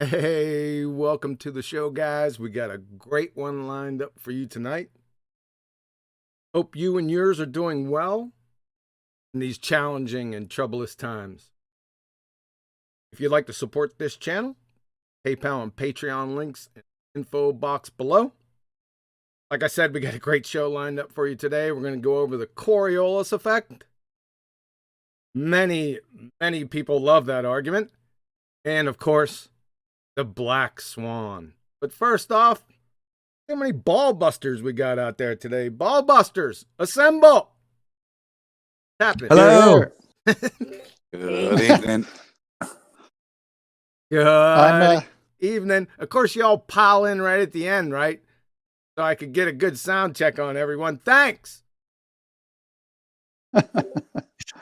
Hey, welcome to the show, guys. We got a great one lined up for you tonight. Hope you and yours are doing well in these challenging and troublous times. If you'd like to support this channel, PayPal and Patreon links in the info box below. Like I said, we got a great show lined up for you today. We're going to go over the Coriolis effect. Many people love that argument. And of course, the Black Swan. But first off, how many ball-busters we got out there today? Ball-busters, assemble! Happening. Hello. Good evening. Good evening. Of course, y'all pile in right at the end, right? So I could get a good sound check on everyone. Thanks.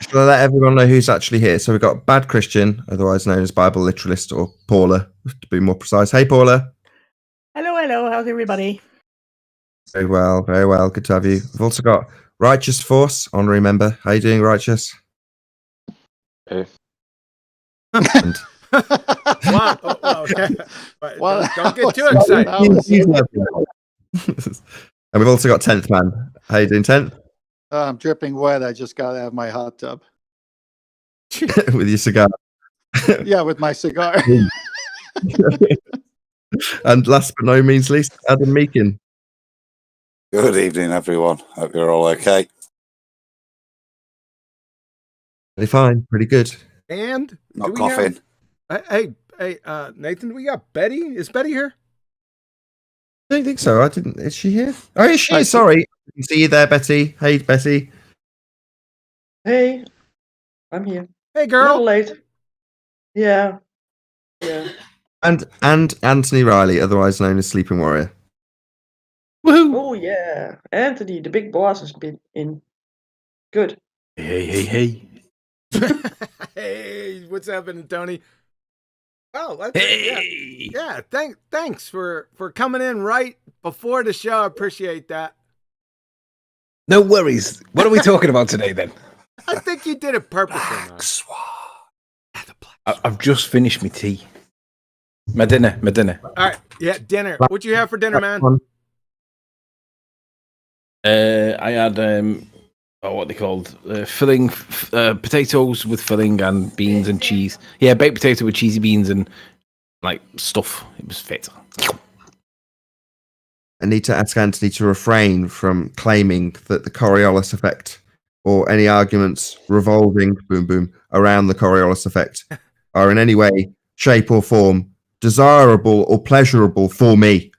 Shall I let everyone know who's actually here? So we've got Bad Christian, otherwise known as Bible Literalist, or Paula, to be more precise. Hey, Paula. Hello. How's everybody? Very well. Good to have you. We've also got Righteous Force, honorary member. How you doing, Righteous? Hey. And Wow. Okay. Well, Don't get too excited. and we've also got 10th Man. How you doing, 10th? I'm dripping wet. I just got out of my hot tub. With your cigar. Yeah, with my cigar. And last but no means least, Adam Meakin. Good evening, everyone. Hope you're all okay. Pretty fine, pretty good. And Not coughing. Hey, Nathan, do we got Betty? Is Betty here? I don't think so. Is she here? Oh, is she? Sorry. I can see you there, Betty. Hey, Betty. Hey, I'm here. Hey, A girl. little late. Yeah. And Anthony Riley, otherwise known as Sleeping Warrior. Woohoo! Oh yeah, Anthony, the big boss, has been in. Good. Hey. Hey, what's happening, Tony? Oh, that's yeah. Thanks for coming in right before the show. I appreciate that. No worries. What are we talking about today, then? I think you did it purposely. Black Swan. I've just finished my tea. My dinner. All right, yeah, dinner. What'd you have for dinner, man? I had what they called filling, potatoes with filling and beans and cheese. Yeah, baked potato with cheesy beans and like stuff. It was fit. I need to ask Anthony to refrain from claiming that the Coriolis effect or any arguments revolving around the Coriolis effect are in any way, shape or form desirable or pleasurable for me,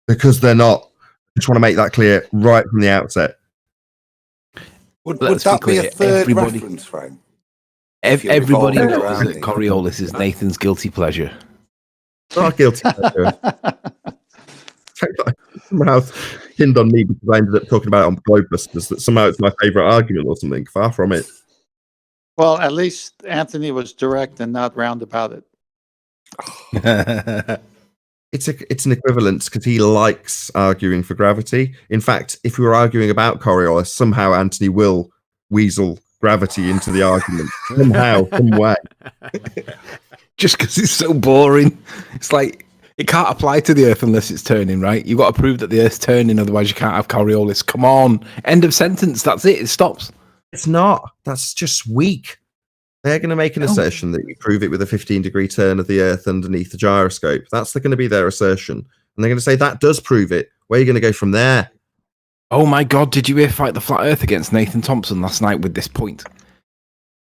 because they're not. I just want to make that clear right from the outset. Would Let's that be be a clear, third everybody- reference frame? Everybody revolve knows around that it. Coriolis is Nathan's guilty pleasure. Not guilty. Somehow pinned on me because I ended up talking about it on BALLBUSTERS, that somehow it's my favourite argument or something. Far from it. Well, at least Anthony was direct and not roundabout it. It's an equivalence because he likes arguing for gravity. In fact, if we were arguing about Coriolis, somehow Anthony will weasel gravity into the argument. Somehow, some way. Just because it's so boring. It's like it can't apply to the Earth unless it's turning, right? You've got to prove that the Earth's turning, otherwise you can't have Coriolis. Come on. End of sentence. That's it. It stops. It's not. That's just weak. They're going to make an assertion that you prove it with a 15-degree turn of the Earth underneath the gyroscope. That's going to be their assertion. And they're going to say that does prove it. Where are you going to go from there? Oh my God, did you hear Fight the Flat Earth against Nathan Thompson last night with this point?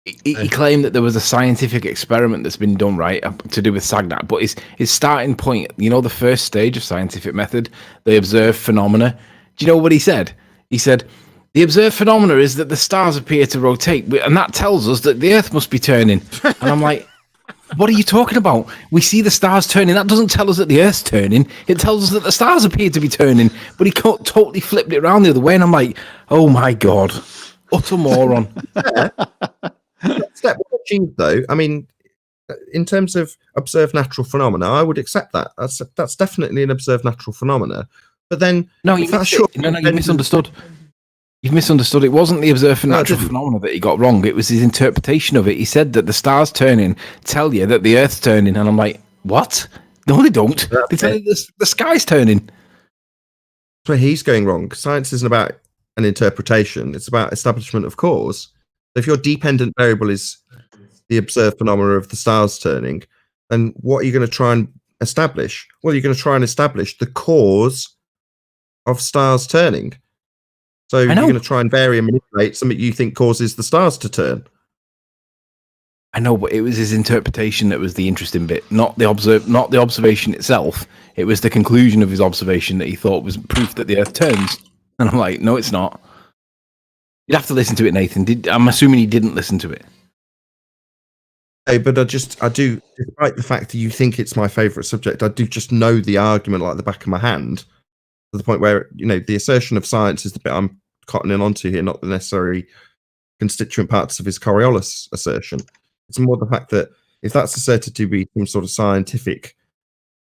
He claimed that there was a scientific experiment that's been done, right, to do with Sagnat, but his starting point, you know, the first stage of scientific method, they observe phenomena. Do you know what he said? He said, the observed phenomena is that the stars appear to rotate, and that tells us that the Earth must be turning. And I'm like, what are you talking about? We see the stars turning. That doesn't tell us that the Earth's turning. It tells us that the stars appear to be turning. But he totally flipped it around the other way, and I'm like, oh my God, utter moron. Step one achieved, though. I mean, in terms of observed natural phenomena, I would accept that. That's definitely an observed natural phenomena. But then, No, you misunderstood. You've misunderstood. It wasn't the observed natural phenomena that he got wrong. It was his interpretation of it. He said that the stars turning tell you that the Earth's turning, and I'm like, what? No, they don't. They tell you the sky's turning. That's where he's going wrong. Science isn't about an interpretation. It's about establishment of cause. So if your dependent variable is the observed phenomena of the stars turning, then what are you going to try and establish? Well, you're going to try and establish the cause of stars turning. So you're going to try and vary and manipulate something you think causes the stars to turn. I know, but it was his interpretation that was the interesting bit, not the observation itself. It was the conclusion of his observation that he thought was proof that the Earth turns. And I'm like, no, it's not. You'd have to listen to it, Nathan. I'm assuming he didn't listen to it. Hey, but I do, despite the fact that you think it's my favourite subject, I do just know the argument like the back of my hand, to the point where, you know, the assertion of science is the bit I'm cottoning onto here, not the necessary constituent parts of his Coriolis assertion. It's more the fact that if that's asserted to be some sort of scientific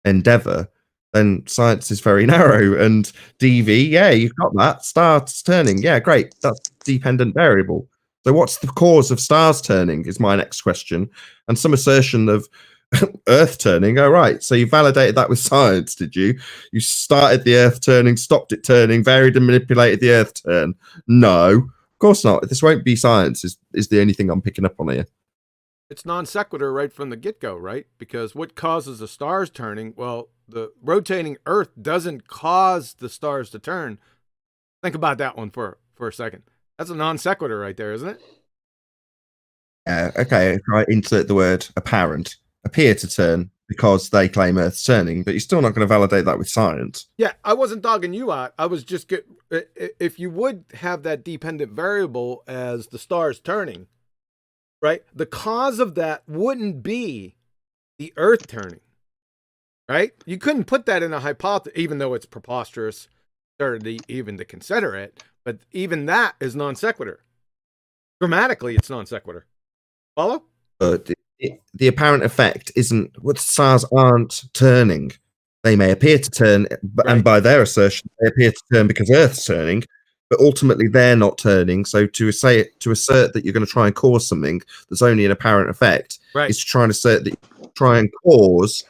endeavour, then science is very narrow. And DV, yeah, you've got that. Stars turning, yeah, great. That's dependent variable. So what's the cause of stars turning is my next question. And some assertion of Earth turning. Oh, right. So you validated that with science, did you? You started the Earth turning, stopped it turning, varied and manipulated the Earth turn. No, of course not. This won't be science is the only thing I'm picking up on here. It's non sequitur right from the get-go, right? Because what causes the stars turning? Well, the rotating Earth doesn't cause the stars to turn. Think about that one for a second. That's a non sequitur right there, isn't it? Yeah, okay. If I insert the word apparent, appear to turn because they claim Earth's turning, but you're still not going to validate that with science. Yeah, I wasn't dogging you out. I was just if you would have that dependent variable as the stars turning, right? The cause of that wouldn't be the Earth turning, right? You couldn't put that in a hypothesis, even though it's preposterous even to consider it. But even that is non sequitur. Grammatically, it's non sequitur. Follow? The apparent effect isn't what stars aren't turning. They may appear to turn, and by their assertion, they appear to turn because Earth's turning. But ultimately, they're not turning. So to assert that you're going to try and cause something that's only an apparent effect is to try and assert that you try and cause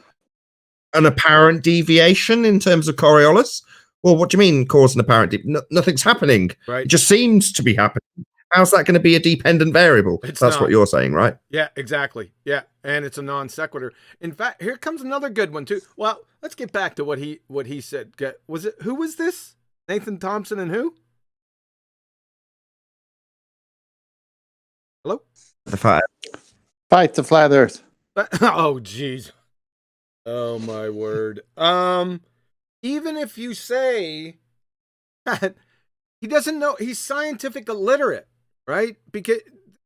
an apparent deviation in terms of Coriolis. Well, what do you mean cause an apparent nothing's happening? Right. It just seems to be happening. How's that going to be a dependent variable? That's what you're saying, right? Yeah, exactly. Yeah, and it's a non sequitur. In fact, here comes another good one too. Well, let's get back to what he said. Who was this? Nathan Thompson and who? Hello? Fight the flat Earth. Oh, jeez. Oh, my word. Even if you say that he doesn't know, he's scientific illiterate, right? Because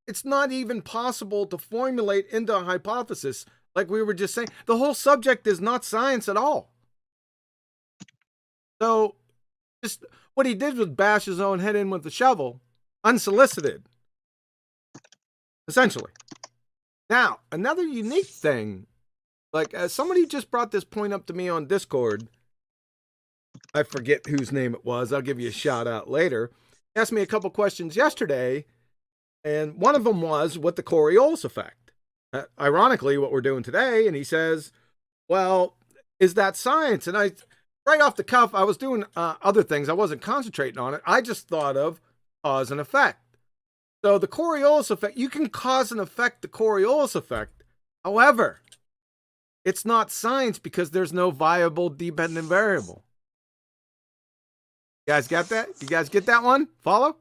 it's not even possible to formulate into a hypothesis like we were just saying. The whole subject is not science at all. So just what he did was bash his own head in with the shovel, unsolicited, essentially. Now, another unique thing, like somebody just brought this point up to me on Discord. I forget whose name it was. I'll give you a shout out later. He asked me a couple questions yesterday, and one of them was what the Coriolis effect. Ironically, what we're doing today, and he says, well, is that science? And I, right off the cuff, I was doing other things. I wasn't concentrating on it. I just thought of cause and effect. So the Coriolis effect, you can cause and affect the Coriolis effect. However, it's not science because there's no viable dependent variable. You guys got that? You guys get that one? Follow? I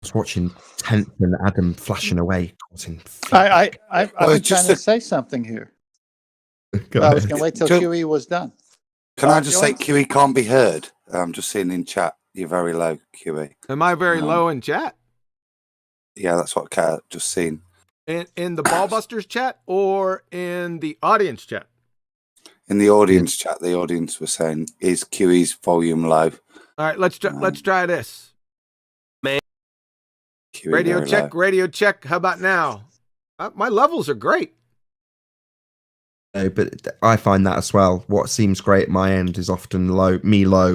was watching Tenth and Adam flashing away, causing. I was trying to say something here. I was going to wait till QE was done. Can I just say QE can't be heard? I'm just seeing in chat you're very low, QE. Am I very low in chat? Yeah, that's what Kat just seen. In the BALLBUSTERS chat or in the audience chat? In the audience chat, the audience was saying, "Is QE's volume low?" All right, let's try this. QE Radio check, low. radio check. How about now? My levels are great. No, but I find that as well. What seems great at my end is often low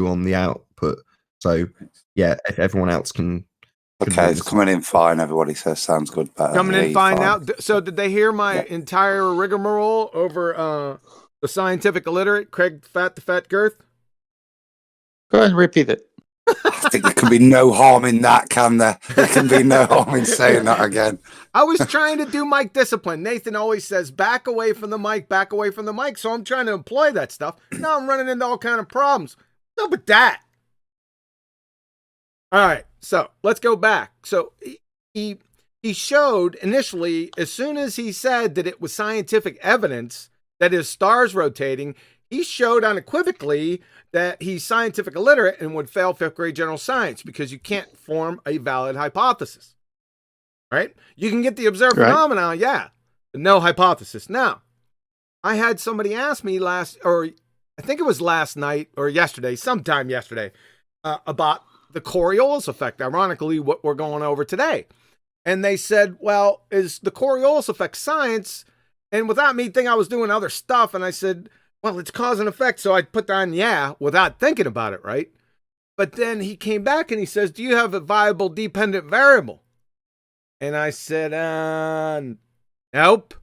on the output. So yeah, if everyone else can Okay, it's coming in fine. Everybody says sounds good. Better. Coming in Yeah, fine fine. now. So did they hear my entire rigmarole over the scientific illiterate, Craig Fat the Fat Girth? Go ahead and repeat it. I think there can be no harm in that, can there? There can be no harm in saying that again. I was trying to do mic discipline. Nathan always says, back away from the mic, back away from the mic. So I'm trying to employ that stuff. Now I'm running into all kind of problems. What's up with that? All right, so let's go back. So he showed initially, as soon as he said that it was scientific evidence that his star's rotating, he showed unequivocally that he's scientific illiterate and would fail 5th grade general science because you can't form a valid hypothesis. Right? You can get the observed phenomenon, yeah, but no hypothesis. Now, I had somebody ask me I think it was last night or yesterday, sometime yesterday, about the Coriolis effect, ironically, what we're going over today. And they said, well, is the Coriolis effect science? And without me thinking I was doing other stuff, and I said, well, it's cause and effect, so I'd put down, yeah, without thinking about it, right? But then he came back and he says, do you have a viable dependent variable? And I said, nope.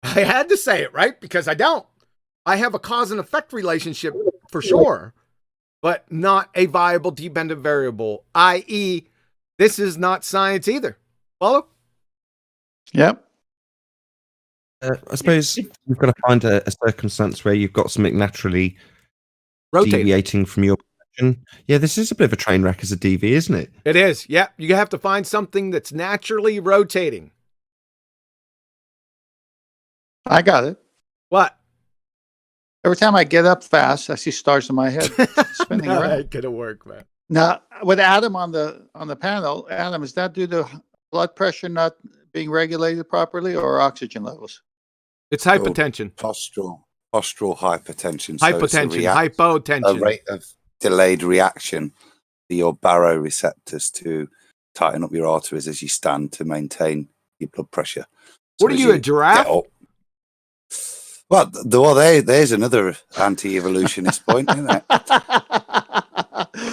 I had to say it, right? Because I don't. I have a cause and effect relationship for sure, but not a viable dependent variable, i.e., this is not science either. Follow? Yep. I suppose you've got to find a circumstance where you've got something naturally Rotating. deviating from your position. Yeah, this is a bit of a train wreck as a DV, isn't it? It is. Yeah, you have to find something that's naturally rotating. I got it. What? Every time I get up fast, I see stars in my head spinning No, around. that could work, man. Now, with Adam on the panel, Adam, is that due to blood pressure not being regulated properly or oxygen levels? It's hypertension. Postural hypertension. Hypotension. A Hypotension. rate of delayed reaction to your baroreceptors to tighten up your arteries as you stand to maintain your blood pressure. What are you, a giraffe? Well, there's another anti-evolutionist point, isn't it?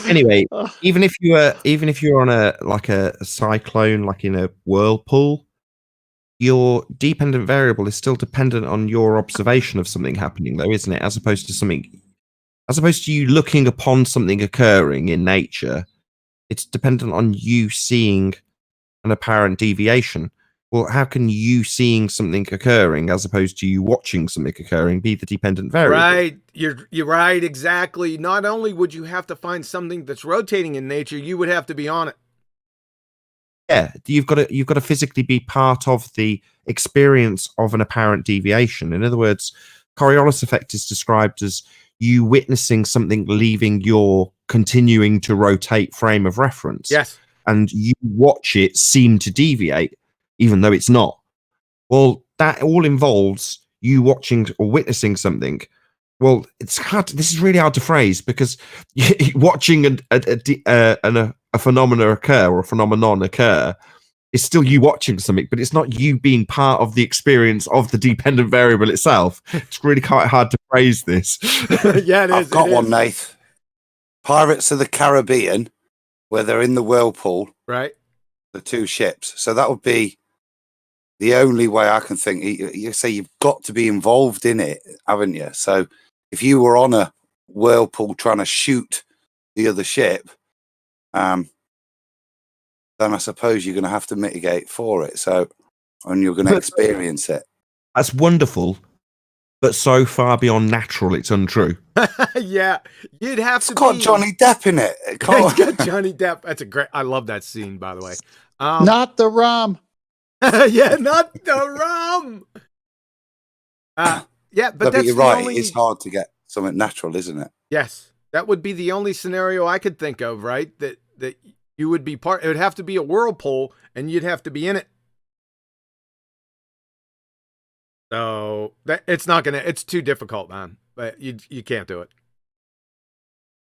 Anyway, even if you're on a cyclone, like in a whirlpool, your dependent variable is still dependent on your observation of something happening, though, isn't it? As opposed to you looking upon something occurring in nature, it's dependent on you seeing an apparent deviation. Well, how can you seeing something occurring as opposed to you watching something occurring be the dependent variable? Right. You're right, exactly. Not only would you have to find something that's rotating in nature, you would have to be on it. Yeah, you've got to physically be part of the experience of an apparent deviation. In other words, Coriolis effect is described as you witnessing something leaving your continuing to rotate frame of reference. Yes. And you watch it seem to deviate, even though it's not. Well, that all involves you watching or witnessing something. Well, it's hard. This is really hard to phrase because watching a phenomena occur or a phenomenon occur is still you watching something, but it's not you being part of the experience of the dependent variable itself. It's really quite hard to phrase this. Yeah, it is. I've got one, Nath. Pirates of the Caribbean, where they're in the whirlpool. Right. The two ships. So that would be the only way I can think. You say you've got to be involved in it, haven't you? So if you were on a whirlpool trying to shoot the other ship, then I suppose you're going to have to mitigate for it. So, and you're going to experience it. That's wonderful, but so far beyond natural, it's untrue. Yeah, you'd have to. It's got Johnny Depp in it. It's got Johnny Depp. That's a great. I love that scene, by the way. Not the rum. Yeah, not the rum. Yeah, but that's you're the right. only... It's hard to get something natural, isn't it? Yes, that would be the only scenario I could think of, right? That you would be part. It would have to be a whirlpool, and you'd have to be in it. So it's not gonna. It's too difficult, man. But you can't do it.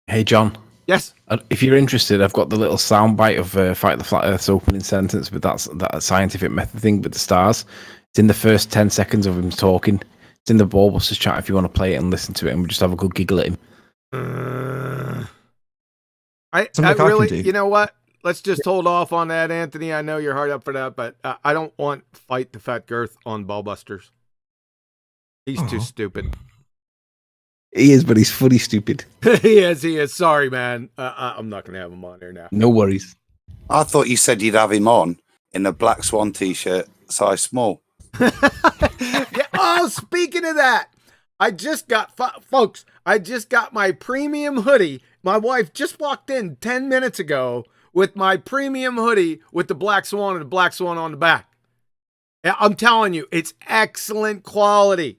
Hey, John. Yes. If you're interested, I've got the little soundbite of Fight the Flat Earth's opening sentence with that scientific method thing with the stars. It's in the first 10 seconds of him talking. It's in the BALLBUSTERS chat if you want to play it and listen to it, and we just have a good giggle at him. I really, you know what? let's just hold off on that, Anthony. I know you're hard up for that, but I don't want Fight the Fat Girth on BALLBUSTERS. He's too stupid. He is, but he's fully stupid. He is. Sorry, man. I'm not going to have him on here now. No worries. I thought you said you'd have him on in a Black Swan t-shirt, size small. Yeah. Oh, speaking of that, I just got, folks, I just got my premium hoodie. My wife just walked in 10 minutes ago with my premium hoodie with the Black Swan and the Black Swan on the back. I'm telling you, it's excellent quality.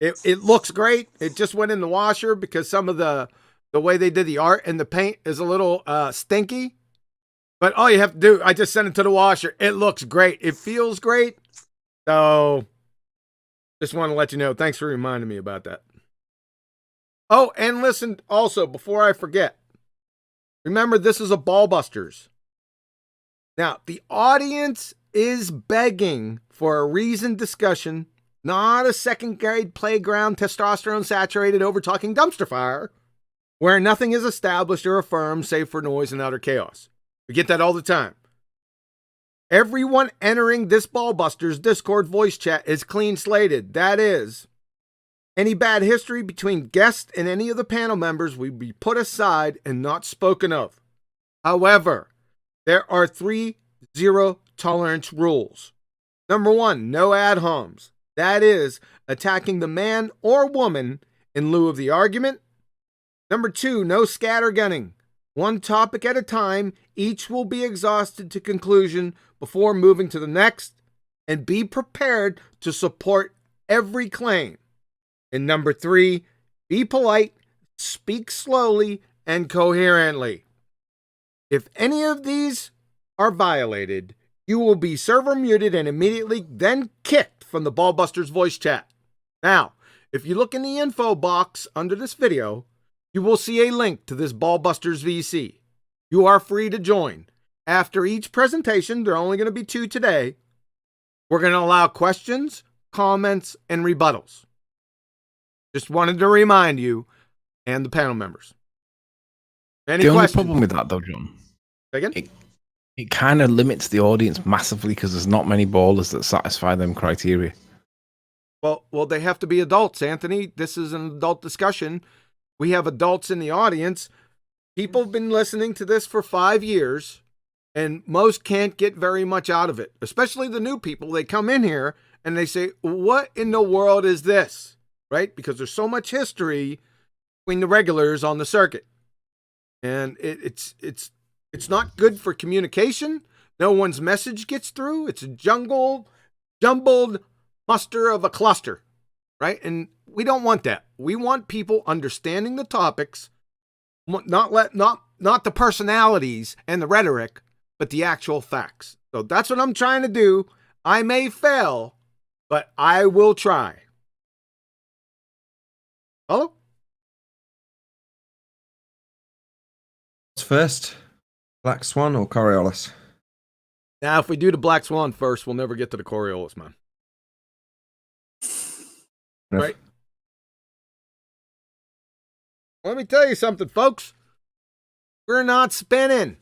It looks great. It just went in the washer because some of the way they did the art and the paint is a little stinky. But all you have to do, I just sent it to the washer. It looks great. It feels great. So just want to let you know. Thanks for reminding me about that. Oh, and listen also, before I forget, remember this is a BALLBUSTERS. Now, the audience is begging for a reasoned discussion, not a second grade playground, testosterone saturated, over talking dumpster fire, where nothing is established or affirmed save for noise and utter chaos. We get that all the time. Everyone entering this BALLBUSTERS Discord voice chat is clean slated. That is, any bad history between guests and any of the panel members will be put aside and not spoken of. However, there are 3 zero tolerance rules. Number 1, no ad homs. That is, attacking the man or woman in lieu of the argument. Number 2, no scattergunning. One topic at a time, each will be exhausted to conclusion before moving to the next, and be prepared to support every claim. And number 3, be polite, speak slowly and coherently. If any of these are violated, you will be server muted and immediately then kicked from the BALLBUSTERS voice chat. Now, if you look in the info box under this video, you will see a link to this BALLBUSTERS VC. You are free to join. After each presentation, there are only going to be 2 today, we're going to allow questions, comments, and rebuttals. Just wanted to remind you and the panel members. Any The only questions? problem with that, though, John, Again? it kind of limits the audience massively because there's not many ballers that satisfy them criteria. Well, they have to be adults, Anthony. This is an adult discussion. We have adults in the audience. People have been listening to this for 5 years, and most can't get very much out of it, especially the new people. They come in here and they say, what in the world is this? Right? Because there's so much history between the regulars on the circuit. And it's not good for communication. No one's message gets through. It's a jumbled muster of a cluster, right? And we don't want that. We want people understanding the topics, not the personalities and the rhetoric, but the actual facts. So that's what I'm trying to do. I may fail, but I will try. Hello? What's first? Black Swan or Coriolis? Now, if we do the Black Swan first, we'll never get to the Coriolis, man. Right? Let me tell you something, folks. We're not spinning.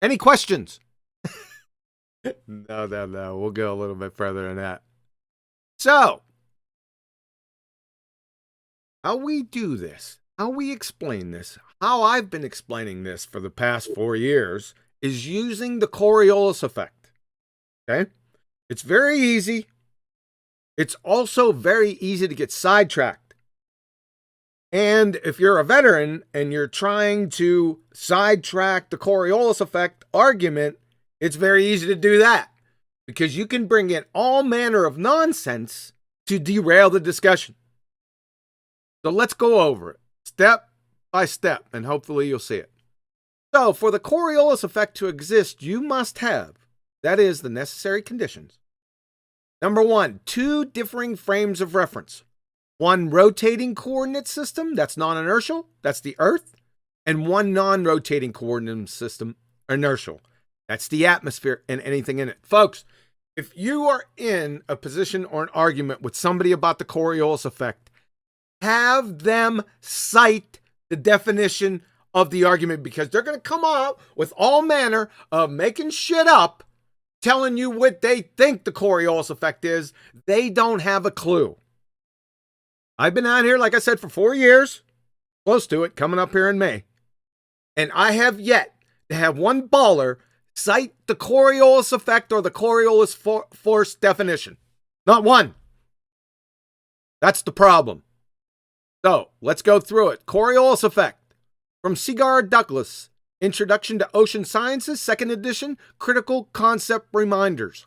Any questions? No. We'll go a little bit further than that. So, how we do this, how we explain this, how I've been explaining this for the past 4 years is using the Coriolis effect. Okay? It's very easy. It's also very easy to get sidetracked. And if you're a veteran and you're trying to sidetrack the Coriolis effect argument, it's very easy to do that because you can bring in all manner of nonsense to derail the discussion. So let's go over it step by step, and hopefully you'll see it. So for the Coriolis effect to exist, you must have, that is, the necessary conditions. Number 1, 2 differing frames of reference. One rotating coordinate system, that's non-inertial, that's the Earth, and one non-rotating coordinate system, inertial. That's the atmosphere and anything in it. Folks, if you are in a position or an argument with somebody about the Coriolis effect, have them cite the definition of the argument, because they're going to come up with all manner of making shit up, telling you what they think the Coriolis effect is. They don't have a clue. I've been out here, like I said, for 4 years, close to it, coming up here in May. And I have yet to have one baller cite the Coriolis effect or the Coriolis force definition. Not one. That's the problem. So let's go through it. Coriolis effect from Sigard Douglas, Introduction to Ocean Sciences, 2nd edition, Critical Concept Reminders.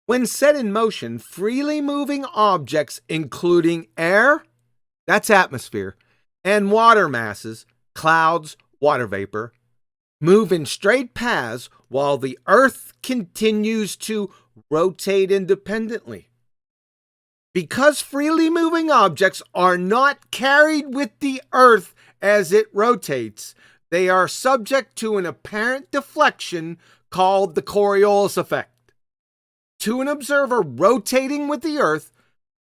When set in motion, freely moving objects, including air, that's atmosphere, and water masses, clouds, water vapor, move in straight paths while the Earth continues to rotate independently. Because freely moving objects are not carried with the Earth as it rotates, they are subject to an apparent deflection called the Coriolis effect. To an observer rotating with the Earth,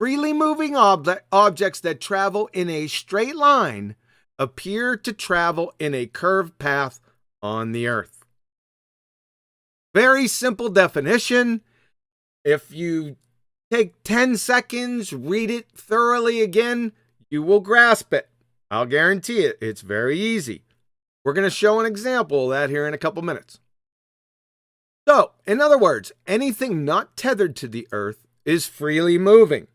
freely moving objects that travel in a straight line appear to travel in a curved path on the Earth. Very simple definition. If you take 10 seconds, read it thoroughly again, you will grasp it. I'll guarantee it. It's very easy. We're going to show an example of that here in a couple minutes. So, in other words, anything not tethered to the Earth is freely moving.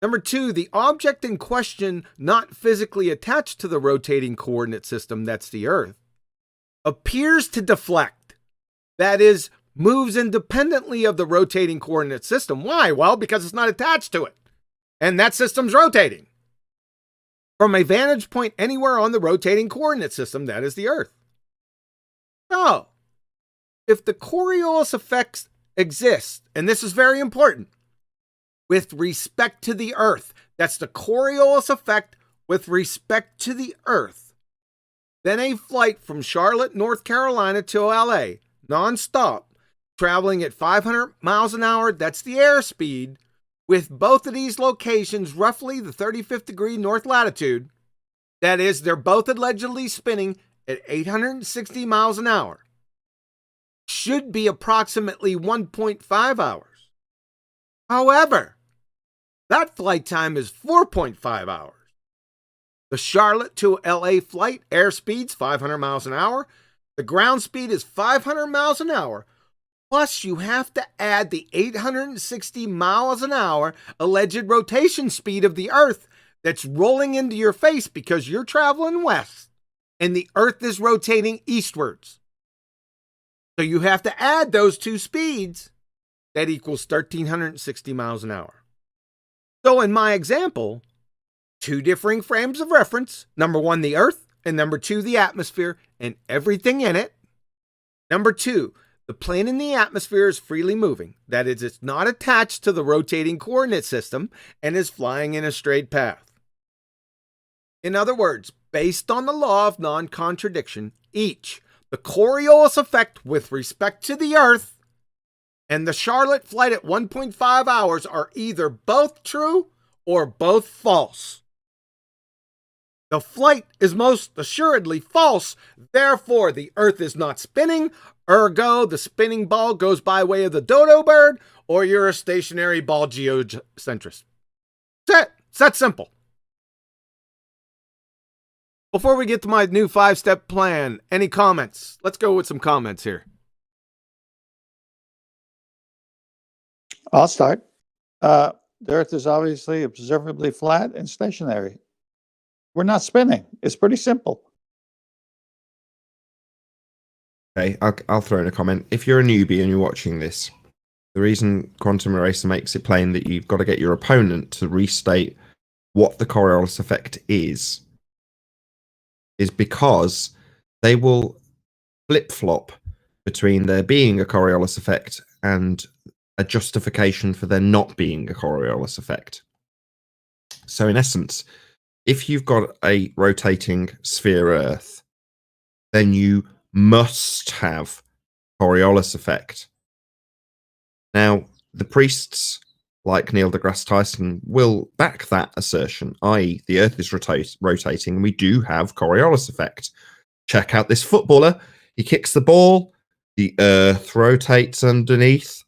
Number 2, the object in question, not physically attached to the rotating coordinate system, that's the Earth, appears to deflect. That is, moves independently of the rotating coordinate system. Why? Well, because it's not attached to it. And that system's rotating. From a vantage point anywhere on the rotating coordinate system, that is the Earth. So, if the Coriolis effects exist, and this is very important, with respect to the Earth, that's the Coriolis effect with respect to the Earth, then a flight from Charlotte, North Carolina to LA, nonstop, traveling at 500 miles an hour, that's the airspeed, with both of these locations roughly the 35th degree north latitude, that is, they're both allegedly spinning at 860 miles an hour, should be approximately 1.5 hours. However, that flight time is 4.5 hours. The Charlotte to LA flight airspeed's 500 miles an hour. The ground speed is 500 miles an hour. Plus, you have to add the 860 miles an hour alleged rotation speed of the Earth that's rolling into your face because you're traveling west and the Earth is rotating eastwards. So you have to add those two speeds. That equals 1,360 miles an hour. So in my example, 2 differing frames of reference. Number 1, the Earth, and number 2, the atmosphere and everything in it. Number 2, the plane in the atmosphere is freely moving. That is, it's not attached to the rotating coordinate system and is flying in a straight path. In other words, based on the law of non-contradiction, each the Coriolis effect with respect to the Earth and the Charlotte flight at 1.5 hours are either both true or both false. The flight is most assuredly false, therefore the Earth is not spinning, ergo the spinning ball goes by way of the dodo bird, or you're a stationary ball geocentrist. That's it. It's that simple. Before we get to my new 5-step plan, any comments? Let's go with some comments here. I'll start. The Earth is obviously observably flat and stationary. We're not spinning. It's pretty simple. Okay, I'll throw in a comment. If you're a newbie and you're watching this, the reason Quantum Eraser makes it plain that you've got to get your opponent to restate what the Coriolis effect is because they will flip-flop between there being a Coriolis effect and a justification for there not being a Coriolis effect. So in essence, if you've got a rotating sphere Earth, then you must have Coriolis effect. Now, the priests like Neil deGrasse Tyson, will back that assertion, i.e. the Earth is rotating and we do have Coriolis effect. Check out this footballer. He kicks the ball, the Earth rotates underneath,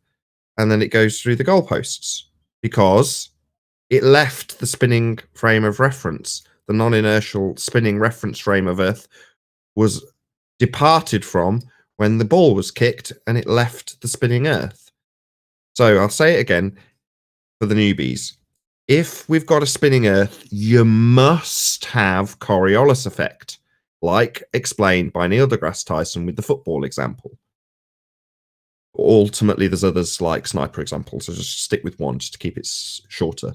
and then it goes through the goalposts because it left the spinning frame of reference. The non-inertial spinning reference frame of Earth was departed from when the ball was kicked and it left the spinning Earth. So I'll say it again for the newbies. If we've got a spinning Earth, you must have Coriolis effect, like explained by Neil deGrasse Tyson with the football example. Ultimately, there's others like sniper examples, so just stick with one just to keep it shorter.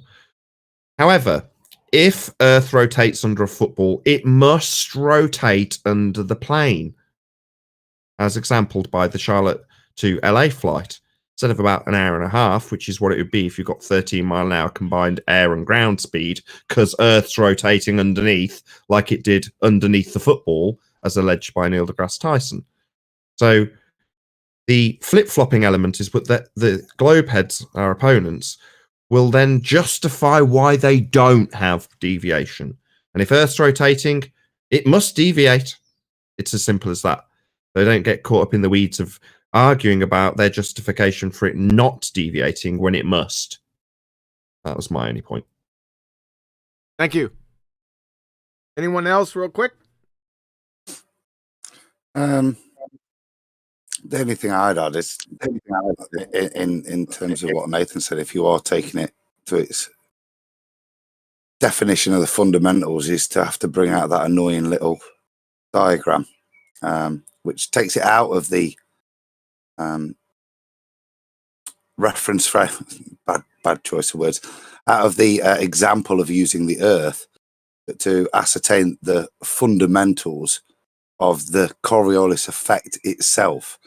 However, if Earth rotates under a football, it must rotate under the plane, as exampled by the Charlotte to LA flight. Instead of about an hour and a half, which is what it would be if you got 13 mile an hour combined air and ground speed, because Earth's rotating underneath like it did underneath the football, as alleged by Neil deGrasse Tyson. So the flip-flopping element is that the globe heads, our opponents, will then justify why they don't have deviation. And if Earth's rotating, it must deviate. It's as simple as that. They don't get caught up in the weeds of arguing about their justification for it not deviating when it must. That was my only point. Thank you. Anyone else real quick? The only thing I'd add is in terms of what Nathan said, if you are taking it to its definition of the fundamentals, is to have to bring out that annoying little diagram, which takes it out of the reference frame, bad choice of words, out of the example of using the Earth to ascertain the fundamentals of the Coriolis effect itself.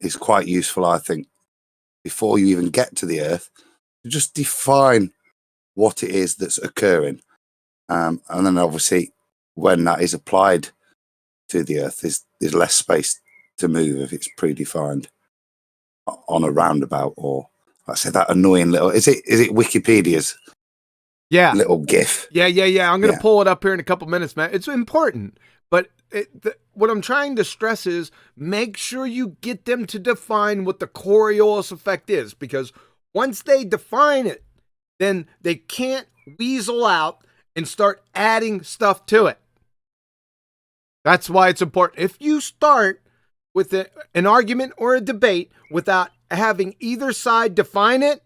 Is quite useful, I think, before you even get to the Earth, to just define what it is that's occurring. And then obviously when that is applied to the Earth, there's less space to move if it's predefined on a roundabout, or like I say, that annoying little, is it Wikipedia's little GIF? Yeah. I'm going to pull it up here in a couple minutes, man. It's important, but what I'm trying to stress is make sure you get them to define what the Coriolis effect is, because once they define it, then they can't weasel out and start adding stuff to it. That's why it's important. If you start with an argument or a debate without having either side define it,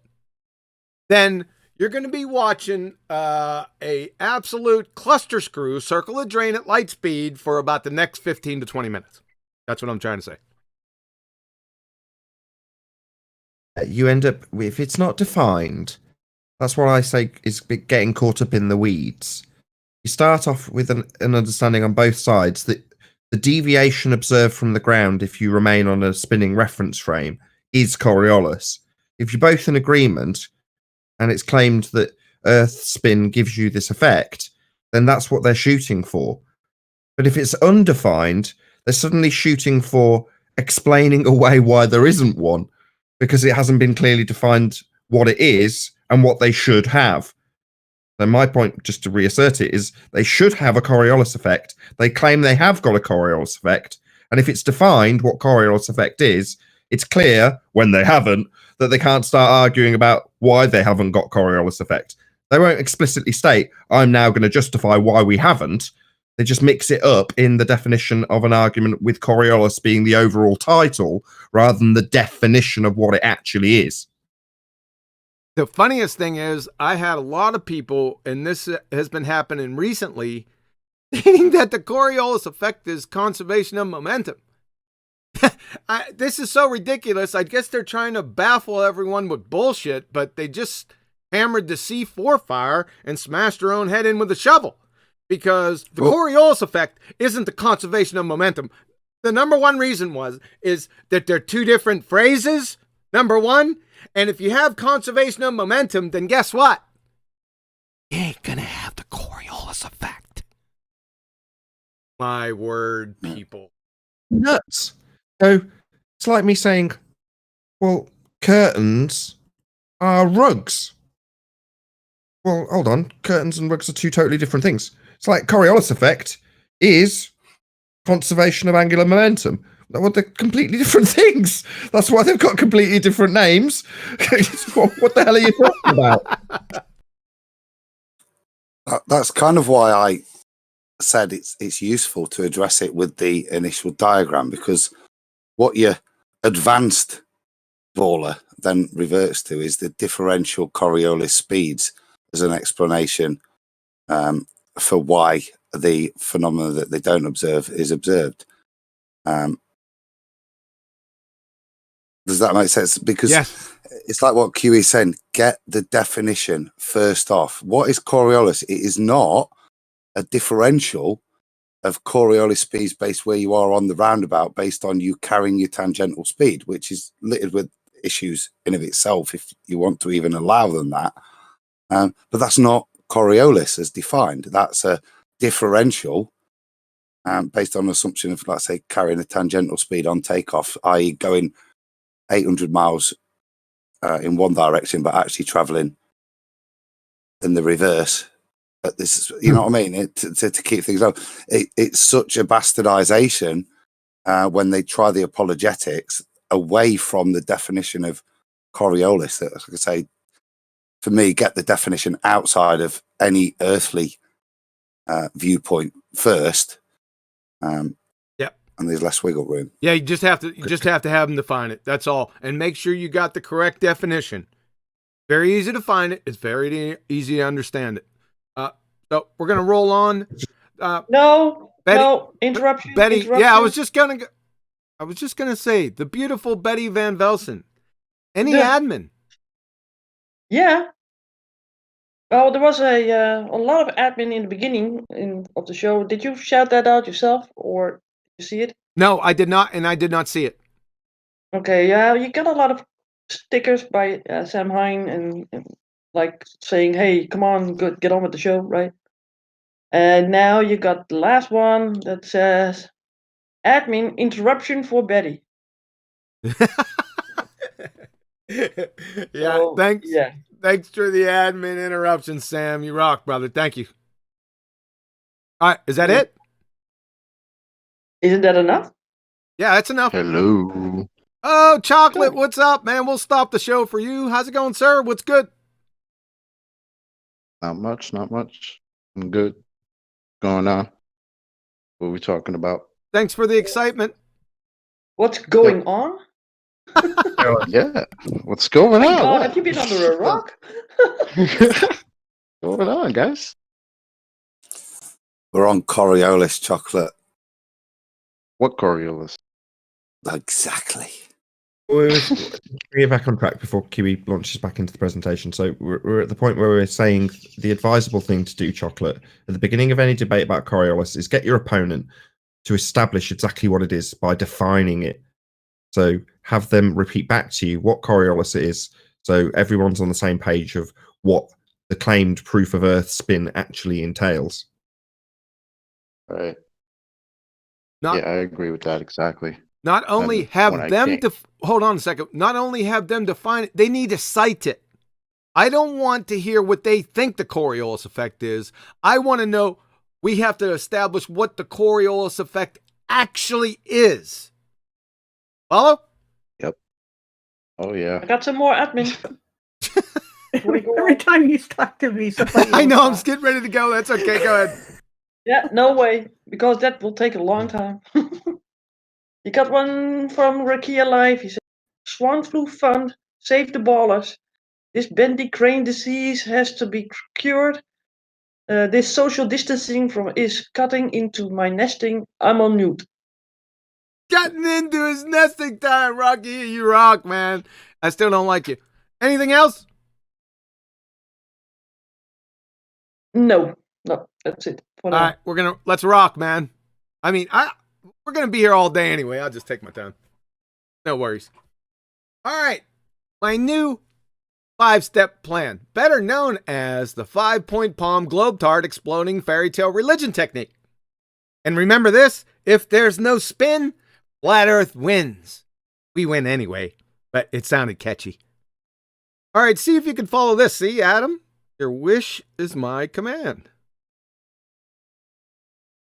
then you're going to be watching a absolute cluster screw circle a drain at light speed for about the next 15 to 20 minutes. That's what I'm trying to say. You end up, if it's not defined, that's what I say is getting caught up in the weeds. You start off with an understanding on both sides that the deviation observed from the ground, if you remain on a spinning reference frame, is Coriolis. If you're both in agreement, and it's claimed that Earth spin gives you this effect, then that's what they're shooting for. But if it's undefined, they're suddenly shooting for explaining away why there isn't one, because it hasn't been clearly defined what it is and what they should have. So my point, just to reassert it, is they should have a Coriolis effect. They claim they have got a Coriolis effect. And if it's defined what Coriolis effect is, it's clear, when they haven't, that they can't start arguing about why they haven't got Coriolis effect. They won't explicitly state, I'm now going to justify why we haven't. They just mix it up in the definition of an argument with Coriolis being the overall title rather than the definition of what it actually is. The funniest thing is I had a lot of people, and this has been happening recently, thinking that the Coriolis effect is conservation of momentum. This is so ridiculous. I guess they're trying to baffle everyone with bullshit, but they just hammered the C4 fire and smashed their own head in with a shovel, because the Coriolis effect isn't the conservation of momentum. The number one reason is that they're two different phrases, number one. And if you have conservation of momentum, then guess what? You ain't gonna have the Coriolis effect. My word, people. Nuts. So it's like me saying, well, curtains are rugs. Well, hold on. Curtains and rugs are two totally different things. It's like Coriolis effect is conservation of angular momentum. Well, they're completely different things. That's why they've got completely different names. What the hell are you talking about? That's kind of why I said it's useful to address it with the initial diagram, because what your advanced baller then reverts to is the differential Coriolis speeds as an explanation for why the phenomena that they don't observe is observed. Does that make sense? Because Yes. it's like what QE is saying, get the definition first off. What is Coriolis? It is not a differential of Coriolis speeds based where you are on the roundabout based on you carrying your tangential speed, which is littered with issues in of itself if you want to even allow them that. But that's not Coriolis as defined. That's a differential based on an assumption of, let's say, carrying a tangential speed on takeoff, i.e. going 800 miles in one direction, but actually traveling in the reverse. But this, you know what I mean? To keep things up, it's such a bastardization when they try the apologetics away from the definition of Coriolis. That, like I say, for me, get the definition outside of any earthly viewpoint first. And there's less wiggle room. Yeah, you just have to have them define it. That's all. And make sure you got the correct definition. Very easy to find it. It's very easy to understand it. So we're gonna roll on. No, Betty, no interruption. Betty, interruption. yeah, I was just gonna say the beautiful Betty Van Velsen. Any admin? Yeah. Well, there was a lot of admin in the beginning of the show. Did you shout that out yourself, or did you see it? No, I did not, and I did not see it. Okay, yeah, you got a lot of stickers by Sam Hine and like saying, "Hey, come on, get on with the show," right? And now you got the last one that says, "Admin interruption for Betty." Yeah, So, thanks. Yeah. Thanks for the admin interruption, Sam. You rock, brother. Thank you. All right, is that it? Isn't that enough? Yeah, that's enough. Hello. Oh, Chocolate, Good. what's up, man? We'll stop the show for you. How's it going, sir? What's good? Not much, not much. I'm good. Going on? What are we talking about? Thanks for the excitement. What's going on? Yeah. What's going My on? God, What? have you been under a rock? What's going on, guys? We're on Coriolis, Chocolate. What Coriolis? Exactly. Bring it back on track before QE launches back into the presentation. So we're at the point where we're saying the advisable thing to do, Chocolate, at the beginning of any debate about Coriolis is get your opponent to establish exactly what it is by defining it. So have them repeat back to you what Coriolis is, so everyone's on the same page of what the claimed proof of Earth spin actually entails. Right. Not, Yeah, I agree with that exactly. not only And have when I them can't- hold on a second. Not only have them define it, they need to cite it. I don't want to hear what they think the Coriolis effect is. I want to know. We have to establish what the Coriolis effect actually is. Follow? Oh yeah. I got some more admin. Every time you talk to me, somebody I know. I'm else just getting ready to go. That's okay. Go ahead. Yeah, no way, because that will take a long time. You got one from Rakia Live. He said, "Swan flu fund, save the ballers. This bendy crane disease has to be cured. This social distancing is cutting into my nesting. I'm on mute." Getting into his nesting time, Rocky. You rock, man. I still don't like you. Anything else? No, that's it for All now. right, let's rock, man. I mean, we're gonna be here all day anyway. I'll just take my time. No worries. All right, my new 5-step plan, better known as the 5-point palm globetard exploding fairy tale religion technique. And remember this: if there's no spin, flat Earth wins. We win anyway, but it sounded catchy. All right, see if you can follow this. See, Adam? Your wish is my command.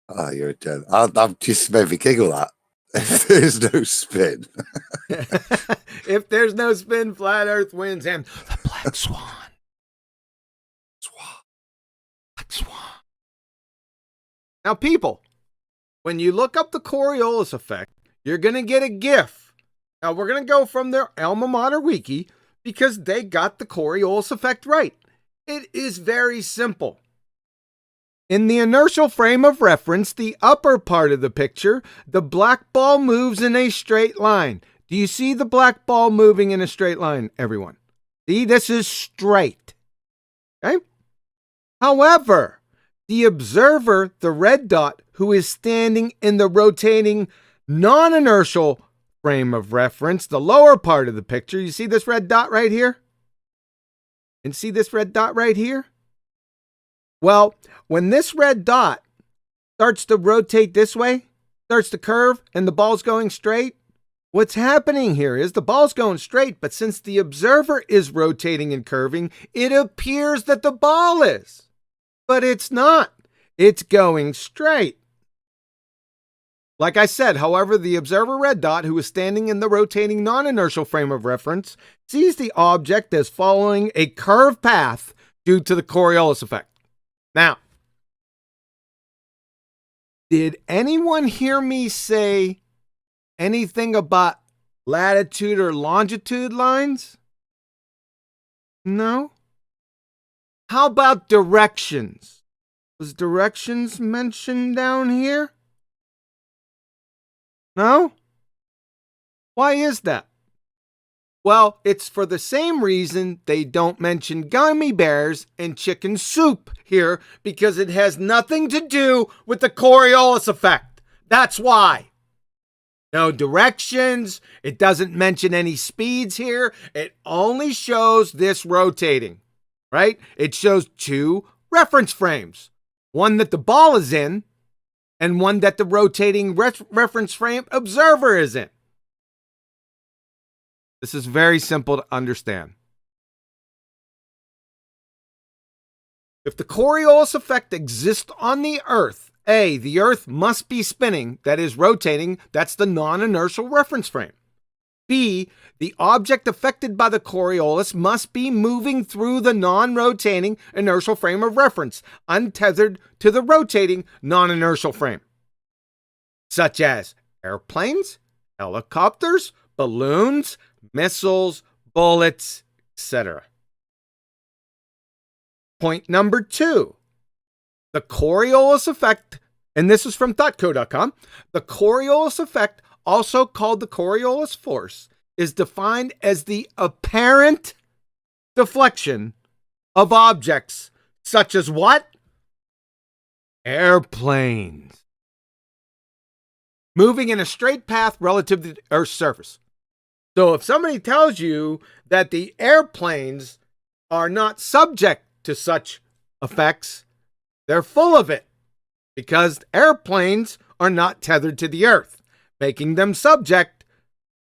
Oh, you're a gent. I've just made me giggle that. There's no spin. If there's no spin, flat Earth wins, and the Black Swan. Black Swan. Now, people, when you look up the Coriolis effect, you're going to get a GIF. Now, we're going to go from their alma mater wiki because they got the Coriolis effect right. It is very simple. In the inertial frame of reference, the upper part of the picture, the black ball moves in a straight line. Do you see the black ball moving in a straight line, everyone? See, this is straight. Okay? However, the observer, the red dot, who is standing in the rotating non-inertial frame of reference, the lower part of the picture, you see this red dot right here? And see this red dot right here? Well, when this red dot starts to rotate this way, starts to curve, and the ball's going straight, what's happening here is the ball's going straight, but since the observer is rotating and curving, it appears that the ball is. But it's not. It's going straight. Like I said, however, the observer red dot, who is standing in the rotating non-inertial frame of reference, sees the object as following a curved path due to the Coriolis effect. Now, did anyone hear me say anything about latitude or longitude lines? No? How about directions? Was directions mentioned down here? No? Why is that? Well, it's for the same reason they don't mention gummy bears and chicken soup here, because it has nothing to do with the Coriolis effect. That's why. No directions. It doesn't mention any speeds here. It only shows this rotating, right? It shows two reference frames. One that the ball is in and one that the rotating reference frame observer is in. This is very simple to understand. If the Coriolis effect exists on the Earth, A, the Earth must be spinning, that is rotating, that's the non-inertial reference frame. B, the object affected by the Coriolis must be moving through the non-rotating inertial frame of reference, untethered to the rotating non-inertial frame, such as airplanes, helicopters, balloons, missiles, bullets, etc. Point number 2. The Coriolis effect, and this is from thoughtco.com, the Coriolis effect, also called the Coriolis force, is defined as the apparent deflection of objects such as what? Airplanes. Moving in a straight path relative to the Earth's surface. So if somebody tells you that the airplanes are not subject to such effects, they're full of it, because airplanes are not tethered to the Earth, making them subject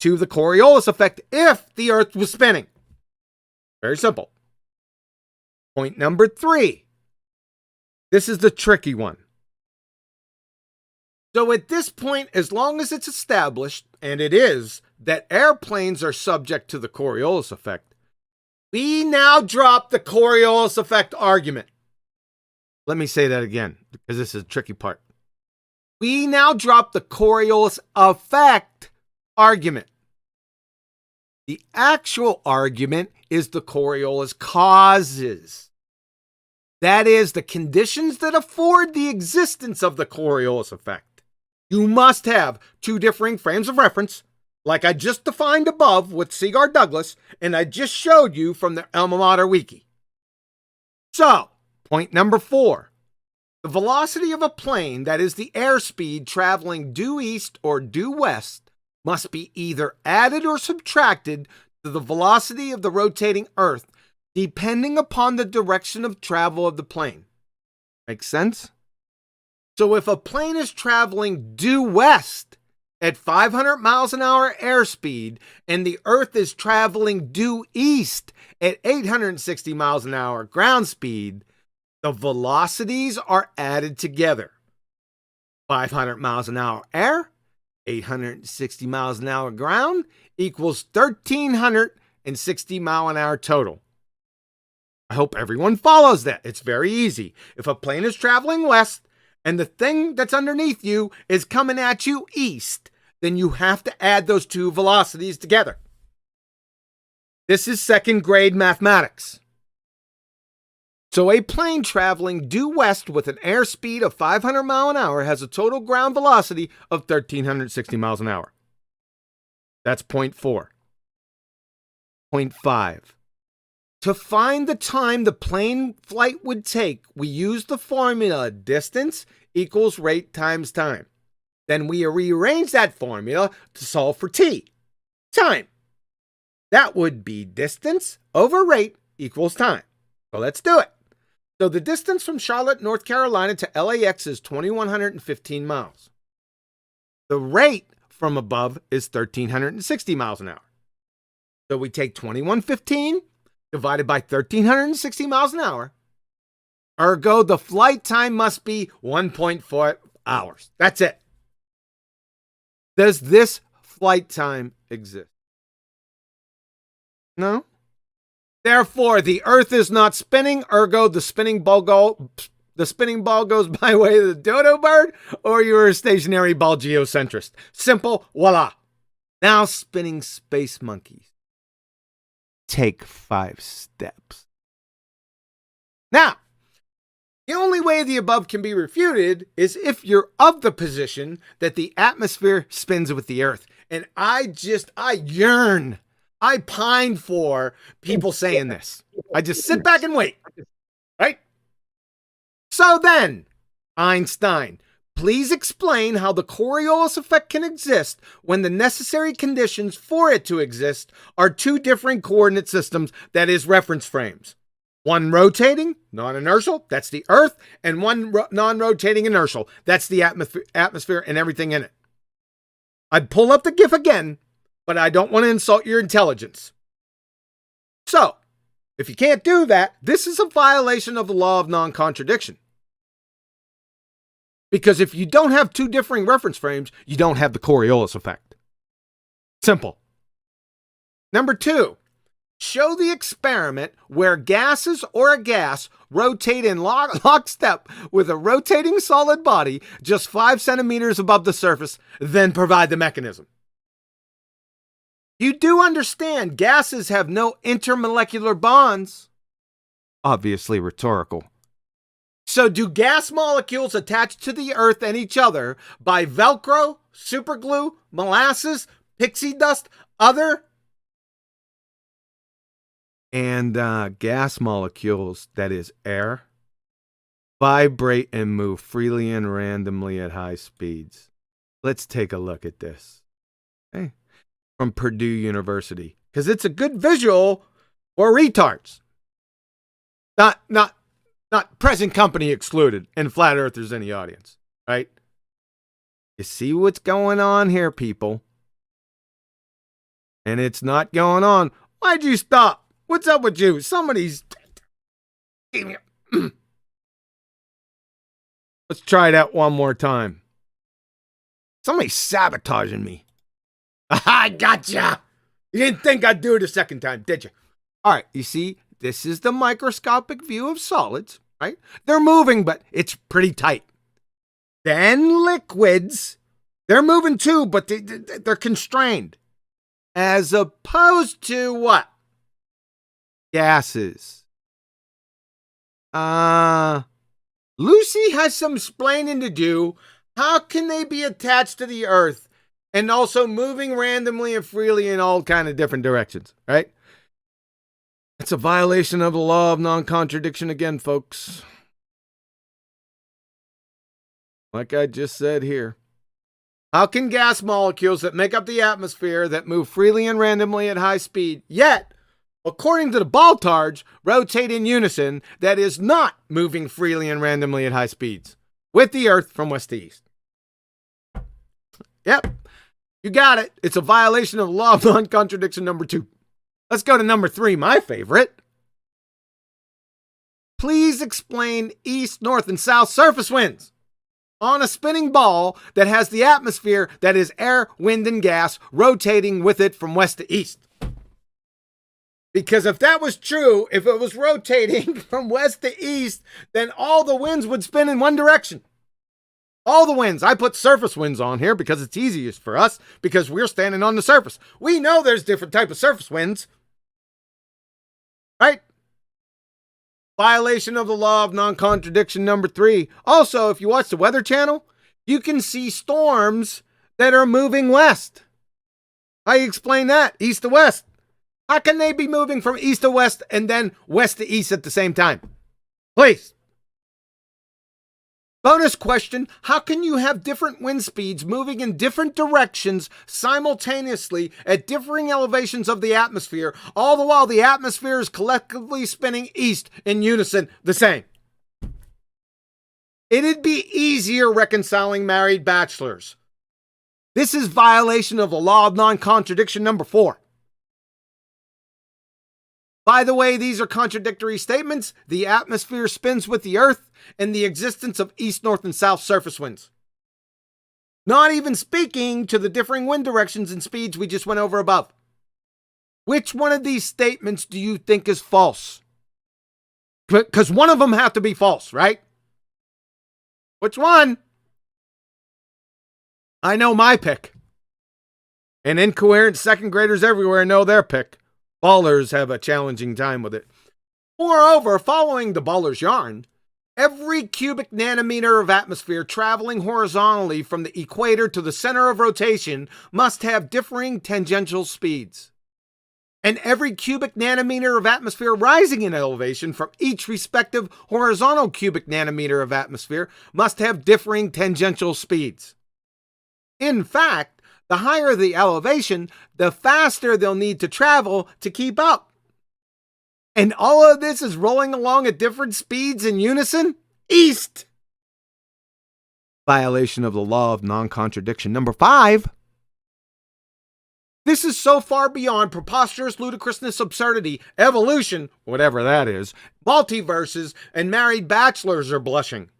to the Coriolis effect if the Earth was spinning. Very simple. Point number 3. This is the tricky one. So at this point, as long as it's established, and it is, that airplanes are subject to the Coriolis effect, we now drop the Coriolis effect argument. Let me say that again, because this is the tricky part. We now drop the Coriolis effect argument. The actual argument is the Coriolis causes. That is, the conditions that afford the existence of the Coriolis effect. You must have two differing frames of reference, like I just defined above with Seagar Douglas, and I just showed you from the Alma Mater Wiki. So, point number 4. The velocity of a plane, that is the airspeed traveling due east or due west, must be either added or subtracted to the velocity of the rotating Earth, depending upon the direction of travel of the plane. Make sense? So if a plane is traveling due west, at 500 miles an hour airspeed, and the Earth is traveling due east at 860 miles an hour ground speed, the velocities are added together. 500 miles an hour air, 860 miles an hour ground equals 1,360 mile an hour total. I hope everyone follows that. It's very easy. If a plane is traveling west and the thing that's underneath you is coming at you east, then you have to add those two velocities together. This is second grade mathematics. So a plane traveling due west with an airspeed of 500 miles an hour has a total ground velocity of 1,360 miles an hour. That's point 4. Point 5. To find the time the plane flight would take, we use the formula distance equals rate times time. Then we rearrange that formula to solve for t, time. That would be distance over rate equals time. So let's do it. So the distance from Charlotte, North Carolina to LAX is 2,115 miles. The rate from above is 1,360 miles an hour. So we take 2,115 divided by 1,360 miles an hour. Ergo, the flight time must be 1.4 hours. That's it. Does this flight time exist? No. Therefore, the Earth is not spinning. Ergo, the spinning ball goes by way of the dodo bird, or you're a stationary ball geocentrist. Simple, voila. Now, spinning space monkeys. Take 5 steps. Now, the only way the above can be refuted is if you're of the position that the atmosphere spins with the Earth. And I yearn, I pine for people saying this. I just sit back and wait, right? So then, Einstein, please explain how the Coriolis effect can exist when the necessary conditions for it to exist are two different coordinate systems, that is, reference frames. One rotating, non-inertial, that's the Earth, and one non-rotating inertial, that's the atmosphere and everything in it. I'd pull up the GIF again, but I don't want to insult your intelligence. So, if you can't do that, this is a violation of the law of non-contradiction. Because if you don't have two differing reference frames, you don't have the Coriolis effect. Simple. Number 2, show the experiment where gases or a gas rotate in lockstep with a rotating solid body just 5 centimeters above the surface, then provide the mechanism. You do understand gases have no intermolecular bonds. Obviously rhetorical. So do gas molecules attach to the Earth and each other by Velcro, superglue, molasses, pixie dust, other? And gas molecules, that is air, vibrate and move freely and randomly at high speeds. Let's take a look at this. Okay. From Purdue University, because it's a good visual for retards. Not present company excluded, and flat earthers in the audience, right? You see what's going on here, people? And it's not going on. Why'd you stop? What's up with you? Somebody's... Let's try that one more time. Somebody's sabotaging me. I gotcha. You didn't think I'd do it a second time, did you? All right, you see, this is the microscopic view of solids, right? They're moving, but it's pretty tight. Then liquids, they're moving too, but they're constrained. As opposed to what? Gases. Lucy has some explaining to do. How can they be attached to the Earth and also moving randomly and freely in all kind of different directions, right? It's a violation of the law of non-contradiction again, folks. Like I just said here. How can gas molecules that make up the atmosphere that move freely and randomly at high speed, yet, according to the BALLBUSTERS, rotate in unison, that is not moving freely and randomly at high speeds, with the Earth from west to east? Yep. You got it. It's a violation of the law of non-contradiction number 2. Let's go to number 3, my favorite. Please explain east, north, and south surface winds on a spinning ball that has the atmosphere that is air, wind, and gas rotating with it from west to east. Because if that was true, if it was rotating from west to east, then all the winds would spin in one direction. All the winds. I put surface winds on here because it's easiest for us because we're standing on the surface. We know there's different type of surface winds. Right? Violation of the law of non-contradiction number 3. Also, if you watch the Weather Channel, you can see storms that are moving west. How you explain that? East to west. How can they be moving from east to west and then west to east at the same time? Please. Bonus question. How can you have different wind speeds moving in different directions simultaneously at differing elevations of the atmosphere, all the while the atmosphere is collectively spinning east in unison the same? It'd be easier reconciling married bachelors. This is violation of the law of non-contradiction number 4. By the way, these are contradictory statements. The atmosphere spins with the earth and the existence of east, north, and south surface winds. Not even speaking to the differing wind directions and speeds we just went over above. Which one of these statements do you think is false? Because one of them have to be false, right? Which one? I know my pick. And incoherent second graders everywhere know their pick. Ballers have a challenging time with it. Moreover, following the baller's yarn, every cubic nanometer of atmosphere traveling horizontally from the equator to the center of rotation must have differing tangential speeds. And every cubic nanometer of atmosphere rising in elevation from each respective horizontal cubic nanometer of atmosphere must have differing tangential speeds. In fact, the higher the elevation, the faster they'll need to travel to keep up. And all of this is rolling along at different speeds in unison? East! Violation of the law of non-contradiction number 5. This is so far beyond preposterous ludicrousness, absurdity, evolution, whatever that is, multiverses, and married bachelors are blushing.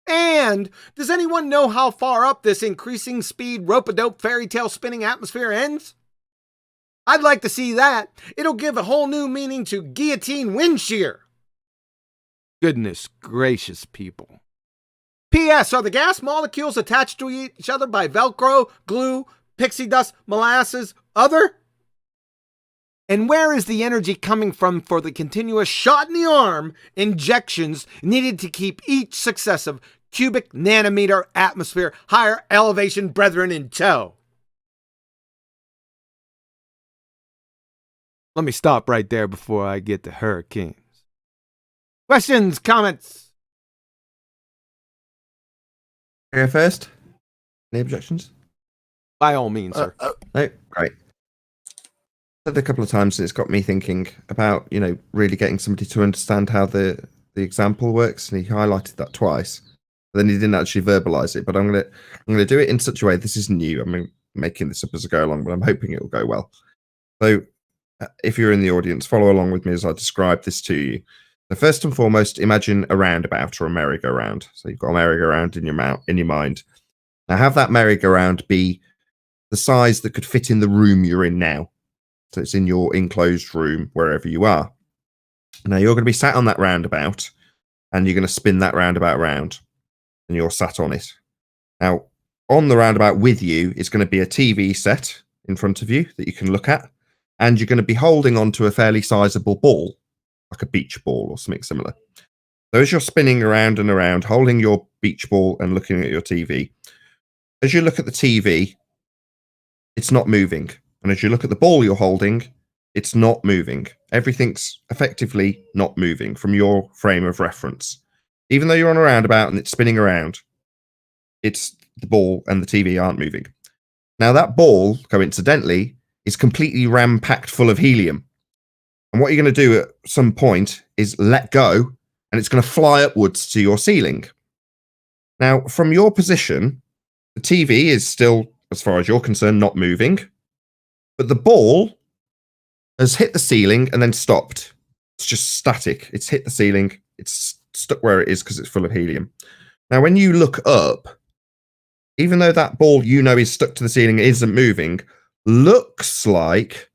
And does anyone know how far up this increasing speed rope-a-dope fairy tale spinning atmosphere ends? I'd like to see that. It'll give a whole new meaning to guillotine wind shear. Goodness gracious, people. P.S. Are the gas molecules attached to each other by Velcro, glue, pixie dust, molasses, other? And where is the energy coming from for the continuous shot in the arm injections needed to keep each successive cubic nanometer atmosphere higher elevation brethren in tow? Let me stop right there before I get to hurricanes. Questions, comments? Go first. Any objections? By all means, sir. No, great. Said a couple of times, and it's got me thinking about, really getting somebody to understand how the example works, and he highlighted that twice. But then he didn't actually verbalize it. But I'm gonna do it in such a way. This is new. I'm making this up as I go along, but I'm hoping it will go well. So, if you're in the audience, follow along with me as I describe this to you. So first and foremost, imagine a roundabout or a merry-go-round. So you've got a merry-go-round in your mind. Now have that merry-go-round be the size that could fit in the room you're in now. So it's in your enclosed room, wherever you are. Now you're going to be sat on that roundabout, and you're going to spin that roundabout round, and you're sat on it. Now, on the roundabout with you is going to be a TV set in front of you that you can look at, and you're going to be holding onto a fairly sizable ball, like a beach ball or something similar. So as you're spinning around and around, holding your beach ball and looking at your TV, as you look at the TV, it's not moving. And as you look at the ball you're holding, it's not moving. Everything's effectively not moving from your frame of reference. Even though you're on a roundabout and it's spinning around, it's the ball and the TV aren't moving. Now that ball, coincidentally, is completely ram-packed full of helium. And what you're going to do at some point is let go, and it's going to fly upwards to your ceiling. Now, from your position, the TV is still as far as you're concerned, not moving. But the ball has hit the ceiling and then stopped. It's just static. It's hit the ceiling. It's stuck where it is because it's full of helium. Now, when you look up, even though that ball is stuck to the ceiling, it isn't moving, looks like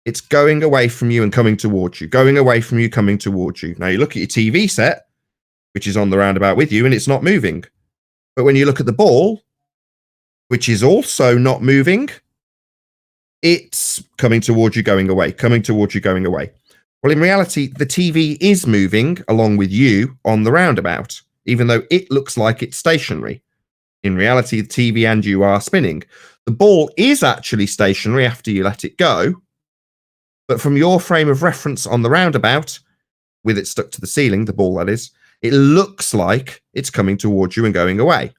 it's going away from you and coming towards you, going away from you, coming towards you. Now, you look at your TV set, which is on the roundabout with you, and it's not moving. But when you look at the ball, which is also not moving, it's coming towards you, going away, coming towards you, going away. Well, in reality, the TV is moving along with you on the roundabout, even though it looks like it's stationary. In reality, the TV and you are spinning. The ball is actually stationary after you let it go, but from your frame of reference on the roundabout, with it stuck to the ceiling, the ball that is, it looks like it's coming towards you and going away.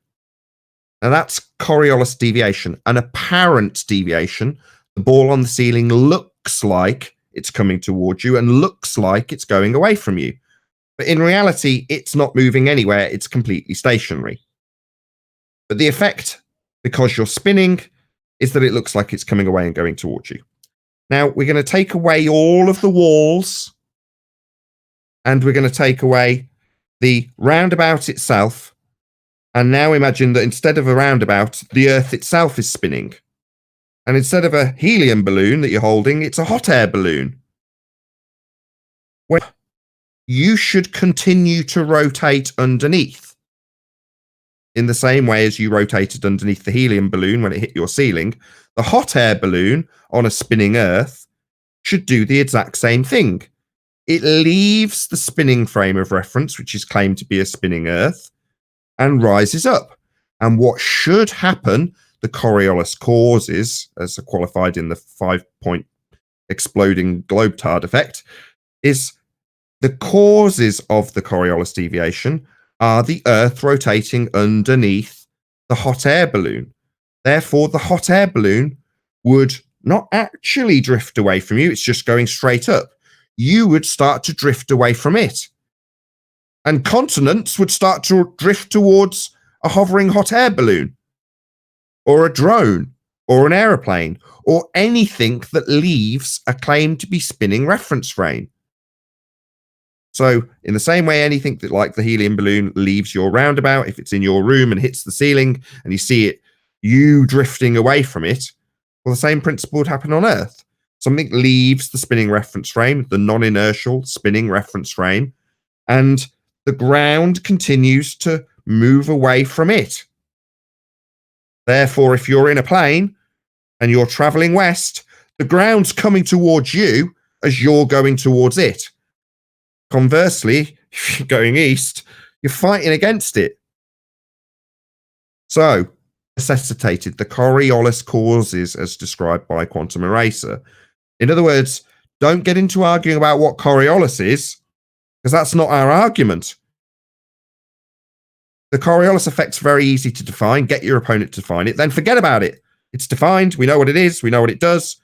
Now that's Coriolis deviation, an apparent deviation. The ball on the ceiling looks like it's coming towards you and looks like it's going away from you. But in reality, it's not moving anywhere. It's completely stationary. But the effect, because you're spinning, is that it looks like it's coming away and going towards you. Now, we're going to take away all of the walls, and we're going to take away the roundabout itself. And now imagine that instead of a roundabout, the Earth itself is spinning. And instead of a helium balloon that you're holding, it's a hot air balloon. Well, you should continue to rotate underneath in the same way as you rotated underneath the helium balloon when it hit your ceiling. The hot air balloon on a spinning Earth should do the exact same thing. It leaves the spinning frame of reference, which is claimed to be a spinning Earth, and rises up. And what should happen, the Coriolis causes, as qualified in the 5-point exploding globetard effect, is the causes of the Coriolis deviation are the Earth rotating underneath the hot air balloon. Therefore, the hot air balloon would not actually drift away from you. It's just going straight up. You would start to drift away from it. And continents would start to drift towards a hovering hot air balloon, or a drone, or an aeroplane, or anything that leaves a claim to be spinning reference frame. So in the same way, anything that, like the helium balloon, leaves your roundabout, if it's in your room and hits the ceiling and you see it, you drifting away from it, well, the same principle would happen on Earth. Something leaves the spinning reference frame, the non-inertial spinning reference frame, and the ground continues to move away from it. Therefore, if you're in a plane and you're traveling west, the ground's coming towards you as you're going towards it. Conversely, if you're going east, you're fighting against it. So, necessitated the Coriolis causes as described by Quantum Eraser. In other words, don't get into arguing about what Coriolis is, because that's not our argument. The Coriolis effect's very easy to define. Get your opponent to define it, then forget about it. It's defined. We know what it is. We know what it does.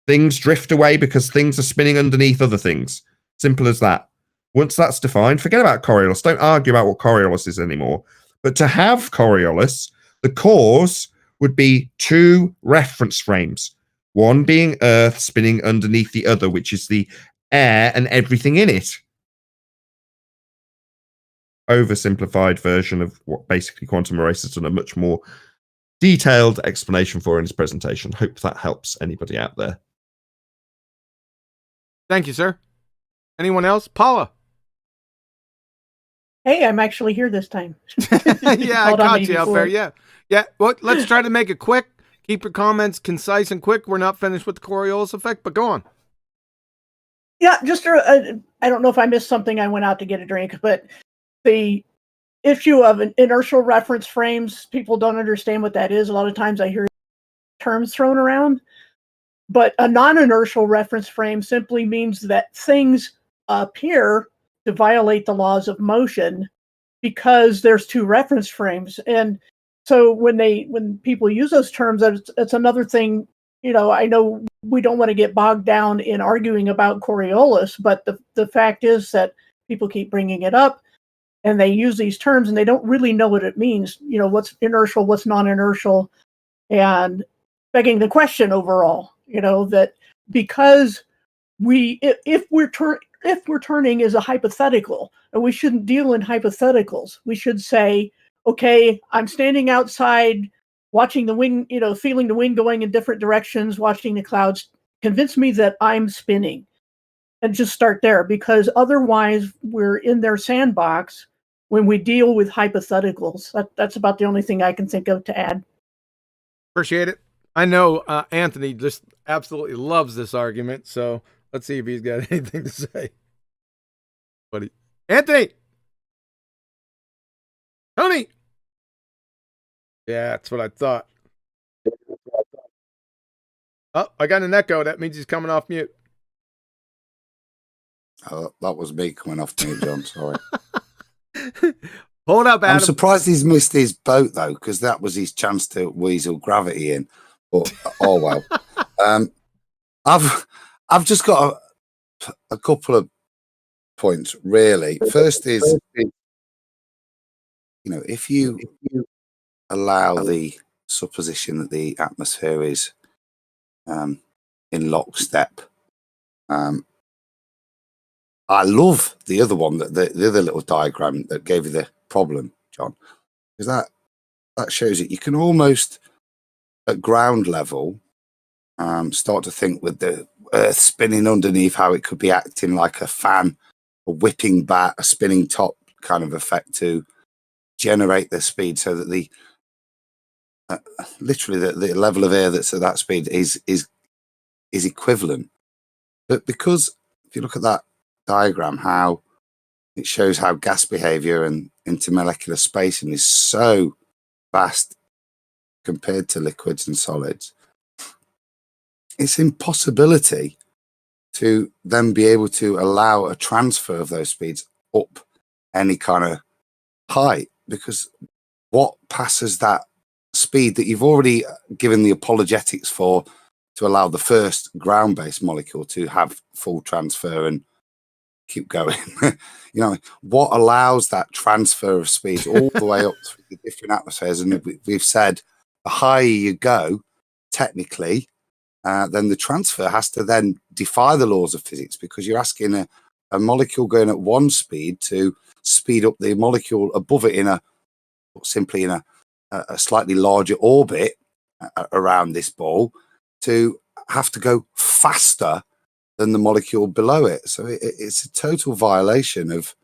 Things drift away because things are spinning underneath other things. Simple as that. Once that's defined, forget about Coriolis. Don't argue about what Coriolis is anymore. But to have Coriolis, the cause would be two reference frames. One being Earth spinning underneath the other, which is the air and everything in it. Oversimplified version of what basically Quantum Eraser's done a much more detailed explanation for in his presentation. Hope that helps anybody out there. Thank you, sir. Anyone else? Paula. Hey, I'm actually here this time. Yeah, I caught you out there. Yeah. Yeah. Well, let's try to make it quick. Keep your comments concise and quick. We're not finished with the Coriolis effect, but go on. Yeah, just I don't know if I missed something. I went out to get a drink, but the issue of an inertial reference frames, people don't understand what that is. A lot of times I hear terms thrown around, but a non-inertial reference frame simply means that things appear to violate the laws of motion because there's two reference frames. And so when people use those terms, that's another thing. You know, I know we don't want to get bogged down in arguing about Coriolis, but the fact is that people keep bringing it up and they use these terms and they don't really know what it means. You know, what's inertial, what's non-inertial. and begging the question overall, that because if we're turning is a hypothetical, and we shouldn't deal in hypotheticals. We should say, okay, I'm standing outside watching the wind, feeling the wind going in different directions, watching the clouds, convince me that I'm spinning, and just start there, because otherwise we're in their sandbox when we deal with hypotheticals. That's about the only thing I can think of to add. Appreciate it. I know Anthony just absolutely loves this argument, so let's see if he's got anything to say. Buddy. Anthony! Tony! Yeah, that's what I thought. Oh, I got an echo. That means he's coming off mute. That was me coming off mute, John. Sorry. Hold up, Adam. I'm surprised he's missed his boat, though, because that was his chance to weasel gravity in. But, oh, well. I've just got a couple of points, really. First is, if you allow the supposition that the atmosphere is in lockstep, I love the other one, the other little diagram that gave you the problem, John, because that shows it. You can almost, at ground level, start to think with the Earth spinning underneath, how it could be acting like a fan, a whipping bat, a spinning top kind of effect to generate the speed, so that the literally the level of air that's at that speed is equivalent. But because if you look at that diagram, how it shows how gas behavior and intermolecular spacing is so vast compared to liquids and solids, it's impossibility to then be able to allow a transfer of those speeds up any kind of height, because what passes that speed that you've already given the apologetics for to allow the first ground-based molecule to have full transfer and keep going? What allows that transfer of speed all the way up through the different atmospheres? And we've said the higher you go, technically, then the transfer has to then defy the laws of physics, because you're asking a molecule going at one speed to speed up the molecule above it in a slightly larger orbit around this ball, to have to go faster than the molecule below it. So it's a total violation of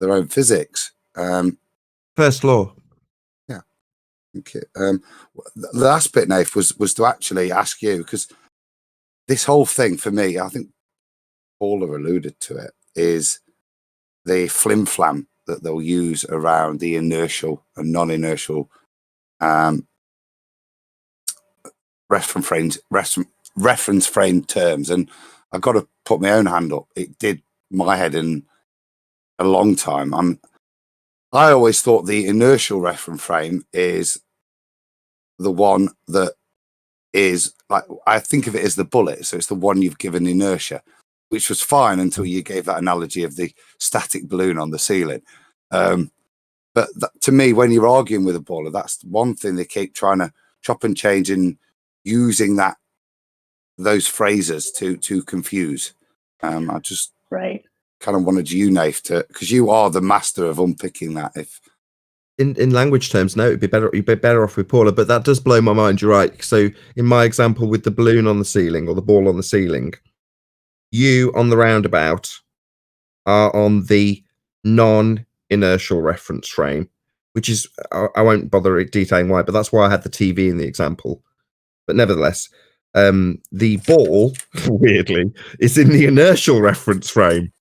their own physics. First law. Yeah. Okay. The last bit, Nath, was to actually ask you, because this whole thing for me, I think Paula alluded to it, is the flim-flam that they'll use around the inertial and non-inertial reference frame terms. And I've got to put my own hand up. It did my head in a long time. I always thought the inertial reference frame is the one that is, like, I think of it as the bullet. So it's the one you've given inertia, which was fine until you gave that analogy of the static balloon on the ceiling. But to me, when you're arguing with a baller, that's one thing they keep trying to chop and change and using those phrases to confuse. I just Right. kind of wanted you, Nath, because you are the master of unpicking that. If in language terms, no, you'd be better off with Paula, but that does blow my mind. You're right. So in my example with the balloon on the ceiling or the ball on the ceiling, you on the roundabout are on the non-inertial reference frame, which is, I won't bother detailing why, but that's why I had the TV in the example. But nevertheless, the ball, weirdly, is in the inertial reference frame.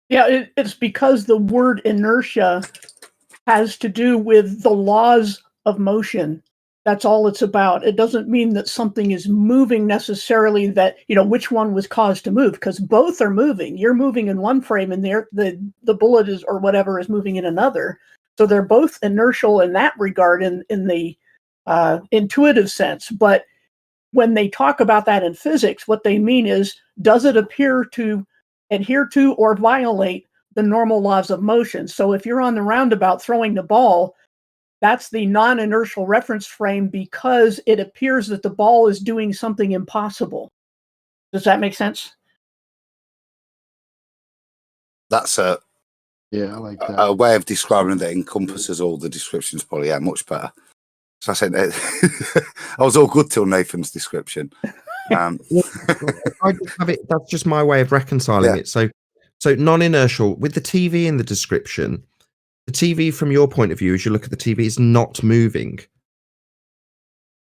Yeah, it's because the word inertia has to do with the laws of motion. That's all it's about. It doesn't mean that something is moving necessarily, that, which one was caused to move, because both are moving. You're moving in one frame and the bullet is, or whatever, is moving in another. So they're both inertial in that regard in the intuitive sense. But when they talk about that in physics, what they mean is, does it appear to adhere to or violate the normal laws of motion? So if you're on the roundabout throwing the ball, That's the non-inertial reference frame because it appears that the ball is doing something impossible. Does that make sense? That's a I like that. a way of describing it that encompasses all the descriptions, probably. Yeah, much better. So I said, I was all good till Nathan's description. I just have it. That's just my way of reconciling Yeah. it. So non-inertial with the TV in the description. The TV, from your point of view, as you look at the TV, is not moving.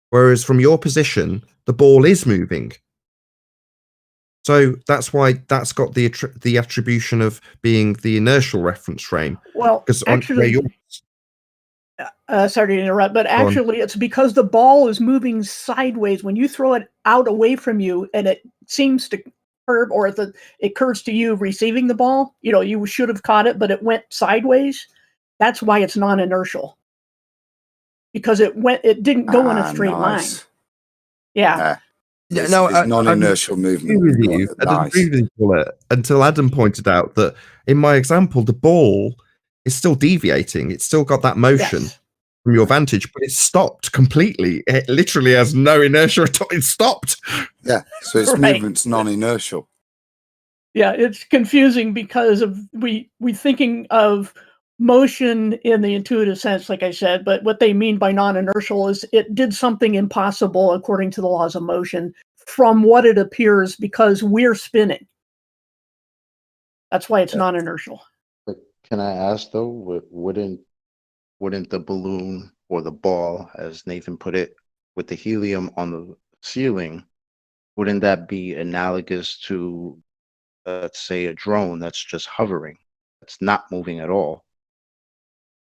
Whereas from your position, the ball is moving. So that's why that's got the attribution of being the inertial reference frame. Well, Because actually, sorry to interrupt, but actually it's because the ball is moving sideways. When you throw it out away from you and it seems to curve, or it curves to you receiving the ball, you should have caught it, but it went sideways. That's why it's non-inertial. Because it didn't go in a straight line. Yeah. It's non-inertial movement. I agree with you, until Adam pointed out that in my example, the ball is still deviating. It's still got that motion from your vantage, but it's stopped completely. It literally has no inertia at all. It's stopped. Yeah, so its movement's non-inertial. Yeah, it's confusing because of we thinking of motion in the intuitive sense, like I said, but what they mean by non-inertial is it did something impossible according to the laws of motion from what it appears because we're spinning. That's why it's non-inertial. But can I ask though, wouldn't the balloon or the ball, as Nathan put it, with the helium on the ceiling, wouldn't that be analogous to, let's say, a drone that's just hovering, that's not moving at all,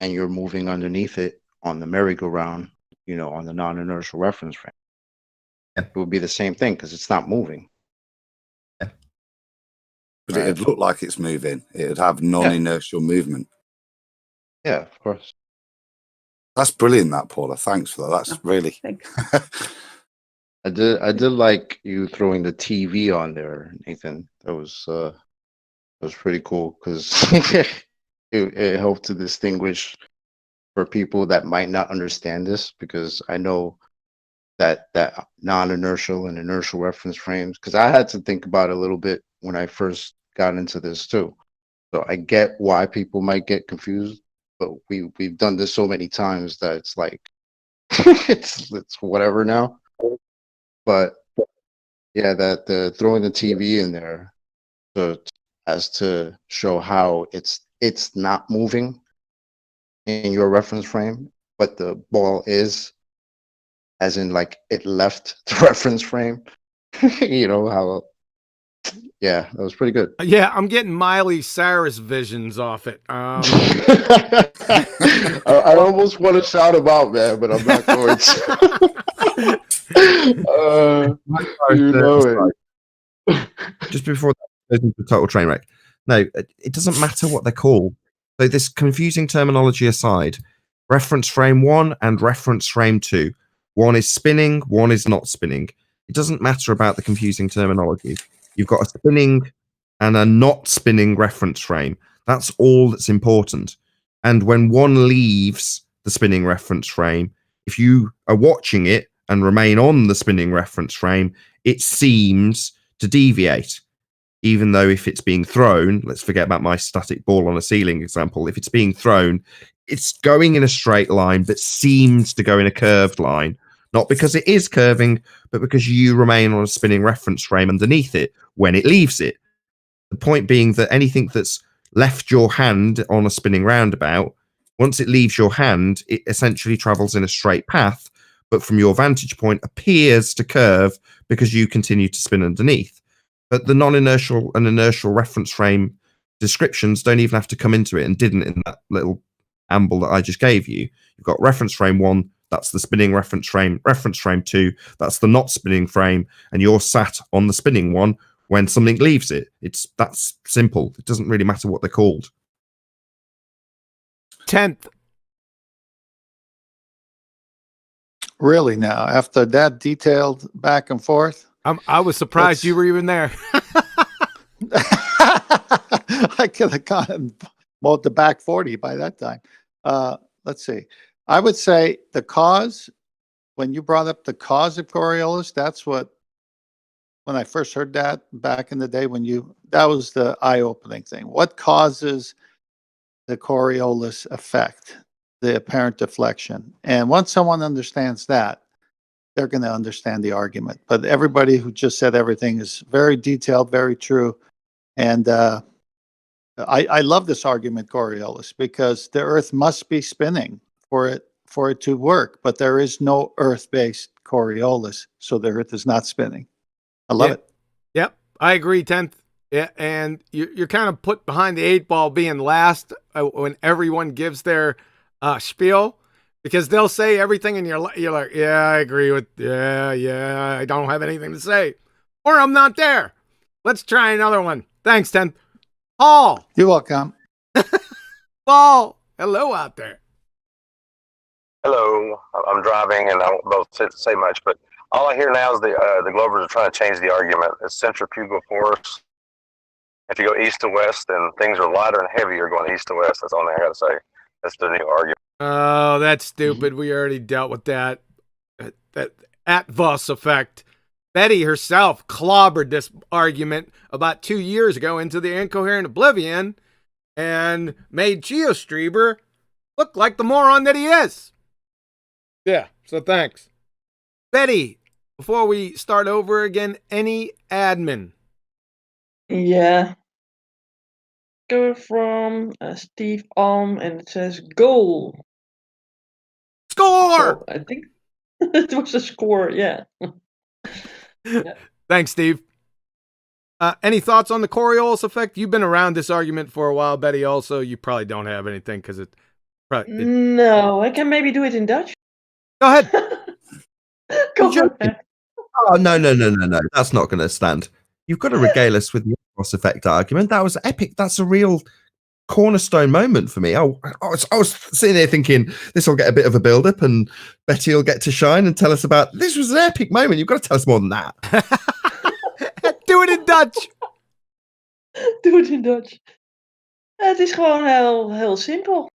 and you're moving underneath it on the merry-go-round, on the non-inertial reference frame? It would be the same thing because it's not moving. But it'd look like it's moving. It would have non-inertial movement. Yeah, of course. That's brilliant, that, Paula. Thanks for that. That's really. I did like you throwing the TV on there, Nathan. That was pretty cool because it helped to distinguish for people that might not understand this, because I know that non-inertial and inertial reference frames, because I had to think about it a little bit when I first got into this too. So I get why people might get confused, but we've done this so many times that it's like it's whatever now. But yeah, that the throwing the TV in there as to show how it's not moving in your reference frame, but the ball is, as in like it left the reference frame. How that was pretty good. Yeah, I'm getting Miley Cyrus visions off it. I almost want to shout him out, man, but I'm not going to. Just before that goes into a total train wreck. No, it doesn't matter what they're called. So this confusing terminology aside, reference frame 1 and reference frame 2. One is spinning, one is not spinning. It doesn't matter about the confusing terminology. You've got a spinning and a not spinning reference frame. That's all that's important. And when one leaves the spinning reference frame, if you are watching it and remain on the spinning reference frame, it seems to deviate. Even though if it's being thrown, let's forget about my static ball on a ceiling example. If it's being thrown, it's going in a straight line, but seems to go in a curved line. Not because it is curving, but because you remain on a spinning reference frame underneath it when it leaves it. The point being that anything that's left your hand on a spinning roundabout, once it leaves your hand, it essentially travels in a straight path, but from your vantage point appears to curve because you continue to spin underneath. But the non-inertial and inertial reference frame descriptions don't even have to come into it, and didn't in that little amble that I just gave you. You've got reference frame 1, that's the spinning reference frame 2, that's the not spinning frame, and you're sat on the spinning one when something leaves it. That's simple. It doesn't really matter what they're called. 10th. Really now, after that detailed back and forth? I was surprised you were even there. I could have gotten both the back 40 by that time. Let's see. I would say the cause, when you brought up the cause of Coriolis, that's what, when I first heard that back in the day, that was the eye-opening thing. What causes the Coriolis effect, the apparent deflection? And once someone understands that, they're going to understand the argument. But everybody who just said everything is very detailed, very true. And I love this argument, Coriolis, because the Earth must be spinning for it to work. But there is no Earth-based Coriolis, so the Earth is not spinning. I love it. Yep, I agree, 10th. Yeah, and you're kind of put behind the 8 ball being last when everyone gives their spiel, because they'll say everything and you're like, yeah, I agree with, yeah, I don't have anything to say, or I'm not there. Let's try another one. Thanks, 10th. Paul. You're welcome. Paul, hello out there. Hello, I'm driving and I won't both say much, but all I hear now is the Glovers are trying to change the argument. It's centrifugal force. If you go east to west, then things are lighter and heavier going east to west. That's all I got to say. That's the new argument. Oh, that's stupid. We already dealt with that. That Atheism effect. Betty herself clobbered this argument about 2 years ago into the incoherent oblivion and made Geostreber look like the moron that he is. Yeah, so thanks. Betty, before we start over again, any admin? Yeah. Go from Steve and it says goal. Score! So I think it was a score, yeah. Yeah. Thanks, Steve. Any thoughts on the Coriolis effect? You've been around this argument for a while, Betty. Also, you probably don't have anything because it. No, I can maybe do it in Dutch. Go ahead. Go for it. Oh, no. That's not going to stand. You've got to regale us with the Eros effect argument. That was epic. That's a real cornerstone moment for me. I was sitting there thinking this will get a bit of a build-up and Betty will get to shine and tell us about this was an epic moment. You've got to tell us more than that. Do it in Dutch. Doe het in Dutch. Het is gewoon heel simpel.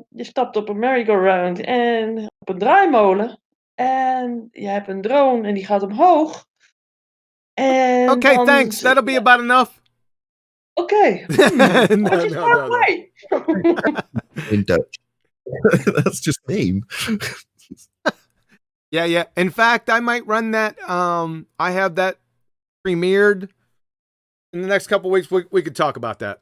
Je stapt op een merry-go-round en op een draaimolen. En je hebt een drone en die gaat omhoog. En Okay, dan thanks. That'll be about enough. Okay. No. Play. In Dutch. That's just mean. Yeah. In fact, I might run that. I have that premiered in the next couple weeks. We could talk about that.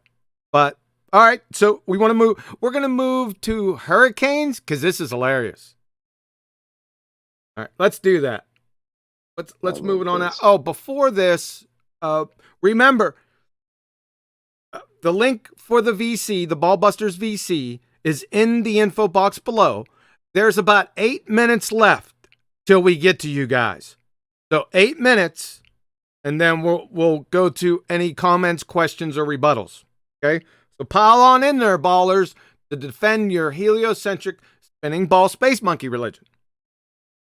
But all right, so we want to move. We're gonna move to hurricanes because this is hilarious. All right, let's do that. Let's move it on out. Oh, before this, remember the link for the VC, the BALLBUSTERS VC, is in the info box below. There's about 8 minutes left till we get to you guys. So 8 minutes, and then we'll go to any comments, questions, or rebuttals. Okay, so pile on in there, ballers, to defend your heliocentric spinning ball space monkey religion.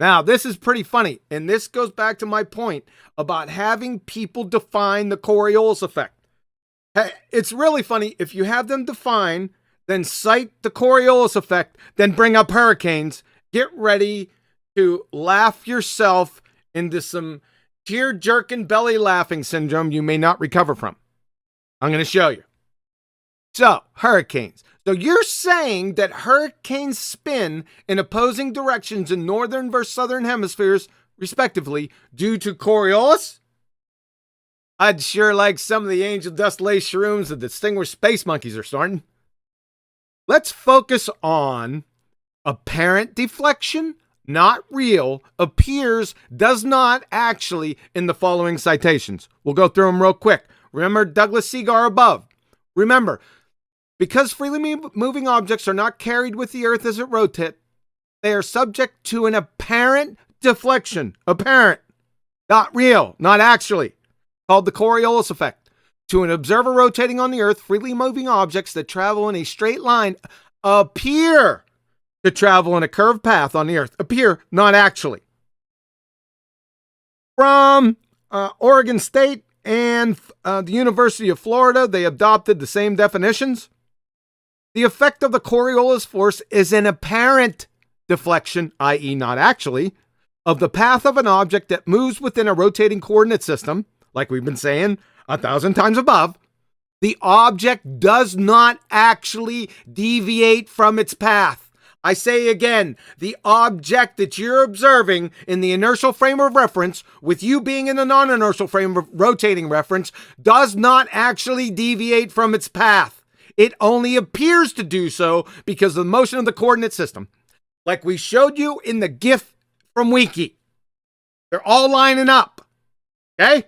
Now, this is pretty funny, and this goes back to my point about having people define the Coriolis effect. Hey, it's really funny if you have them define, then cite the Coriolis effect, then bring up hurricanes. Get ready to laugh yourself into some tear-jerking belly laughing syndrome you may not recover from. I'm going to show you. So, hurricanes. So you're saying that hurricanes spin in opposing directions in northern versus southern hemispheres, respectively, due to Coriolis? I'd sure like some of the angel dust lace shrooms the distinguished space monkeys are starting. Let's focus on apparent deflection, not real, appears, does not actually in the following citations. We'll go through them real quick. Remember Douglas Seagar above. Remember, because freely moving objects are not carried with the Earth as it rotates, they are subject to an apparent deflection. Apparent. Not real. Not actually. Called the Coriolis effect. To an observer rotating on the Earth, freely moving objects that travel in a straight line appear to travel in a curved path on the Earth. Appear, not actually. From Oregon State and the University of Florida, they adopted the same definitions. The effect of the Coriolis force is an apparent deflection, i.e. not actually, of the path of an object that moves within a rotating coordinate system, like we've been saying 1,000 times above, the object does not actually deviate from its path. I say again, the object that you're observing in the inertial frame of reference, with you being in the non-inertial frame of rotating reference, does not actually deviate from its path. It only appears to do so because of the motion of the coordinate system. Like we showed you in the GIF from Wiki. They're all lining up. Okay?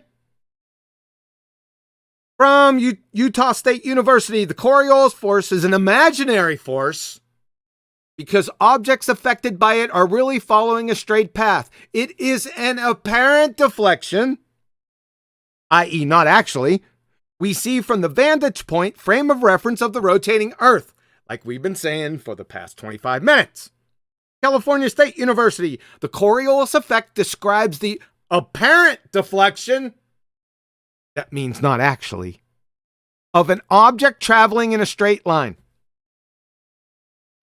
From Utah State University, the Coriolis force is an imaginary force because objects affected by it are really following a straight path. It is an apparent deflection, i.e. not actually, we see from the vantage point frame of reference of the rotating Earth, like we've been saying for the past 25 minutes. California State University, the Coriolis effect describes the apparent deflection, that means not actually, of an object traveling in a straight line.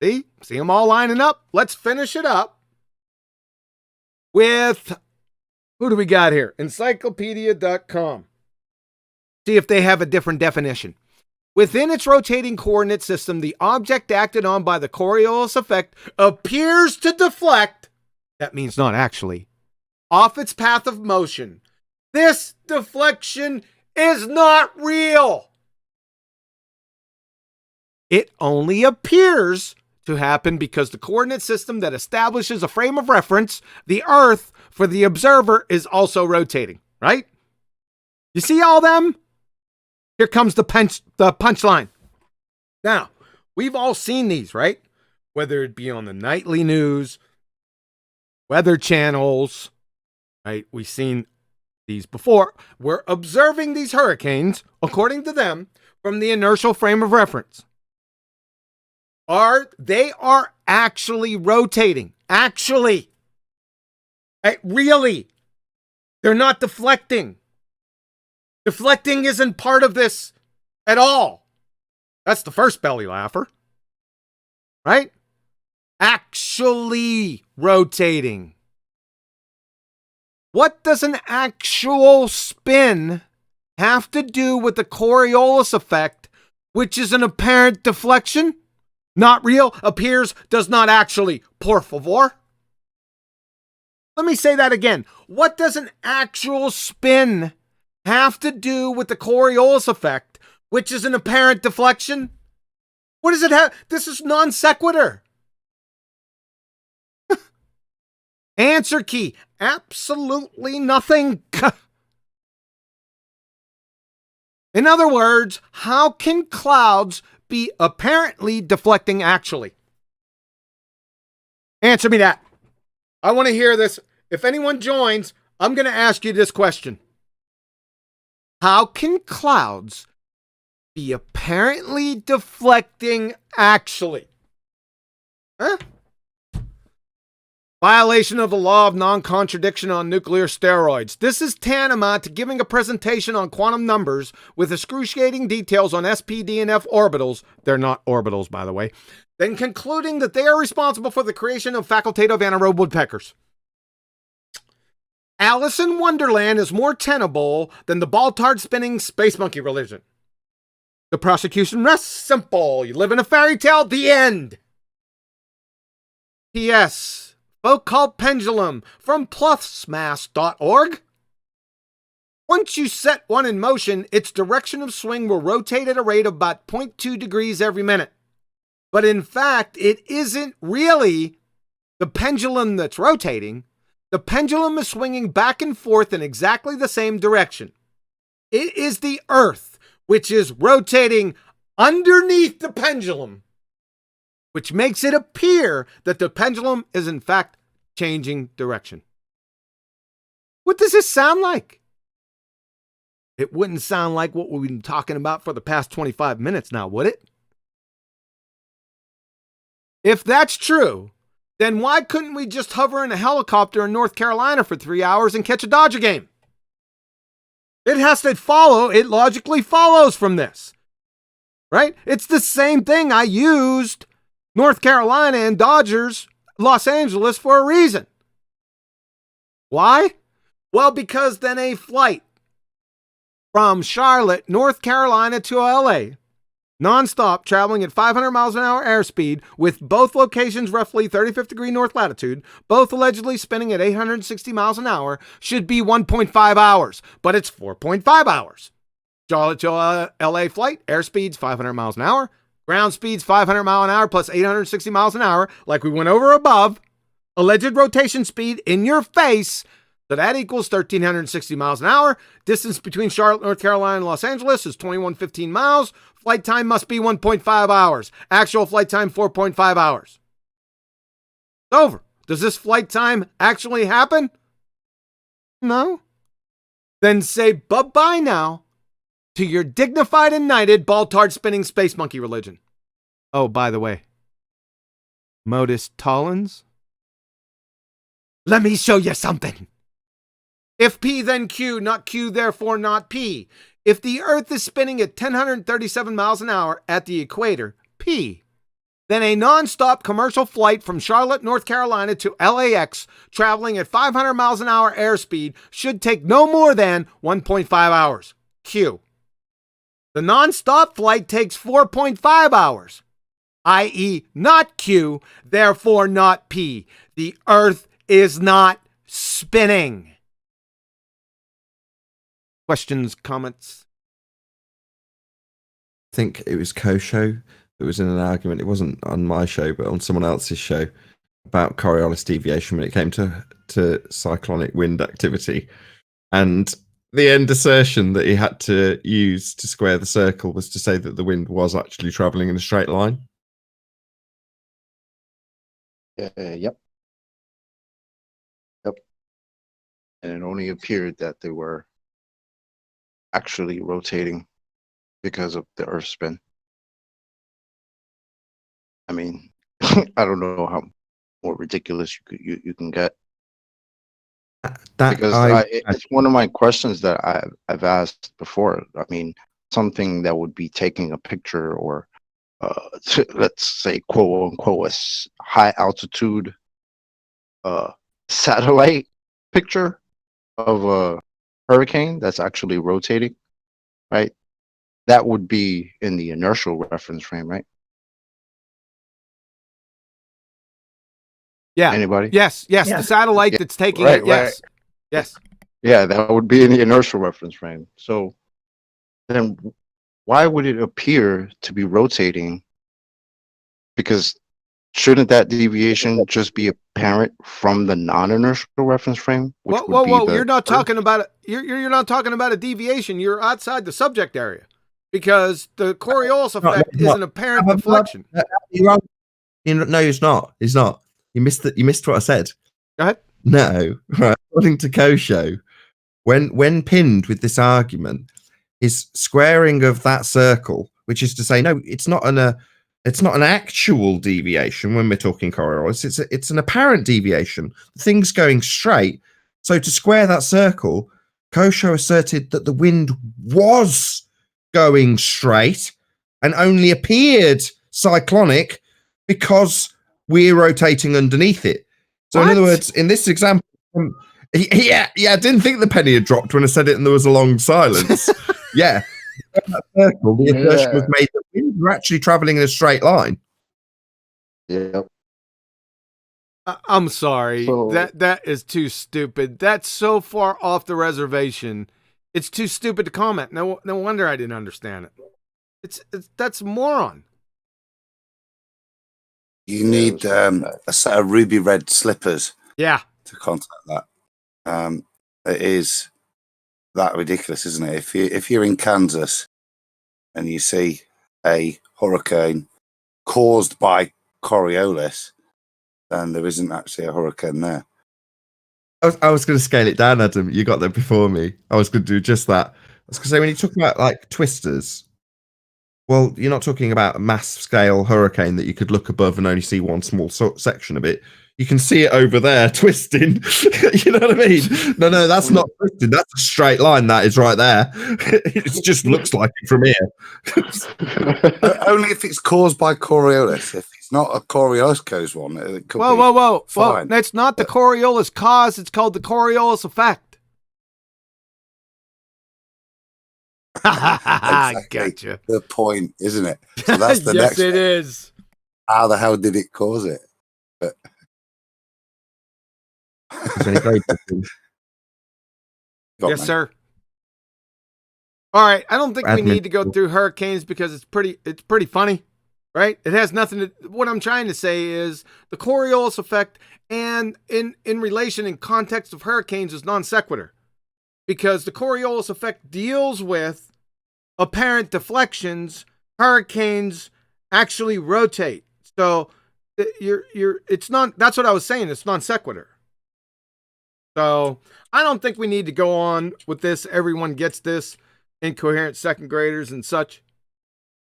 See them all lining up? Let's finish it up with, who do we got here? Encyclopedia.com. See if they have a different definition. Within its rotating coordinate system, the object acted on by the Coriolis effect appears to deflect, that means not actually, off its path of motion. This deflection is not real. It only appears to happen because the coordinate system that establishes a frame of reference, the Earth, for the observer is also rotating, right? You see all them? Here comes the punchline. Now, we've all seen these, right? Whether it be on the nightly news, weather channels, right? We've seen these before. We're observing these hurricanes, according to them, from the inertial frame of reference. They are actually rotating. Actually. Really. They're not deflecting. Deflecting isn't part of this at all. That's the first belly laugher. Right? Actually rotating. What does an actual spin have to do with the Coriolis effect, which is an apparent deflection? Not real, appears, does not actually. Por favor. Let me say that again. What does an actual spin have to do with the Coriolis effect, which is an apparent deflection? What does it have? This is non sequitur. Answer key. Absolutely nothing. In other words, how can clouds be apparently deflecting actually? Answer me that. I want to hear this. If anyone joins, I'm going to ask you this question. How can clouds be apparently deflecting actually? Huh? Violation of the law of non-contradiction on nuclear steroids. This is tantamount to giving a presentation on quantum numbers with excruciating details on SPD and F orbitals. They're not orbitals, by the way. Then concluding that they are responsible for the creation of facultative anaerobe woodpeckers. Alice in Wonderland is more tenable than the ball-tard spinning space monkey religion. The prosecution rests simple. You live in a fairy tale, the end. P.S. Folk called Pendulum from plusmass.org. Once you set one in motion, its direction of swing will rotate at a rate of about 0.2 degrees every minute. But in fact, it isn't really the pendulum that's rotating. The pendulum is swinging back and forth in exactly the same direction. It is the Earth, which is rotating underneath the pendulum, which makes it appear that the pendulum is in fact changing direction. What does this sound like? It wouldn't sound like what we've been talking about for the past 25 minutes now, would it? If that's true, then why couldn't we just hover in a helicopter in North Carolina for 3 hours and catch a Dodger game? It has to follow, it logically follows from this, right? It's the same thing. I used North Carolina and Dodgers Los Angeles for a reason. Why? Well, because then a flight from Charlotte, North Carolina to LA, nonstop, traveling at 500 miles an hour airspeed, with both locations roughly 35th degree north latitude, both allegedly spinning at 860 miles an hour, should be 1.5 hours, but it's 4.5 hours. Charlotte to LA flight, airspeeds 500 miles an hour, ground speeds 500 mile an hour plus 860 miles an hour, like we went over above, alleged rotation speed in your face. So that equals 1,360 miles an hour. Distance between Charlotte, North Carolina and Los Angeles is 2115 miles. Flight time must be 1.5 hours. Actual flight time, 4.5 hours. It's over. Does this flight time actually happen? No. Then say bye-bye now to your dignified and knighted ball-tard spinning space monkey religion. Oh, by the way, Modus Tollens, let me show you something. If P, then Q, not Q, therefore not P. If the Earth is spinning at 1,037 miles an hour at the equator, P, then a non-stop commercial flight from Charlotte, North Carolina to LAX, traveling at 500 miles an hour airspeed, should take no more than 1.5 hours, Q. The non-stop flight takes 4.5 hours, i.e. not Q, therefore not P. The Earth is not spinning. Questions, comments? I think it was Kosho that was in an argument. It wasn't on my show, but on someone else's show about Coriolis deviation when it came to cyclonic wind activity. And the end assertion that he had to use to square the circle was to say that the wind was actually traveling in a straight line. Yep. And it only appeared that they were actually rotating because of the Earth spin. I mean, I don't know how more ridiculous you can get. It's one of my questions that I've asked before. I mean, something that would be taking a picture or let's say quote unquote a high altitude satellite picture of a hurricane that's actually rotating, right? That would be in the inertial reference frame, right? Yeah. Anybody? Yes. Yeah. The satellite that's taking Right, it. Yes. right. Yes. Yeah, that would be in the inertial reference frame. So then why would it appear to be rotating? Because shouldn't that deviation just be apparent from the non-inertial reference frame? Whoa! You're not talking about it. You're not talking about a deviation. You're outside the subject area, because the Coriolis effect is an apparent deflection. No, he's not. He's not. You missed what I said. Go ahead. No, right. According to Kosho, when pinned with this argument, his squaring of that circle, which is to say, no, it's not an actual deviation when we're talking Coriolis. It's an apparent deviation. The thing's going straight. So to square that circle, Kosho asserted that the wind was going straight and only appeared cyclonic because we're rotating underneath it. So in other words, in this example, I didn't think the penny had dropped when I said it and there was a long silence. Yeah. That circle, the assertion was made that we're actually traveling in a straight line. Yeah. I'm sorry. So, that is too stupid. That's so far off the reservation. It's too stupid to comment. No wonder I didn't understand it. That's moron. You need a set of ruby red slippers. Yeah. To contact that. It is that ridiculous, isn't it? If you're in Kansas and you see a hurricane caused by Coriolis, then there isn't actually a hurricane there. I was going to scale it down, Adam. You got there before me. I was going to do just that. I was going to say, when you talk about like twisters, Well, you're not talking about a mass scale hurricane that you could look above and only see one small section of it. You can see it over there twisting. You know what I mean? No, that's not twisting. That's a straight line. That is right there. It just looks like it from here. Only if it's caused by Coriolis. If it's not a Coriolis cause one, it could be Whoa. fine. That's not the Coriolis cause. It's called the Coriolis effect. Exactly. Gotcha. The point, isn't it? So that's the yes, next it thing. is. How the hell did it cause it? But Yes, sir. All right. I don't think we need to go through hurricanes because it's pretty funny, right? It has nothing to. What I'm trying to say is the Coriolis effect, and in relation in context of hurricanes, is non sequitur, because the Coriolis effect deals with apparent deflections. Hurricanes actually rotate, so it's not. That's what I was saying. It's non sequitur. So I don't think we need to go on with this. Everyone gets this. Incoherent second graders and such.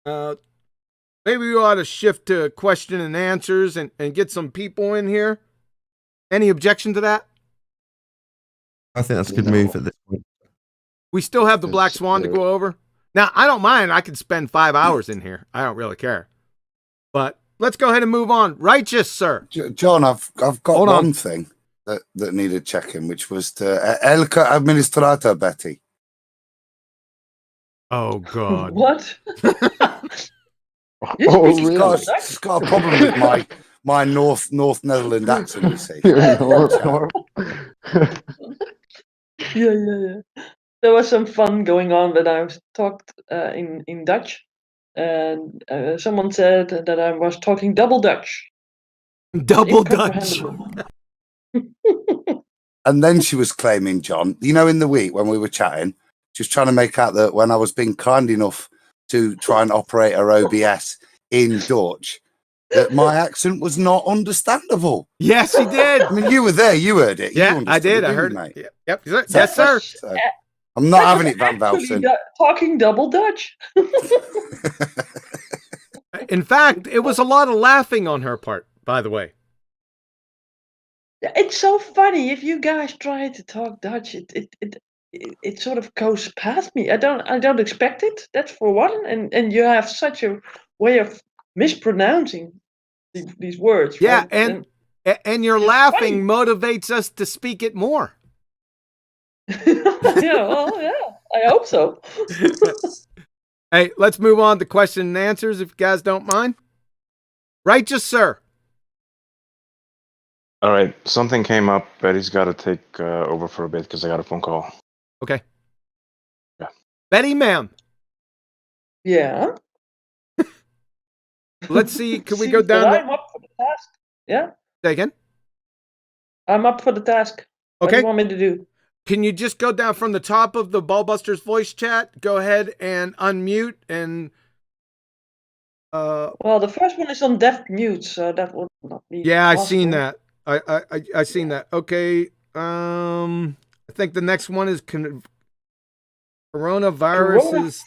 Maybe we ought to shift to question and answers and get some people in here. Any objection to that? I think that's a good move at this point. We still have the Black Swan to go over. Now, I don't mind. I could spend 5 hours in here. I don't really care. But let's go ahead and move on. Righteous, sir. John, I've got one thing that needed checking, which was to Elka Administrator Betty. Oh, God. What? She's got a problem with my North Netherlands accent, you see. Yeah. There was some fun going on that I was talked in Dutch, and someone said that I was talking double Dutch. Double Dutch. And then she was claiming, John, in the week when we were chatting, she was trying to make out that when I was being kind enough to try and operate her OBS in Dutch, that my accent was not understandable. Yes, he did. I mean, you were there, you heard it. Yeah, I did. I heard it. Yep. Yes, sir. So, I'm not having it, Van Velsen. Talking double Dutch. In fact, it was a lot of laughing on her part, by the way. It's so funny. If you guys try to talk Dutch, it sort of goes past me. I don't expect it. That's for one. And you have such a way of mispronouncing these words. Yeah, right? and your laughing motivates us to speak it more. Yeah, I hope so. Hey, let's move on to question and answers, if you guys don't mind. Righteous, sir. All right, something came up. Betty's got to take over for a bit because I got a phone call. Okay. Yeah. Betty, ma'am. Yeah. Let's see. Can we go down? I'm up for the task. Yeah. Say again. I'm up for the task. What do you want me to do? Can you just go down from the top of the BALLBUSTERS voice chat? Go ahead and unmute and. Well, the first one is on deaf mute, so that would not be. Yeah, possible. I seen that. I seen that. Okay. I think the next one is coronavirus is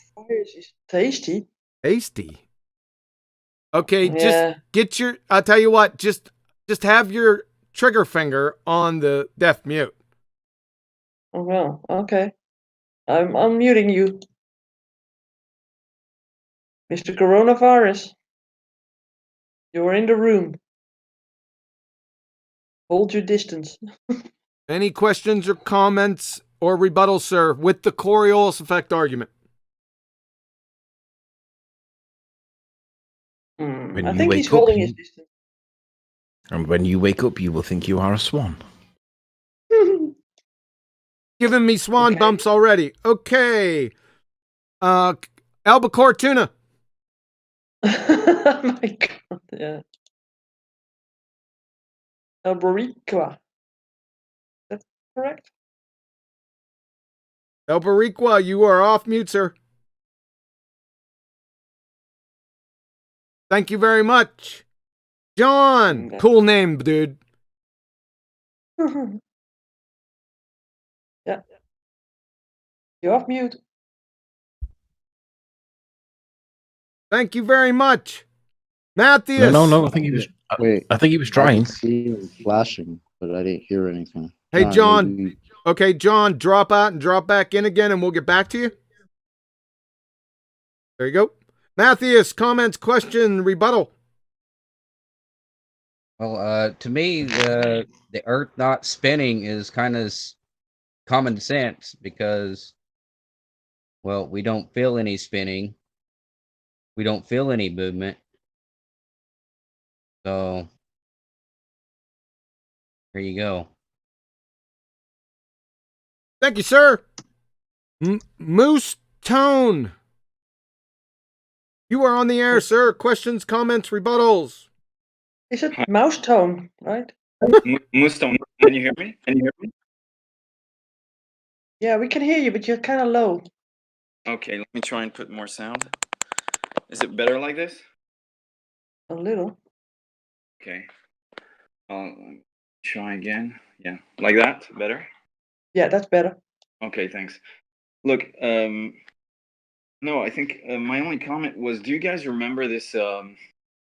tasty. Tasty. Okay, Yeah. just get your. I'll tell you what. Just have your trigger finger on the deaf mute. Oh well. Okay. I'm unmuting you, Mr. Coronavirus. You're in the room. Hold your distance. Any questions or comments or rebuttals, sir, with the Coriolis effect argument? I think he's holding his distance. And when you wake up, you will think you are a swan. Giving me swan bumps already. Okay. Albacore tuna. Oh my god, yeah. Al-Biruni. That's correct? Al-Biruni, you are off mute, sir. Thank you very much. John. Cool name, dude. Yeah. You're off mute. Thank you very much. Matthias. No. I think he was. Wait, I think he was I trying. could see him flashing, but I didn't hear anything. Hey, John. maybe- Okay, John, drop out and drop back in again, and we'll get back to you. There you go. Matthias, comments, question, rebuttal. Well, to me, the Earth not spinning is kind of common sense because, well, we don't feel any spinning, we don't feel any movement, so there you go. Thank you, sir. Moose Tone. You are on the air, sir. Questions, comments, rebuttals. Is it mouse tone, right? Moostone, can you hear me? Can you hear me? Yeah, we can hear you, but you're kind of low. Okay, let me try and put more sound. Is it better like this? A little. Okay. I'll try again. Yeah, like that. Better? Yeah, that's better. Okay, thanks. Look, no, I think my only comment was, do you guys remember this,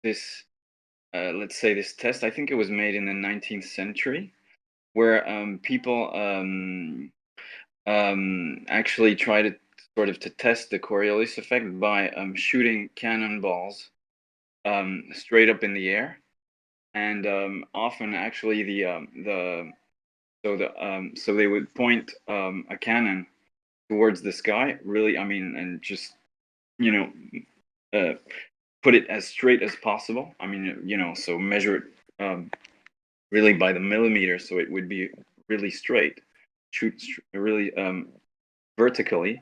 let's say this test? I think it was made in the 19th century, where people actually tried to to test the Coriolis effect by shooting cannonballs straight up in the air, and often actually so they would point a cannon towards the sky, really, and just put it as straight as possible. So measure it really by the millimeter, so it would be really straight, shoot really vertically.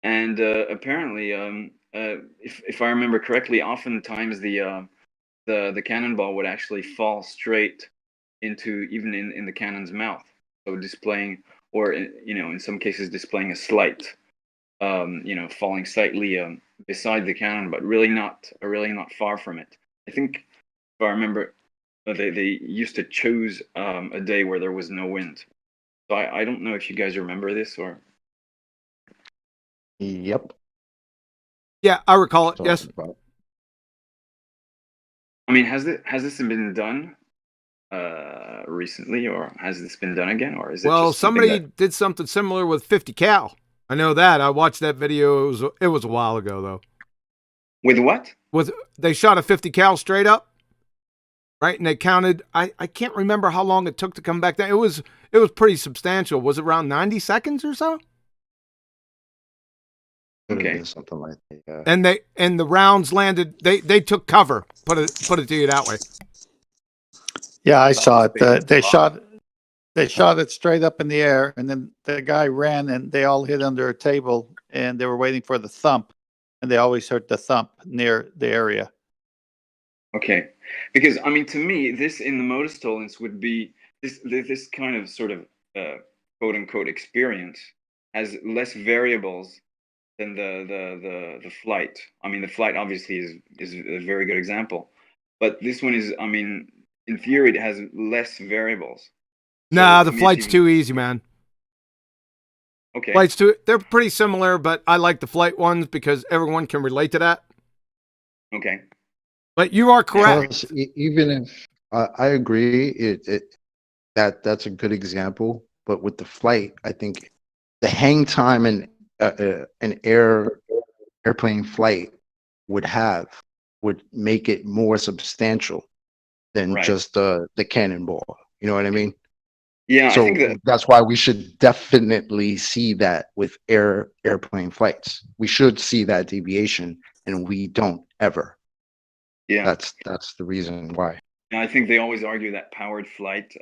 And apparently, if I remember correctly, oftentimes the cannonball would actually fall straight into even in the cannon's mouth, so displaying, or in some cases displaying a slight, falling slightly beside the cannon, but really not far from it. I think if I remember, they used to choose a day where there was no wind. So I don't know if you guys remember this or. Yep. Yeah, I recall it. Yes. Has this been done recently, or has this been done again, or is it? Well, just something somebody did something similar with 50 cal. I know that. I watched that video. It was a while ago though. With what? They shot a 50 cal straight up, right? And they counted. I can't remember how long it took to come back down. It was pretty substantial. Was it around 90 seconds or so? Okay, something like that. Yeah. And the rounds landed. They took cover. Put it to you that way. Yeah, I saw it. They shot it straight up in the air, and then the guy ran, and they all hid under a table, and they were waiting for the thump, and they always heard the thump near the area. Okay, because to me, this in the modus tollens would be this kind of sort of quote unquote experience has less variables than the flight. The flight obviously is a very good example, but this one is, in theory, it has less variables. Nah, the flight's too easy, man. Okay. They're pretty similar, but I like the flight ones because everyone can relate to that. Okay. But you are correct. Plus, even if I agree, that's a good example. But with the flight, I think the hang time and an airplane flight would make it more substantial than just the cannonball. You know what I mean? Yeah. So I think that's why we should definitely see that with airplane flights. We should see that deviation, and we don't ever. Yeah. That's the reason why. I think they always argue that powered flight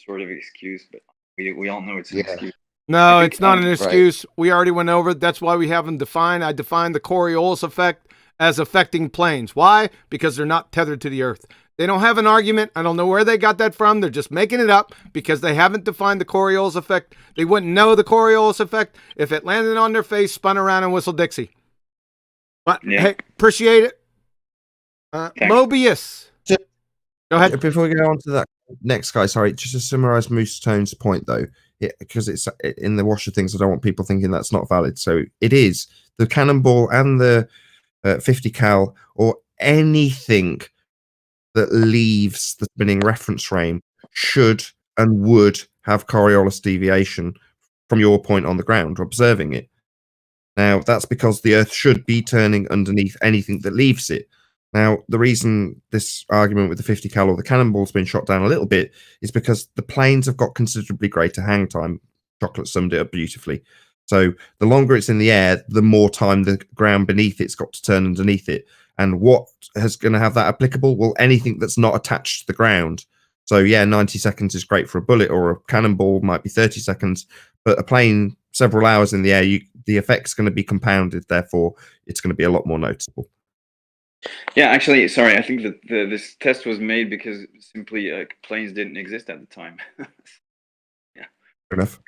sort of excuse, but we all know it's an excuse. No, it's not an excuse. Right. We already went over it. That's why we have them defined. I defined the Coriolis effect as affecting planes. Why? Because they're not tethered to the Earth. They don't have an argument. I don't know where they got that from. They're just making it up because they haven't defined the Coriolis effect. They wouldn't know the Coriolis effect if it landed on their face, spun around, and whistled Dixie. But hey, appreciate it. Mobius. Go ahead. Before we go on to that next guy, sorry, just to summarize Moose Tone's point though, because it's in the wash of things, I don't want people thinking that's not valid. So it is. The cannonball and the 50 cal, or anything that leaves the spinning reference frame should and would have Coriolis deviation from your point on the ground observing it. Now, that's because the Earth should be turning underneath anything that leaves it. Now, the reason this argument with the 50 cal or the cannonball's been shot down a little bit is because the planes have got considerably greater hang time. Chocolate summed it up beautifully. So the longer it's in the air, the more time the ground beneath it's got to turn underneath it. And what is going to have that applicable? Well, anything that's not attached to the ground. So yeah, 90 seconds is great for a bullet, or a cannonball might be 30 seconds. But a plane several hours in the air, the effect's going to be compounded. Therefore, it's going to be a lot more noticeable. Yeah, actually, sorry, I think that this test was made because simply planes didn't exist at the time. Yeah. Fair enough.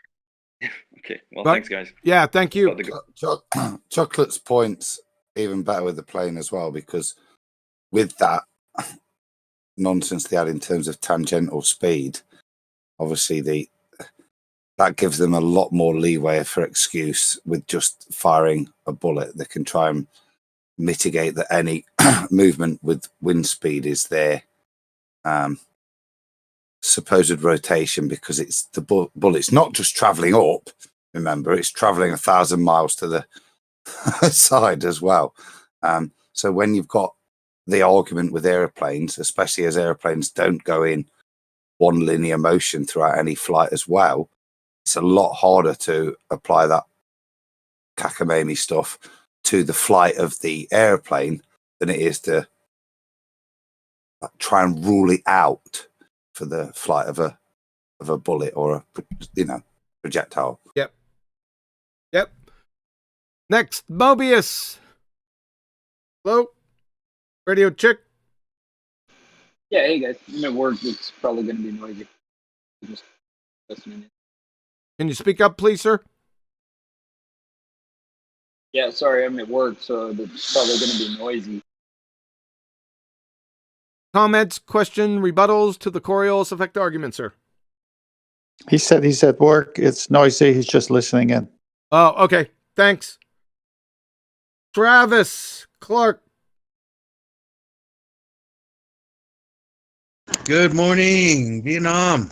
Okay. Well, But- thanks, guys. Yeah, thank you. Chocolate's points even better with the plane as well, because with that nonsense they had in terms of tangential speed, obviously that gives them a lot more leeway for excuse with just firing a bullet. They can try and mitigate that any movement with wind speed is their supposed rotation, because it's the bullet's not just traveling up. Remember, it's traveling 1,000 miles to the side as well. So when you've got the argument with airplanes, especially as airplanes don't go in one linear motion throughout any flight as well, it's a lot harder to apply that cockamamie stuff to the flight of the airplane than it is to try and rule it out for the flight of a bullet or a projectile. Yep. Next, Mobius. Hello, radio chick. Yeah, hey guys. I'm at work. It's probably going to be noisy. Just listening. Can you speak up, please, sir? Yeah, sorry, I'm at work, so it's probably going to be noisy. Comments, question, rebuttals to the Coriolis effect argument, sir. He said he's at work. It's noisy. He's just listening in. Oh, okay. Thanks. Travis Clark. Good morning, Vietnam.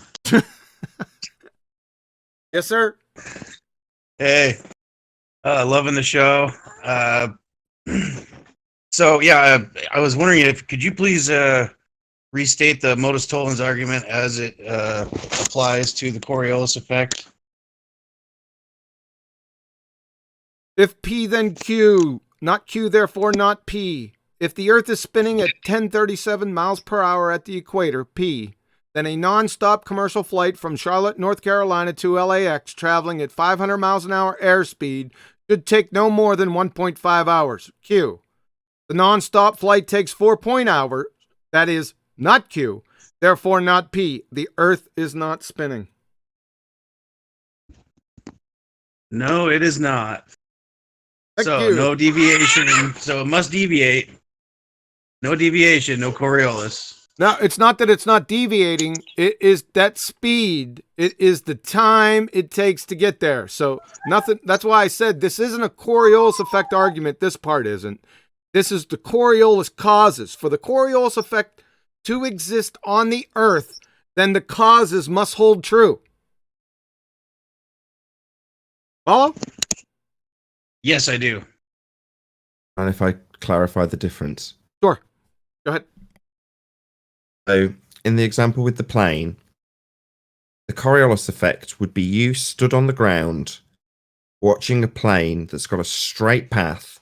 Yes, sir. Hey, loving the show. So yeah, I was wondering could you please restate the modus tollens argument as it applies to the Coriolis effect? If P, then Q. Not Q, therefore not P. If the Earth is spinning at 1037 miles per hour at the equator, P, then a non-stop commercial flight from Charlotte, North Carolina to LAX traveling at 500 miles an hour airspeed should take no more than 1.5 hours, Q. The non-stop flight takes 4 hours, that is, not Q, therefore not P. The Earth is not spinning. No, it is not. Thank So you. no deviation. So it must deviate. No deviation, no Coriolis. Now, it's not that it's not deviating. It is that speed. It is the time it takes to get there. So nothing. That's why I said this isn't a Coriolis effect argument. This part isn't. This is the Coriolis causes. For the Coriolis effect to exist on the Earth, then the causes must hold true. Follow? Yes, I do. And if I clarify the difference. Sure. Go ahead. So, in the example with the plane, the Coriolis effect would be you stood on the ground watching a plane that's got a straight path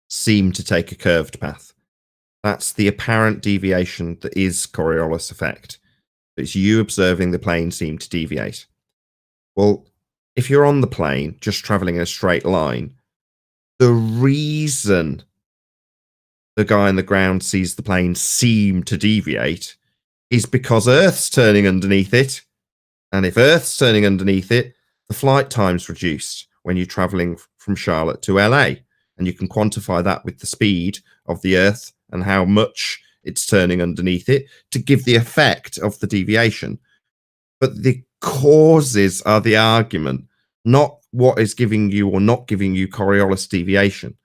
seem to take a curved path. That's the apparent deviation that is Coriolis effect. It's you observing the plane seem to deviate. Well, if you're on the plane, just traveling in a straight line, the reason the guy on the ground sees the plane seem to deviate is because Earth's turning underneath it. And if Earth's turning underneath it, the flight time's reduced when you're traveling from Charlotte to LA. And you can quantify that with the speed of the Earth and how much it's turning underneath it to give the effect of the deviation. But the causes are the argument, not what is giving you or not giving you Coriolis deviation.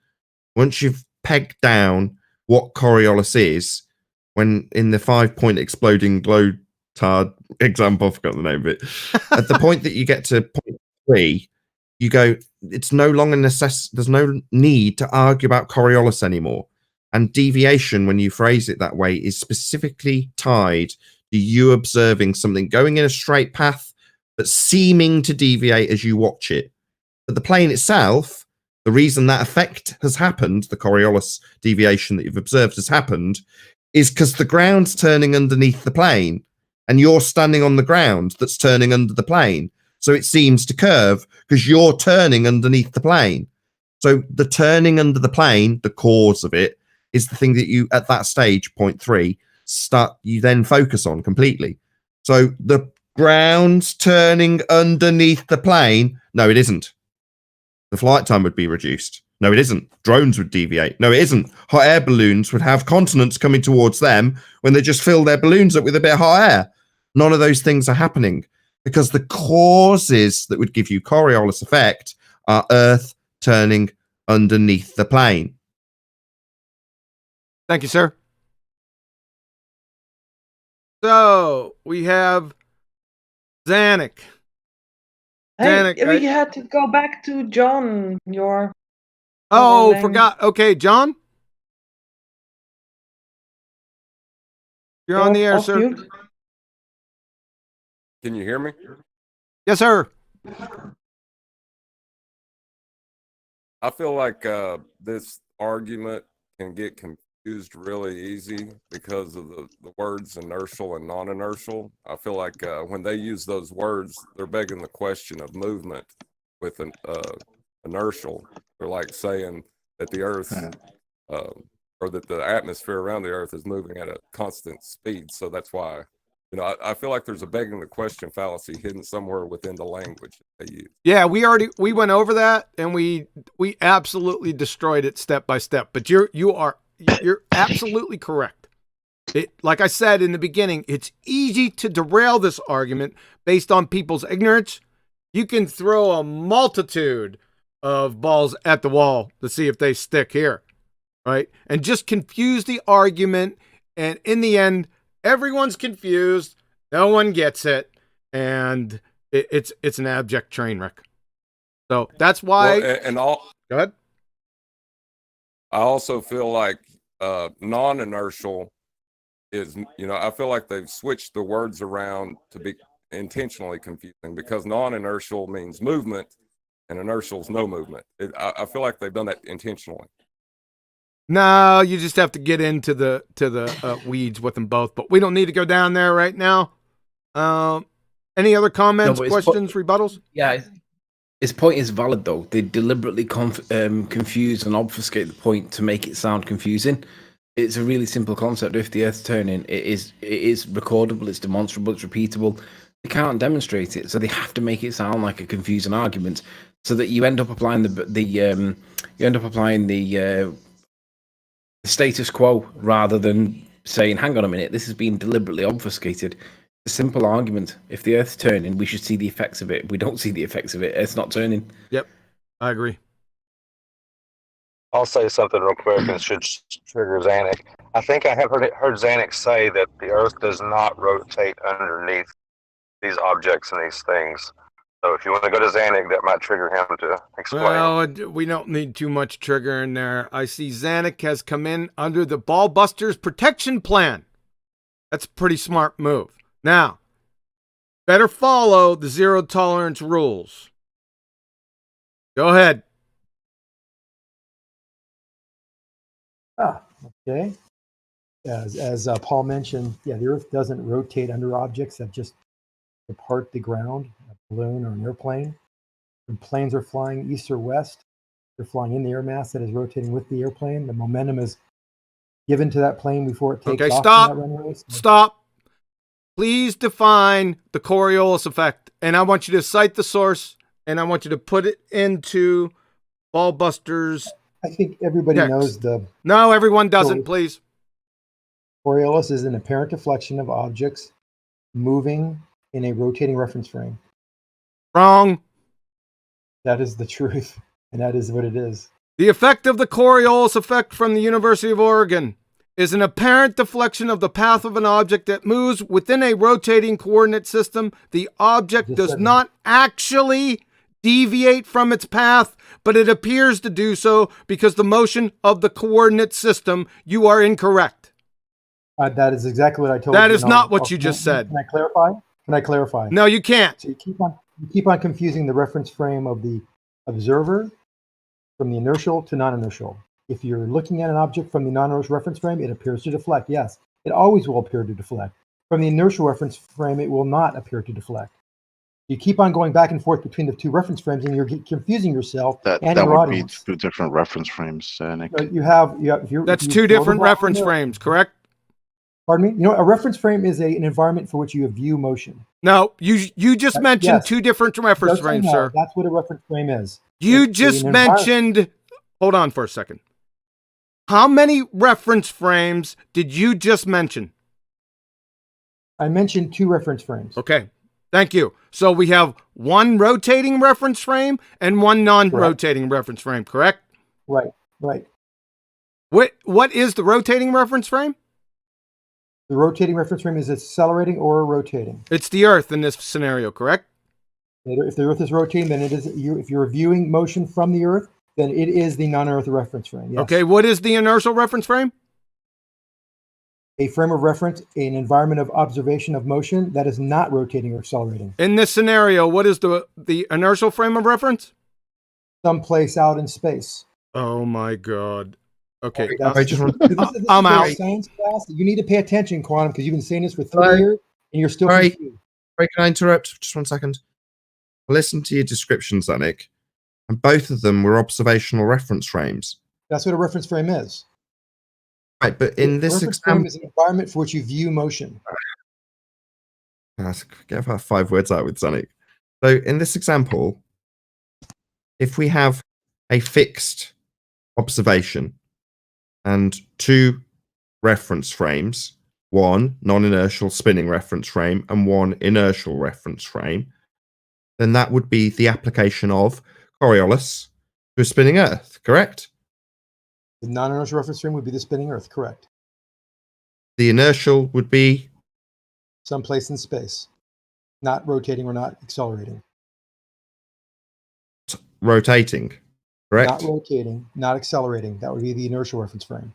Once you've peg down what Coriolis is when in the 5-point exploding glowtard example, I forgot the name of it. At the point that you get to point 3, you go, it's no longer there's no need to argue about Coriolis anymore. And deviation, when you phrase it that way, is specifically tied to you observing something going in a straight path, but seeming to deviate as you watch it. But the plane itself, the reason that effect has happened, the Coriolis deviation that you've observed has happened, is because the ground's turning underneath the plane, and you're standing on the ground that's turning under the plane. So it seems to curve because you're turning underneath the plane. So the turning under the plane, the cause of it, is the thing that you, at that stage, point 3, you then focus on completely. So the ground's turning underneath the plane. No, it isn't. The flight time would be reduced. No, it isn't. Drones would deviate. No, it isn't. Hot air balloons would have continents coming towards them when they just fill their balloons up with a bit of hot air. None of those things are happening because the causes that would give you Coriolis effect are Earth turning underneath the plane. Thank you, sir. So we have Zanuck. Hey, we had to go back to John. Oh, forgot. Okay, John? You're on the air, sir. Mute. Can you hear me? Yes, sir. I feel like this argument can get confused really easy because of the words inertial and non-inertial. I feel like when they use those words, they're begging the question of movement with an inertial. They're like saying that the Earth or that the atmosphere around the Earth is moving at a constant speed. So that's why, I feel like there's a begging the question fallacy hidden somewhere within the language that they use. Yeah, we went over that and we absolutely destroyed it step by step. But you're absolutely correct. Like I said in the beginning, it's easy to derail this argument based on people's ignorance. You can throw a multitude of balls at the wall to see if they stick here, right? And just confuse the argument. And in the end, everyone's confused. No one gets it. And it's an abject train wreck. So that's why. Well, go ahead. I also feel like non-inertial is, I feel like they've switched the words around to be intentionally confusing because non-inertial means movement and inertial is no movement. I feel like they've done that intentionally. No, you just have to get into the weeds with them both, but we don't need to go down there right now. Any other comments, questions, rebuttals? Yeah, his point is valid though. They deliberately confuse and obfuscate the point to make it sound confusing. It's a really simple concept. If the Earth's turning, it is recordable, it's demonstrable, it's repeatable. They can't demonstrate it, so they have to make it sound like a confusing argument, so that you end up applying the status quo rather than saying, "Hang on a minute, this has been deliberately obfuscated." A simple argument. If the Earth's turning, we should see the effects of it. If we don't see the effects of it, it's not turning. Yep, I agree. I'll say something real quick and should trigger Zanuck. I think I have heard Zanuck say that the Earth does not rotate underneath these objects and these things. So if you want to go to Zanuck, that might trigger him to explain. Well, we don't need too much triggering there. I see Zanuck has come in under the BALLBUSTERS protection plan. That's a pretty smart move. Now, better follow the zero tolerance rules. Go ahead. Okay. As Paul mentioned, yeah, the Earth doesn't rotate under objects that just depart the ground, a balloon or an airplane. When planes are flying east or west, they're flying in the air mass that is rotating with the airplane. The momentum is given to that plane before it takes off stop. from that runway. Stop. Please define the Coriolis effect. And I want you to cite the source, and I want you to put it into BALLBUSTERS. I think everybody knows the... No, everyone doesn't, please. Coriolis is an apparent deflection of objects moving in a rotating reference frame. Wrong. That is the truth, and that is what it is. The effect of the Coriolis effect from the University of Oregon is an apparent deflection of the path of an object that moves within a rotating coordinate system. The object does not actually deviate from its path, but it appears to do so because the motion of the coordinate system. You are incorrect. That is exactly what I told you. That is not what you just said. Can I clarify? Can I clarify? No, you can't. So you keep on confusing the reference frame of the observer from the inertial to non-inertial. If you're looking at an object from the non-inertial reference frame, it appears to deflect. Yes, it always will appear to deflect. From the inertial reference frame, it will not appear to deflect. You keep on going back and forth between the two reference frames, and you're confusing yourself and That your would audience. be two different reference frames, Nick. That's two different reference frames, correct? Pardon me? You know, a reference frame is an environment for which you view motion. No, you just mentioned two different reference frames, No, sir. that's what a reference frame is. You It's just an mentioned, hold on for a second. How many reference frames did you just mention? I mentioned two reference frames. Okay, thank you. So we have one rotating reference frame and one non-rotating reference frame, correct? Right, right. What is the rotating reference frame? The rotating reference frame is accelerating or rotating. It's the Earth in this scenario, correct? If the Earth is rotating, then it is. If you're viewing motion from the Earth, then it is the non-Earth reference frame. Yes. Okay, what is the inertial reference frame? A frame of reference, an environment of observation of motion that is not rotating or accelerating. In this scenario, what is the inertial frame of reference? Someplace out in space. Oh my God. Okay, I'm out. Science class. You need to pay attention, Quantum, because you've been saying this for 30 years, and you're still confused. Can I interrupt? Just 1 second. Listen to your descriptions, Nick, and both of them were observational reference frames. That's what a reference frame is. Right, but in this example, is an environment for which you view motion. Get about 5 words out with Zanik. So in this example, if we have a fixed observation and two reference frames, one non-inertial spinning reference frame and one inertial reference frame, then that would be the application of Coriolis to a spinning Earth, correct? The non-inertial reference frame would be the spinning Earth, correct? The inertial would be someplace in space, not rotating or not accelerating. Rotating, correct? Not rotating, not accelerating. That would be the inertial reference frame.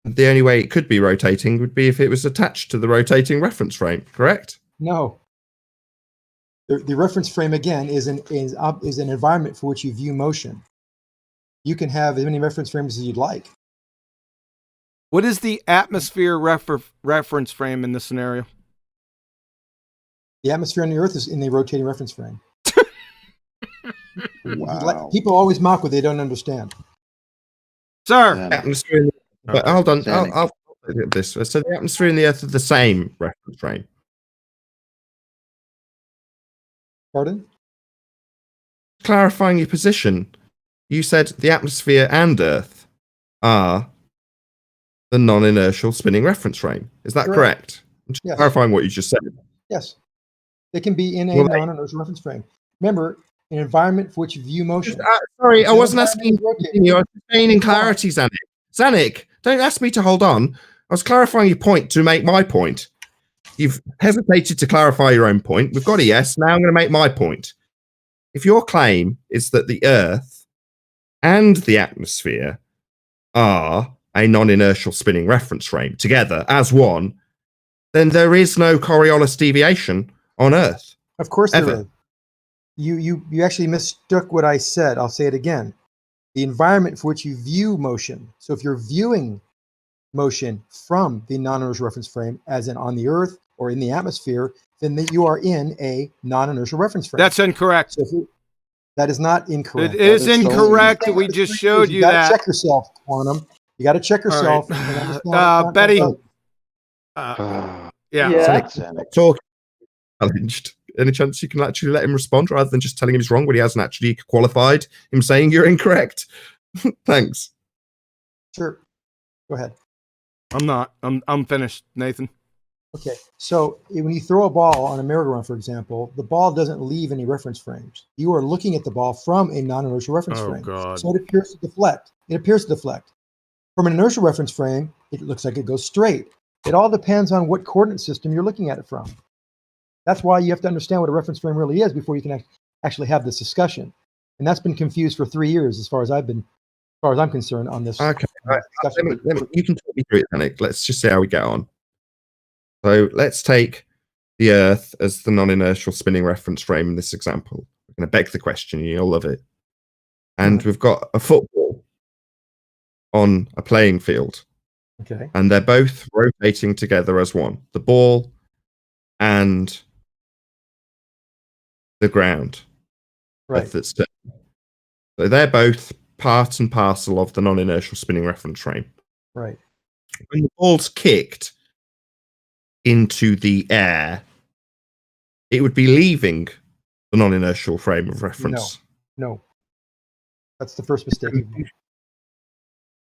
The only way it could be rotating would be if it was attached to the rotating reference frame, correct? No. The reference frame, again, is an environment for which you view motion. You can have as many reference frames as you'd like. What is the atmosphere reference frame in this scenario? The atmosphere on the Earth is in the rotating reference frame. Wow. People always mock what they don't understand. Sir! Atmosphere. But hold on, I'll look at this. So the atmosphere and the Earth are the same reference frame. Pardon? Clarifying your position, you said the atmosphere and Earth are the non-inertial spinning reference frame. Is that correct? I'm just clarifying what you just said. Yes. They can be in a non-inertial reference frame. Remember, an environment for which you view motion. Sorry, I wasn't asking you. I was gaining clarity, Zanik. Zanik, don't ask me to hold on. I was clarifying your point to make my point. You've hesitated to clarify your own point. We've got a yes. Now I'm going to make my point. If your claim is that the Earth and the atmosphere are a non-inertial spinning reference frame together as one, then there is no Coriolis deviation on Earth. Of course there is. You actually mistook what I said. I'll say it again. The environment for which you view motion. So if you're viewing motion from the non-inertial reference frame, as in on the Earth or in the atmosphere, then you are in a non-inertial reference frame. That's incorrect. So that is not incorrect. It is incorrect. We just showed you that. You got to check yourself, Quantum. You got to check yourself. Right. Betty. Yeah. Talk challenged. Any chance you can actually let him respond rather than just telling him he's wrong when he hasn't actually qualified him saying you're incorrect? Thanks. Sure. Go ahead. I'm not. I'm finished, Nathan. Okay, so when you throw a ball on a merry-go-round, for example, the ball doesn't leave any reference frames. You are looking at the ball from a non-inertial reference Oh, frame. God. So it appears to deflect. It appears to deflect. From an inertial reference frame, it looks like it goes straight. It all depends on what coordinate system you're looking at it from. That's why you have to understand what a reference frame really is before you can actually have this discussion. And that's been confused for 3 years as far as I'm concerned on this. Okay, on this discussion. you can talk me through it, Nick. Let's just see how we get on. So let's take the Earth as the non-inertial spinning reference frame in this example. We're going to beg the question, you'll love it. And we've got a football on a playing field. Okay. And they're both rotating together as one. The ball and the ground. Right. That's so they're both part and parcel of the non-inertial spinning reference frame. Right. When the ball's kicked into the air, it would be leaving the non-inertial frame of reference. No. That's the first mistake you've made.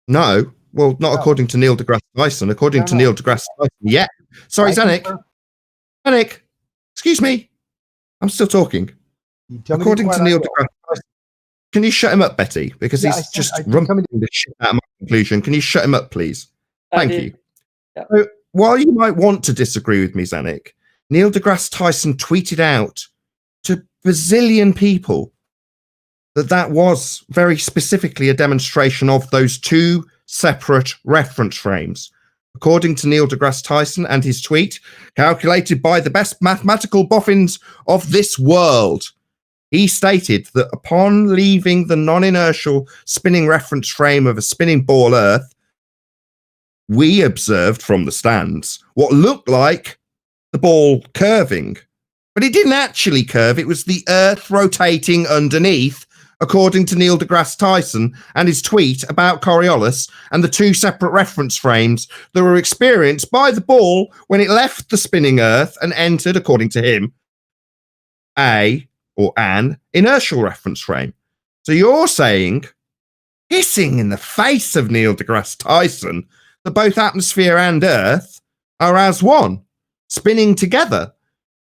No. Well, not according to Neil deGrasse Tyson. According to Neil deGrasse Tyson, yeah. Sorry, Zanik. Zanik, excuse me. I'm still talking. According to Neil deGrasse Tyson. Can you shut him up, Betty? Because he's just rumping the shit out of my conclusion. Can you shut him up, please? Thank you. Yeah. So, while you might want to disagree with me, Zanik, Neil deGrasse Tyson tweeted out to bazillion people that was very specifically a demonstration of those two separate reference frames. According to Neil deGrasse Tyson and his tweet, calculated by the best mathematical boffins of this world, he stated that upon leaving the non-inertial spinning reference frame of a spinning ball Earth, we observed from the stands what looked like the ball curving. But it didn't actually curve. It was the Earth rotating underneath, according to Neil deGrasse Tyson and his tweet about Coriolis and the two separate reference frames that were experienced by the ball when it left the spinning Earth and entered, according to him, an inertial reference frame. So you're saying, hissing in the face of Neil deGrasse Tyson, that both atmosphere and Earth are as one, spinning together.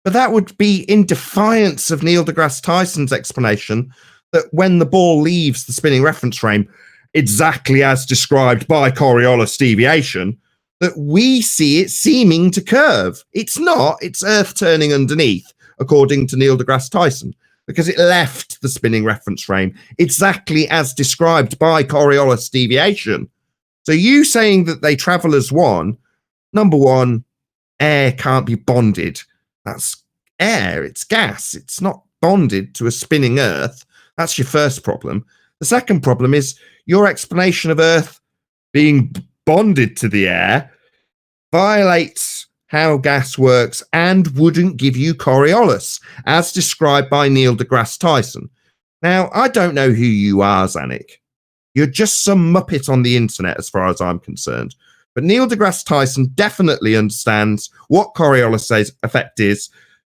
But that would be in defiance of Neil deGrasse Tyson's explanation that when the ball leaves the spinning reference frame, exactly as described by Coriolis deviation, that we see it seeming to curve. It's not. It's Earth turning underneath, according to Neil deGrasse Tyson, because it left the spinning reference frame exactly as described by Coriolis deviation. So you saying that they travel as one, number one, air can't be bonded. That's air, it's gas. It's not bonded to a spinning Earth. That's your first problem. The second problem is your explanation of Earth being bonded to the air violates how gas works and wouldn't give you Coriolis, as described by Neil deGrasse Tyson. Now, I don't know who you are, Zanik. You're just some muppet on the internet, as far as I'm concerned. But Neil deGrasse Tyson definitely understands what Coriolis effect is,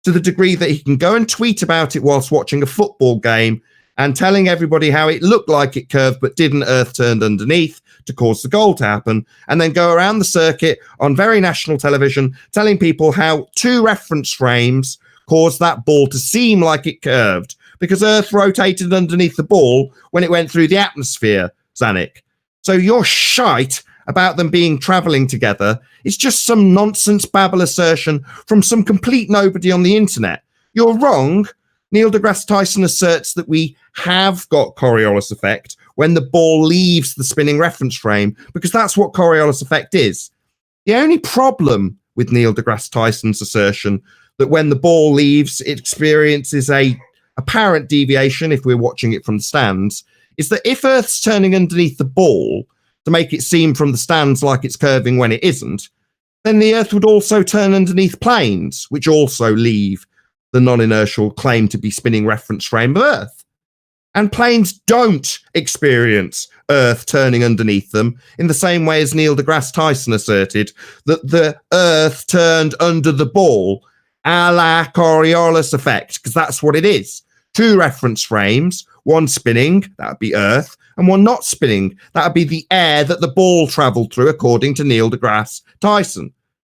to the degree that he can go and tweet about it whilst watching a football game and telling everybody how it looked like it curved but didn't, Earth turned underneath to cause the goal to happen, and then go around the circuit on very national television telling people how two reference frames caused that ball to seem like it curved because Earth rotated underneath the ball when it went through the atmosphere, Zanik. So your shite about them being traveling together is just some nonsense babble assertion from some complete nobody on the internet. You're wrong. Neil deGrasse Tyson asserts that we have got Coriolis effect when the ball leaves the spinning reference frame, because that's what Coriolis effect is. The only problem with Neil deGrasse Tyson's assertion that when the ball leaves, it experiences a apparent deviation, if we're watching it from the stands, is that if Earth's turning underneath the ball to make it seem from the stands like it's curving when it isn't, then the Earth would also turn underneath planes, which also leave the non-inertial claim to be spinning reference frame of Earth. And planes don't experience Earth turning underneath them in the same way as Neil deGrasse Tyson asserted that the Earth turned under the ball, a la Coriolis effect, because that's what it is. Two reference frames, one spinning, that would be Earth, and one not spinning, that would be the air that the ball travelled through, according to Neil deGrasse Tyson.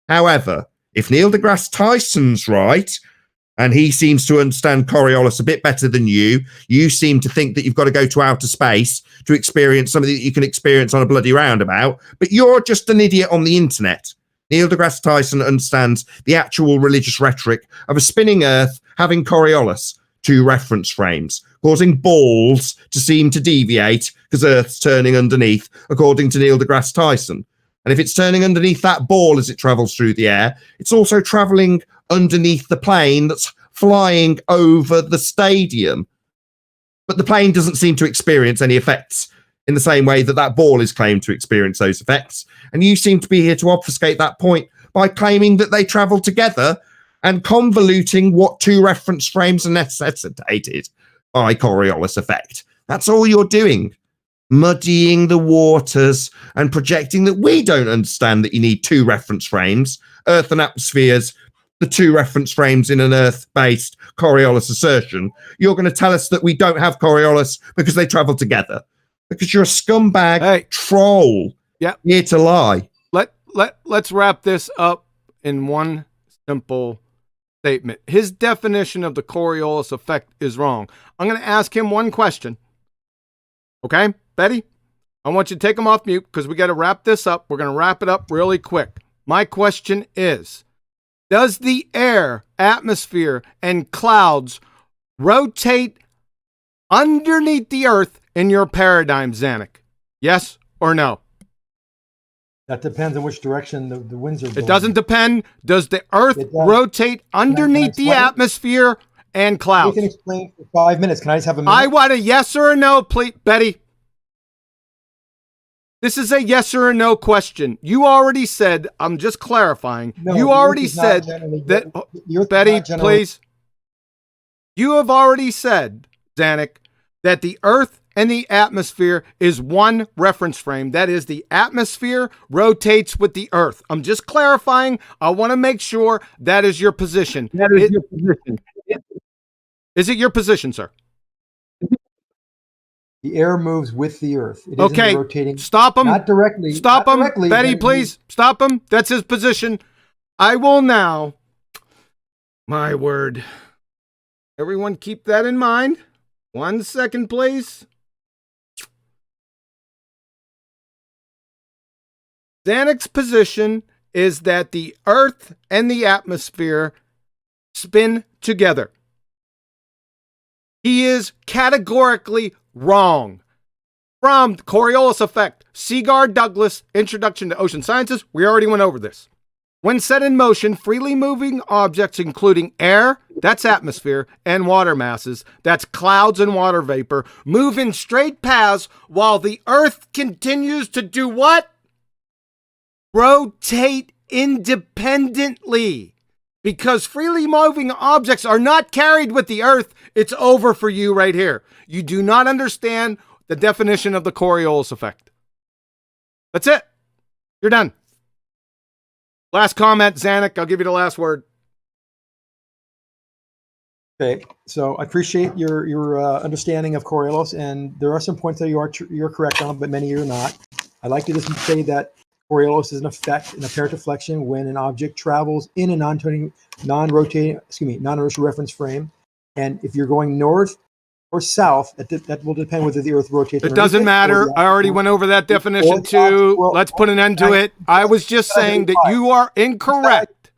However, if Neil deGrasse Tyson's right, and he seems to understand Coriolis a bit better than you seem to think that you've got to go to outer space to experience something that you can experience on a bloody roundabout, but you're just an idiot on the internet. Neil deGrasse Tyson understands the actual religious rhetoric of a spinning Earth having Coriolis, 2 reference frames, causing balls to seem to deviate because Earth's turning underneath, according to Neil deGrasse Tyson. And if it's turning underneath that ball as it travels through the air, it's also traveling underneath the plane that's flying over the stadium. But the plane doesn't seem to experience any effects in the same way that that ball is claimed to experience those effects. And you seem to be here to obfuscate that point by claiming that they travel together and convoluting what 2 reference frames are necessitated by Coriolis effect. That's all you're doing. Muddying the waters and projecting that we don't understand that you need 2 reference frames, Earth and atmospheres, the 2 reference frames in an Earth-based Coriolis assertion. You're going to tell us that we don't have Coriolis because they travel together. Because you're a scumbag troll. Yeah. Here to lie. Let's wrap this up in one simple statement. His definition of the Coriolis effect is wrong. I'm going to ask him one question. Okay, Betty? I want you to take him off mute because we got to wrap this up. We're going to wrap it up really quick. My question is, does the air, atmosphere, and clouds rotate underneath the Earth in your paradigm, Zanuck? Yes or no? That depends on which direction the winds are blowing. It doesn't depend. Does the Earth rotate underneath the atmosphere and clouds? You can explain for 5 minutes. Can I just have a minute? I want a yes or a no, please. Betty. This is a yes or a no question. You already said, I'm just clarifying. No, you already said that, Betty, please. You have already said, Zanuck, that the Earth and the atmosphere is one reference frame. That is, the atmosphere rotates with the Earth. I'm just clarifying. I want to make sure that is your position. That is your position. Is it your position, sir? The air moves with the Earth. It Okay, isn't rotating. Stop him. Not directly. Stop not him. directly, Betty, but please. Stop him. That's his position. I will now. My word. Everyone keep that in mind. 1 second, please. Zanuck's position is that the Earth and the atmosphere spin together. He is categorically wrong. From the Coriolis effect, Seagar Douglas, Introduction to Ocean Sciences, we already went over this. When set in motion, freely moving objects, including air, that's atmosphere, and water masses, that's clouds and water vapor, move in straight paths while the Earth continues to do what? Rotate independently. Because freely moving objects are not carried with the Earth, it's over for you right here. You do not understand the definition of the Coriolis effect. That's it. You're done. Last comment, Zanuck. I'll give you the last word. Okay, so I appreciate your understanding of Coriolis, and there are some points that you're correct on, but many you're not. I like to just say that Coriolis is an effect, an apparent deflection when an object travels in a non-inertial reference frame, and if you're going north or south, that will depend whether the Earth rotates. It doesn't matter. I already went over that definition too. Let's put an end to it. I was just saying that you are incorrect.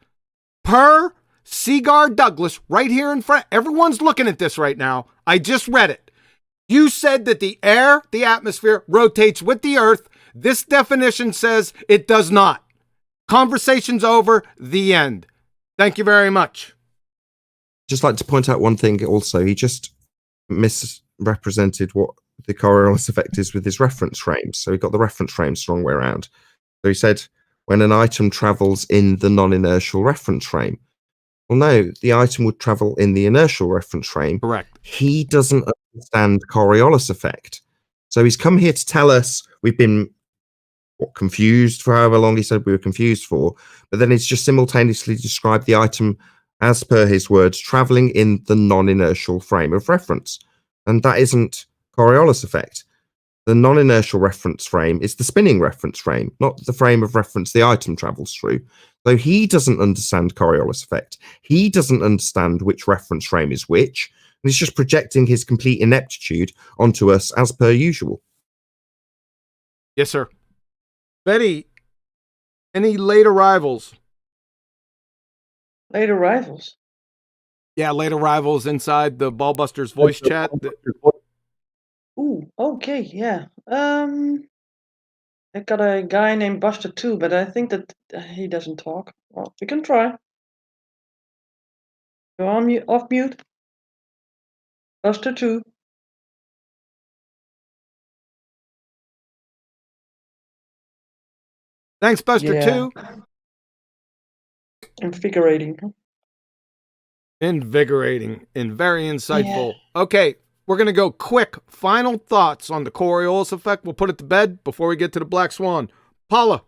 Per Seagar Douglas, right here in front. Everyone's looking at this right now. I just read it. You said that the air, the atmosphere, rotates with the Earth. This definition says it does not. Conversation's over. The end. Thank you very much. Just like to point out one thing also. He just misrepresented what the Coriolis effect is with his reference frames. So he got the reference frames the wrong way around. So he said, when an item travels in the non-inertial reference frame. Well, no, the item would travel in the inertial reference frame. Correct. He doesn't understand Coriolis effect. So he's come here to tell us we've been confused for however long he said we were confused for, but then it's just simultaneously described the item as per his words, traveling in the non-inertial frame of reference. And that isn't Coriolis effect. The non-inertial reference frame is the spinning reference frame, not the frame of reference the item travels through. So he doesn't understand Coriolis effect. He doesn't understand which reference frame is which. And he's just projecting his complete ineptitude onto us as per usual. Yes, sir. Betty, any late arrivals? Late arrivals. Yeah, late arrivals inside the BALLBUSTERS voice chat. Ooh, okay, yeah. I got a guy named Buster too, but I think that he doesn't talk. Well, we can try. Go on mute, off mute. Buster 2. Thanks, Buster Yeah. 2. Invigorating. Invigorating and very insightful. Okay, we're going to go quick. Final thoughts on the Coriolis effect. We'll put it to bed before we get to the Black Swan. Paula.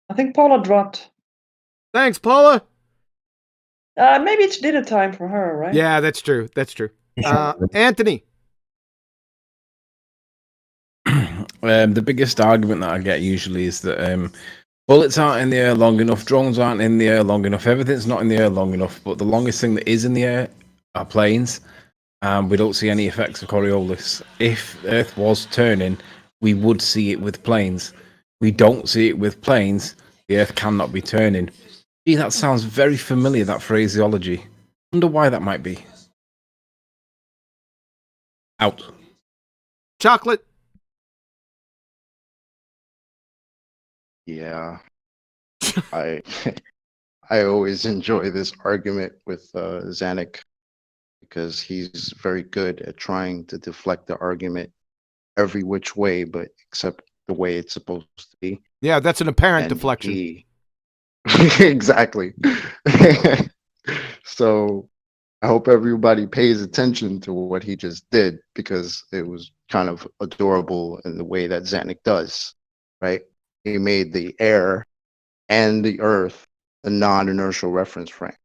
I think Paula dropped. Thanks, Paula. Maybe it's dinner time for her, right? Yeah, that's true. That's true. Anthony. The biggest argument that I get usually is that bullets aren't in the air long enough, drones aren't in the air long enough, everything's not in the air long enough, but the longest thing that is in the air are planes. We don't see any effects of Coriolis. If Earth was turning, we would see it with planes. We don't see it with planes. The Earth cannot be turning. Gee, that sounds very familiar, that phraseology. Wonder why that might be. Out. Chocolate. Yeah. I always enjoy this argument with Zanuck because he's very good at trying to deflect the argument every which way, but except the way it's supposed to be. Yeah, that's an apparent deflection. Exactly. So I hope everybody pays attention to what he just did because it was kind of adorable in the way that Zanuck does, right? He made the air and the earth a non-inertial reference frame.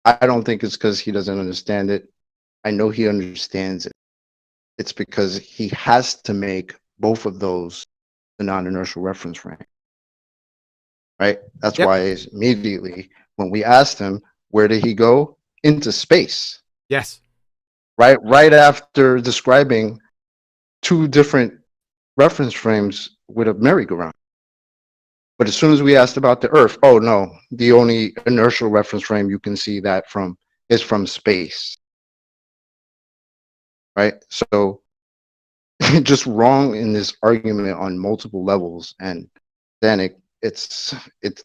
I don't think it's because he doesn't understand it. I know he understands it. It's because he has to make both of those the non-inertial reference frame. Right? That's why immediately when we asked him, where did he go? Into space. Yes. Right after describing two different reference frames with a merry-go-round. But as soon as we asked about the Earth, oh no, the only inertial reference frame you can see that from is from space. Right? So just wrong in this argument on multiple levels, and then it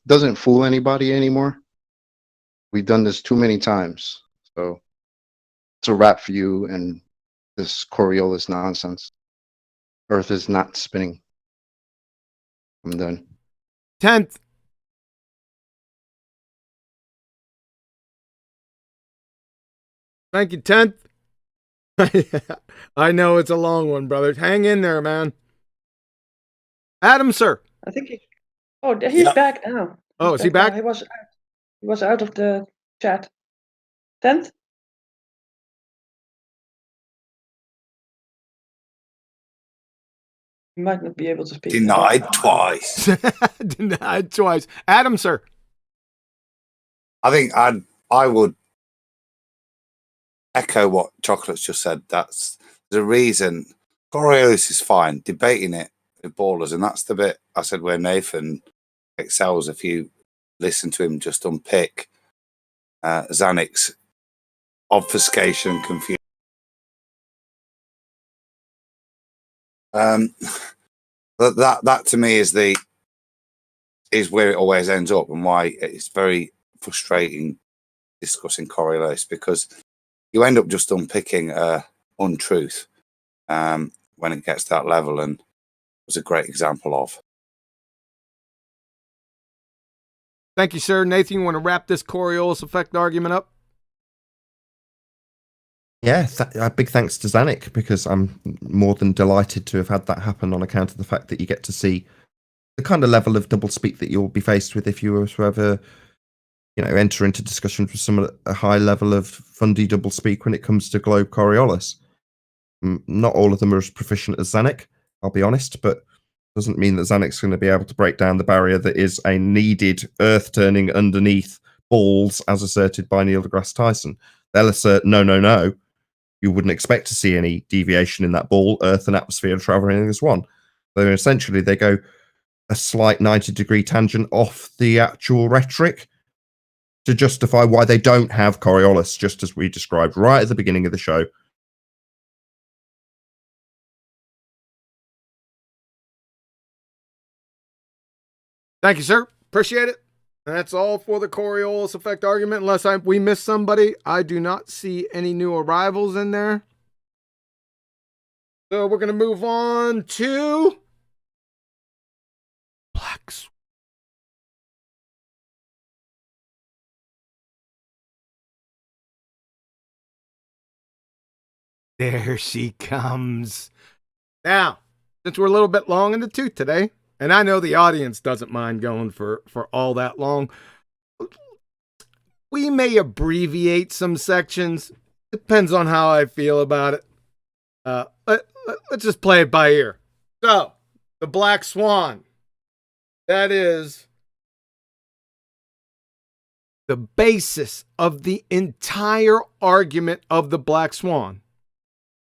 doesn't fool anybody anymore. We've done this too many times. So it's a wrap for you and this Coriolis nonsense. Earth is not spinning. I'm done. 10th. Thank you, 10th. I know it's a long one, brother. Hang in there, man. Adam, sir. I think he's back now. Oh, is he back? He was out of the chat. 10th? You might not be able to speak. Denied twice. Denied twice. Adam, sir. I think I would echo what Chocolate's just said. That's the reason. Coriolis is fine. Debating it with ballers, and that's the bit I said where Nathan excels. If you listen to him just unpick Zanuck's obfuscation and confusion. That to me is where it always ends up, and why it's very frustrating discussing Coriolis, because you end up just unpicking untruth when it gets to that level, and it was a great example of. Thank you, sir. Nathan, you want to wrap this Coriolis effect argument up? Yeah, big thanks to Zanuck, because I'm more than delighted to have had that happen on account of the fact that you get to see the kind of level of doublespeak that you'll be faced with if you were to ever, enter into discussions with someone at a high level of fundy doublespeak when it comes to globe Coriolis. Not all of them are as proficient as Zanuck, I'll be honest, but doesn't mean that Xanix's going to be able to break down the barrier that is a needed Earth turning underneath balls, as asserted by Neil deGrasse Tyson. They'll assert, no. You wouldn't expect to see any deviation in that ball. Earth and atmosphere are traveling as one. So essentially, they go a slight 90-degree tangent off the actual rhetoric to justify why they don't have Coriolis, just as we described right at the beginning of the show. Thank you, sir. Appreciate it. That's all for the Coriolis effect argument. Unless we missed somebody, I do not see any new arrivals in there. So we're going to move on to Black Swan. There she comes. Now, since we're a little bit long in the tooth today, and I know the audience doesn't mind going for all that long, we may abbreviate some sections. Depends on how I feel about it. Let's just play it by ear. So, the Black Swan. That is the basis of the entire argument of the Black Swan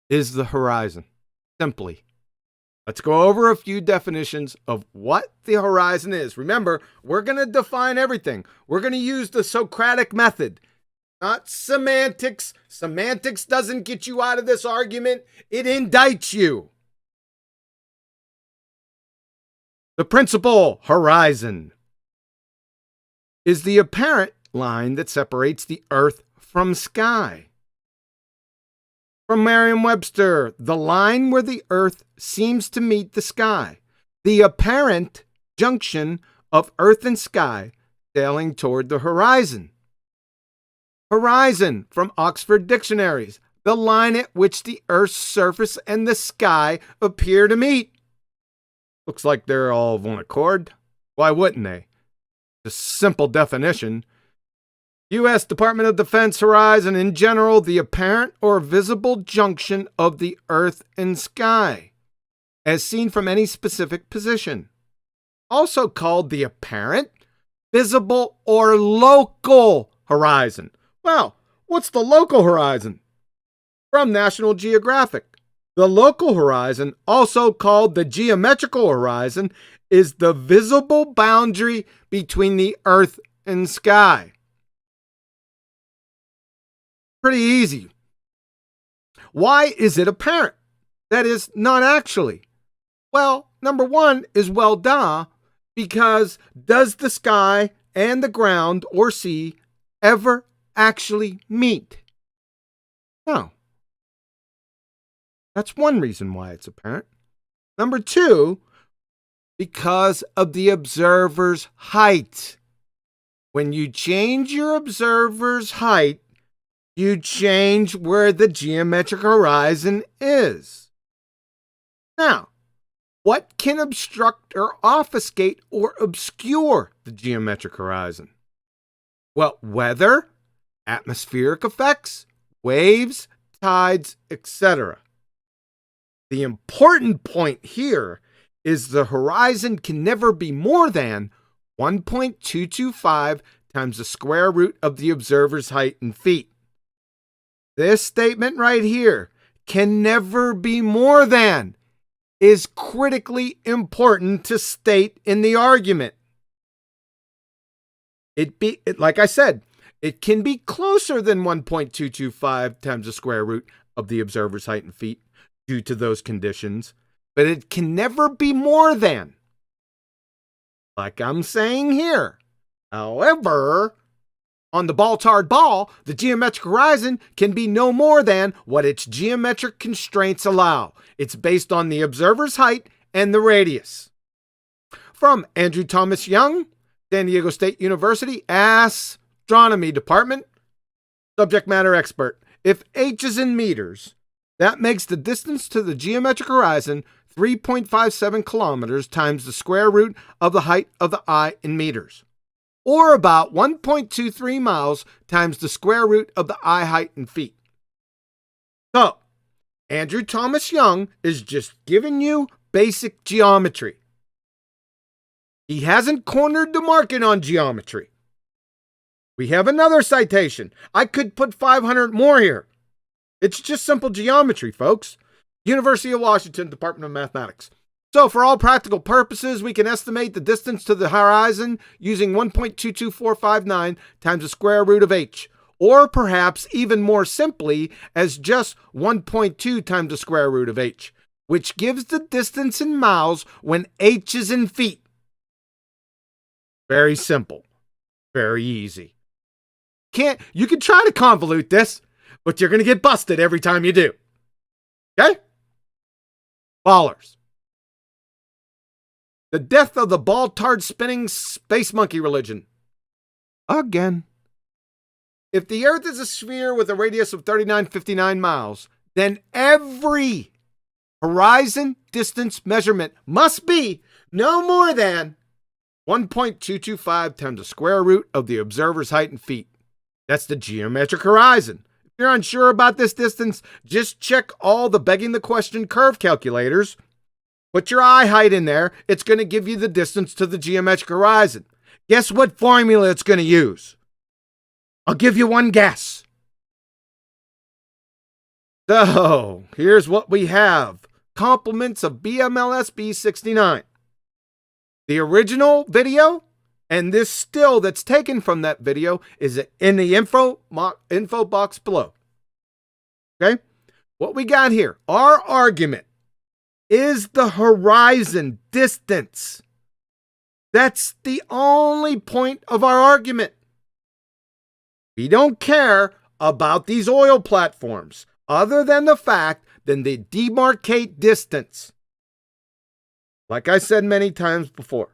is the horizon. Simply. Let's go over a few definitions of what the horizon is. Remember, we're going to define everything. We're going to use the Socratic method, not semantics. Semantics doesn't get you out of this argument. It indicts you. The principal horizon is the apparent line that separates the earth from sky. From Merriam-Webster, the line where the earth seems to meet the sky. The apparent junction of earth and sky sailing toward the horizon. Horizon, from Oxford Dictionaries, the line at which the earth's surface and the sky appear to meet. Looks like they're all of one accord. Why wouldn't they? It's a simple definition. U.S. Department of Defense horizon in general, the apparent or visible junction of the earth and sky, as seen from any specific position. Also called the apparent, visible, or local horizon. Well, what's the local horizon? From National Geographic. The local horizon, also called the geometrical horizon, is the visible boundary between the earth and sky. Pretty easy. Why is it apparent? That is, not actually. Well, number one is because does the sky and the ground or sea ever actually meet? No. That's one reason why it's apparent. Number two, because of the observer's height. When you change your observer's height, you change where the geometric horizon is. Now, what can obstruct or obfuscate or obscure the geometric horizon? Well, weather, atmospheric effects, waves, tides, etc. The important point here is the horizon can never be more than 1.225 times the square root of the observer's height in feet. This statement right here, can never be more than, is critically important to state in the argument. Like I said, it can be closer than 1.225 times the square root of the observer's height in feet due to those conditions, but it can never be more than, like I'm saying here. However, on the ball-tarred ball, the geometric horizon can be no more than what its geometric constraints allow. It's based on the observer's height and the radius. From Andrew Thomas Young, San Diego State University, Astronomy Department, subject matter expert. If h is in meters, that makes the distance to the geometric horizon 3.57 kilometers times the square root of the height of the eye in meters, or about 1.23 miles times the square root of the eye height in feet. So, Andrew Thomas Young is just giving you basic geometry. He hasn't cornered the market on geometry. We have another citation. I could put 500 more here. It's just simple geometry, folks. University of Washington, Department of Mathematics. So for all practical purposes, we can estimate the distance to the horizon using 1.22459 times the square root of h, or perhaps even more simply as just 1.2 times the square root of h, which gives the distance in miles when h is in feet. Very simple. Very easy. You can try to convolute this, but you're going to get busted every time you do. Okay? Ballers. The death of the ball-tard spinning space monkey religion. Again. If the Earth is a sphere with a radius of 3959 miles, then every horizon distance measurement must be no more than 1.225 times the square root of the observer's height in feet. That's the geometric horizon. If you're unsure about this distance, just check all the begging the question curve calculators. Put your eye height in there. It's going to give you the distance to the geometric horizon. Guess what formula it's going to use? I'll give you one guess. So, here's what we have. Complements of BMLSB 69. The original video and this still that's taken from that video is in the info box below. Okay? What we got here, our argument is the horizon distance. That's the only point of our argument. We don't care about these oil platforms other than the fact that they demarcate distance. Like I said many times before,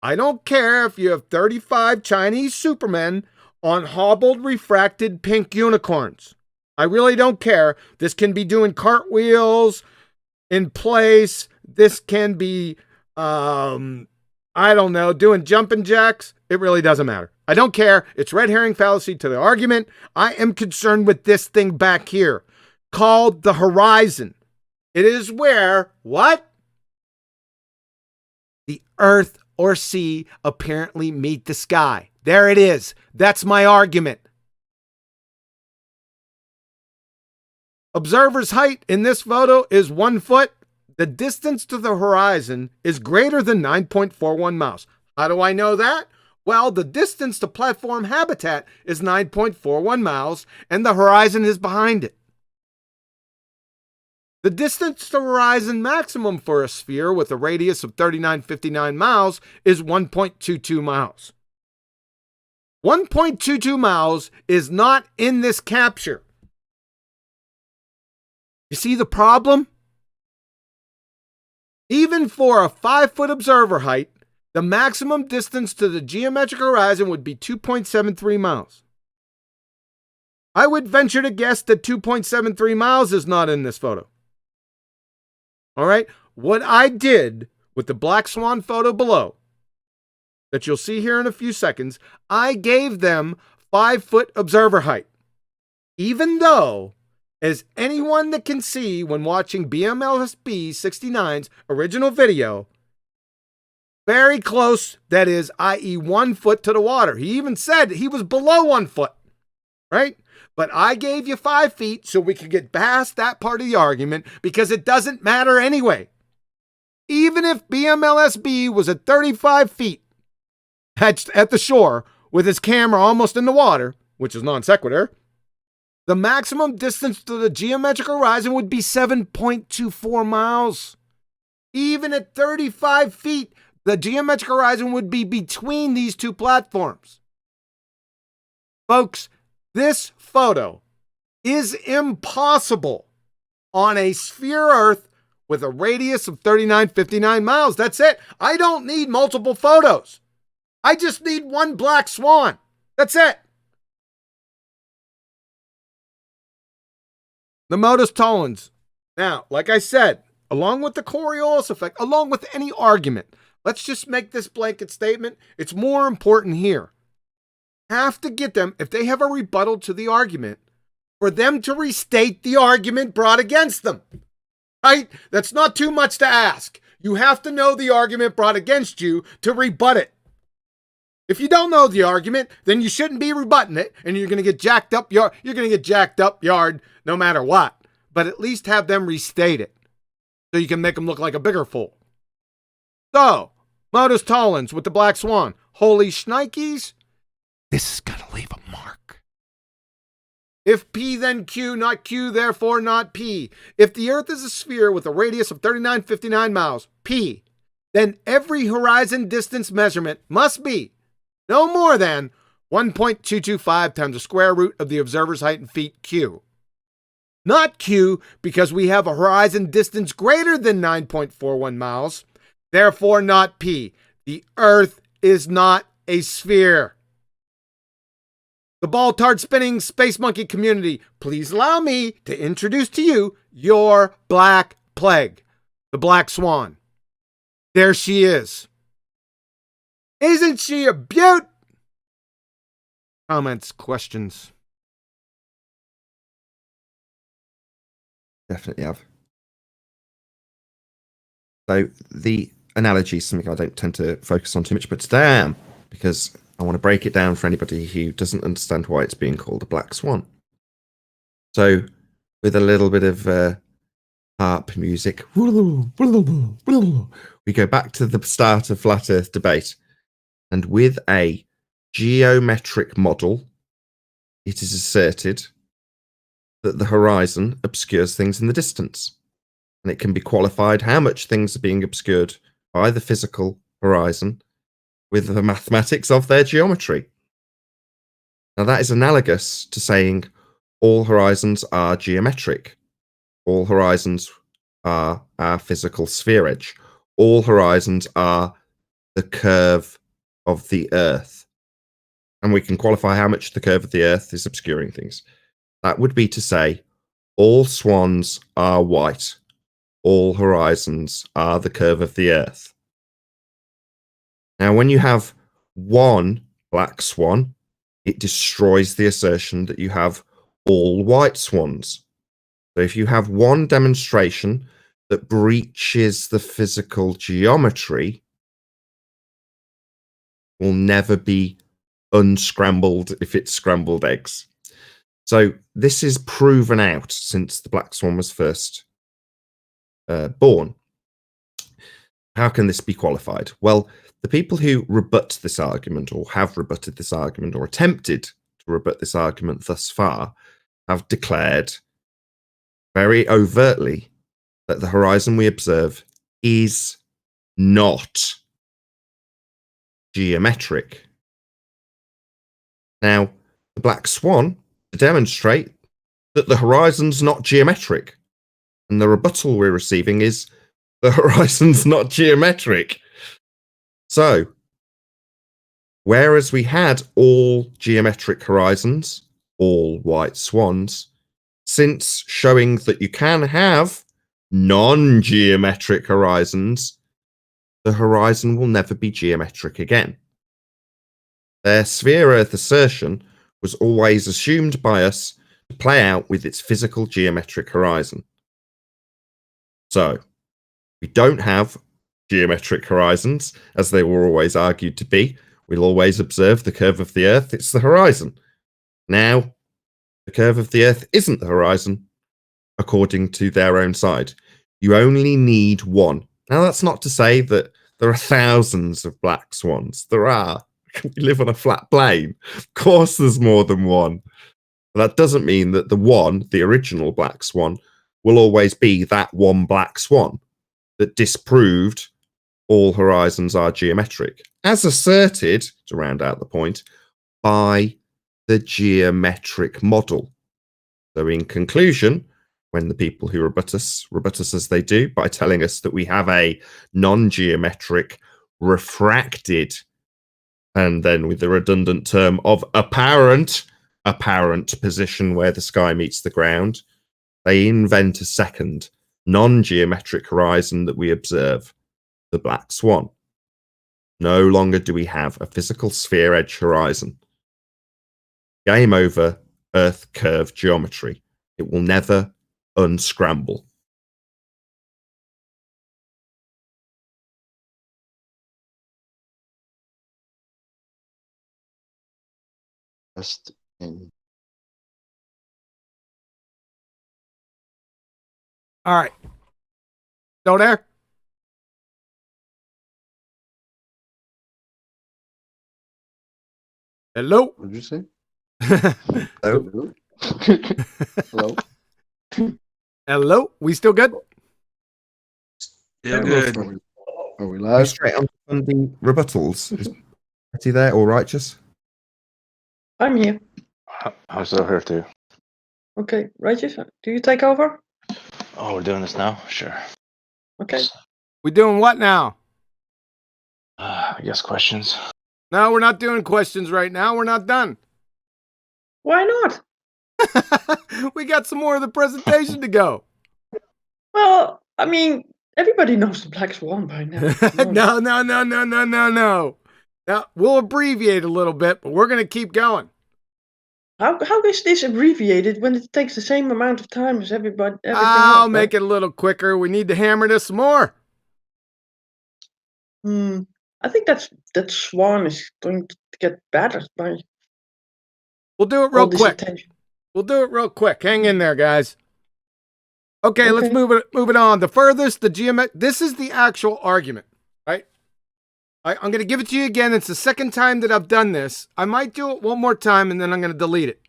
I don't care if you have 35 Chinese supermen on hobbled refracted pink unicorns. I really don't care. This can be doing cartwheels in place. This can be, I don't know, doing jumping jacks. It really doesn't matter. I don't care. It's red herring fallacy to the argument. I am concerned with this thing back here called the horizon. It is where, what? The earth or sea apparently meet the sky. There it is. That's my argument. Observer's height in this photo is 1 foot. The distance to the horizon is greater than 9.41 miles. How do I know that? Well, the distance to platform habitat is 9.41 miles, and the horizon is behind it. The distance to horizon maximum for a sphere with a radius of 3959 miles is 1.22 miles. 1.22 miles is not in this capture. You see the problem? Even for a 5-foot observer height, the maximum distance to the geometric horizon would be 2.73 miles. I would venture to guess that 2.73 miles is not in this photo. All right, what I did with the Black Swan photo below, that you'll see here in a few seconds, I gave them 5-foot observer height. Even though, as anyone that can see when watching BMLSB 69's original video, very close, that is, i.e. 1 foot to the water. He even said he was below 1 foot, right? But I gave you 5 feet so we could get past that part of the argument because it doesn't matter anyway. Even if BMLSB was at 35 feet at the shore with his camera almost in the water, which is non sequitur, the maximum distance to the geometric horizon would be 7.24 miles. Even at 35 feet, the geometric horizon would be between these two platforms. Folks, this photo is impossible on a sphere Earth with a radius of 3959 miles. That's it. I don't need multiple photos. I just need one Black Swan. That's it. The modus tollens. Now, like I said, along with the Coriolis effect, along with any argument, let's just make this blanket statement. It's more important here. Have to get them, if they have a rebuttal to the argument, for them to restate the argument brought against them. Right? That's not too much to ask. You have to know the argument brought against you to rebut it. If you don't know the argument, then you shouldn't be rebutting it, and you're going to get jacked up yard no matter what. But at least have them restate it so you can make them look like a bigger fool. So, Modus Tollens with the Black Swan. Holy shnikes, this is going to leave a mark. If P, then Q, not Q, therefore not P. If the Earth is a sphere with a radius of 3959 miles, P, then every horizon distance measurement must be no more than 1.225 times the square root of the observer's height in feet, Q. Not Q, because we have a horizon distance greater than 9.41 miles. Therefore, not P. The Earth is not a sphere. The ball-tard spinning space monkey community, please allow me to introduce to you your Black Plague, the Black Swan. There she is. Isn't she a beaut? Comments, questions? Definitely have. So the analogy is something I don't tend to focus on too much, but today I am, because I want to break it down for anybody who doesn't understand why it's being called a black swan. So with a little bit of harp music, we go back to the start of flat Earth debate. And with a geometric model, it is asserted that the horizon obscures things in the distance. And it can be qualified how much things are being obscured by the physical horizon with the mathematics of their geometry. Now that is analogous to saying all horizons are geometric. All horizons are our physical sphere edge. All horizons are the curve of the Earth. And we can qualify how much the curve of the Earth is obscuring things. That would be to say all swans are white. All horizons are the curve of the Earth. Now, when you have one black swan, it destroys the assertion that you have all white swans. So if you have one demonstration that breaches the physical geometry, will never be unscrambled if it's scrambled eggs. So this is proven out since the black swan was first born. How can this be qualified? Well, the people who rebut this argument, or have rebutted this argument, or attempted to rebut this argument thus far, have declared very overtly that the horizon we observe is not geometric. Now, the black swan to demonstrate that the horizon's not geometric, and the rebuttal we're receiving is the horizon's not geometric. So, whereas we had all geometric horizons, all white swans, since showing that you can have non-geometric horizons, the horizon will never be geometric again. Their sphere Earth assertion was always assumed by us to play out with its physical geometric horizon. So, we don't have geometric horizons, as they were always argued to be. We'll always observe the curve of the Earth, it's the horizon. Now, the curve of the Earth isn't the horizon, according to their own side. You only need one. Now, that's not to say that there are thousands of black swans. There are. You live on a flat plane. Of course there's more than one. But that doesn't mean that the one, the original black swan, will always be that one black swan that disproved all horizons are geometric, as asserted, to round out the point, by the geometric model. So in conclusion, when the people who rebut us as they do by telling us that we have a non-geometric refracted, and then with the redundant term of apparent position where the sky meets the ground, they invent a second non-geometric horizon that we observe, the black swan. No longer do we have a physical sphere edge horizon. Game over Earth curve geometry. It will never unscramble. West in All right. Still there? Hello? What did you say? Hello? Hello? Hello? We still good? Still good. Are we Go live? straight on the rebuttals. Is Betty there, all righteous? I'm here. I'm still here too. Okay, Righteous, do you take over? Oh, we're doing this now? Sure. Okay. We doing what now? I guess questions. No, we're not doing questions right now. We're not done. Why not? We got some more of the presentation to go. Well, I mean, everybody knows the Black Swan by now. No. Now, we'll abbreviate a little bit, but we're going to keep going. How is this abbreviated when it takes the same amount of time as everything I'll else? make it a little quicker. We need to hammer this some more. I think that Swan is going to get battered by We'll do it all real this quick. attention. We'll do it real quick. Hang in there, guys. Okay, let's Okay. move it on. The furthest, the geometry. This is the actual argument, right? I'm going to give it to you again. It's the second time that I've done this. I might do it one more time, and then I'm going to delete it.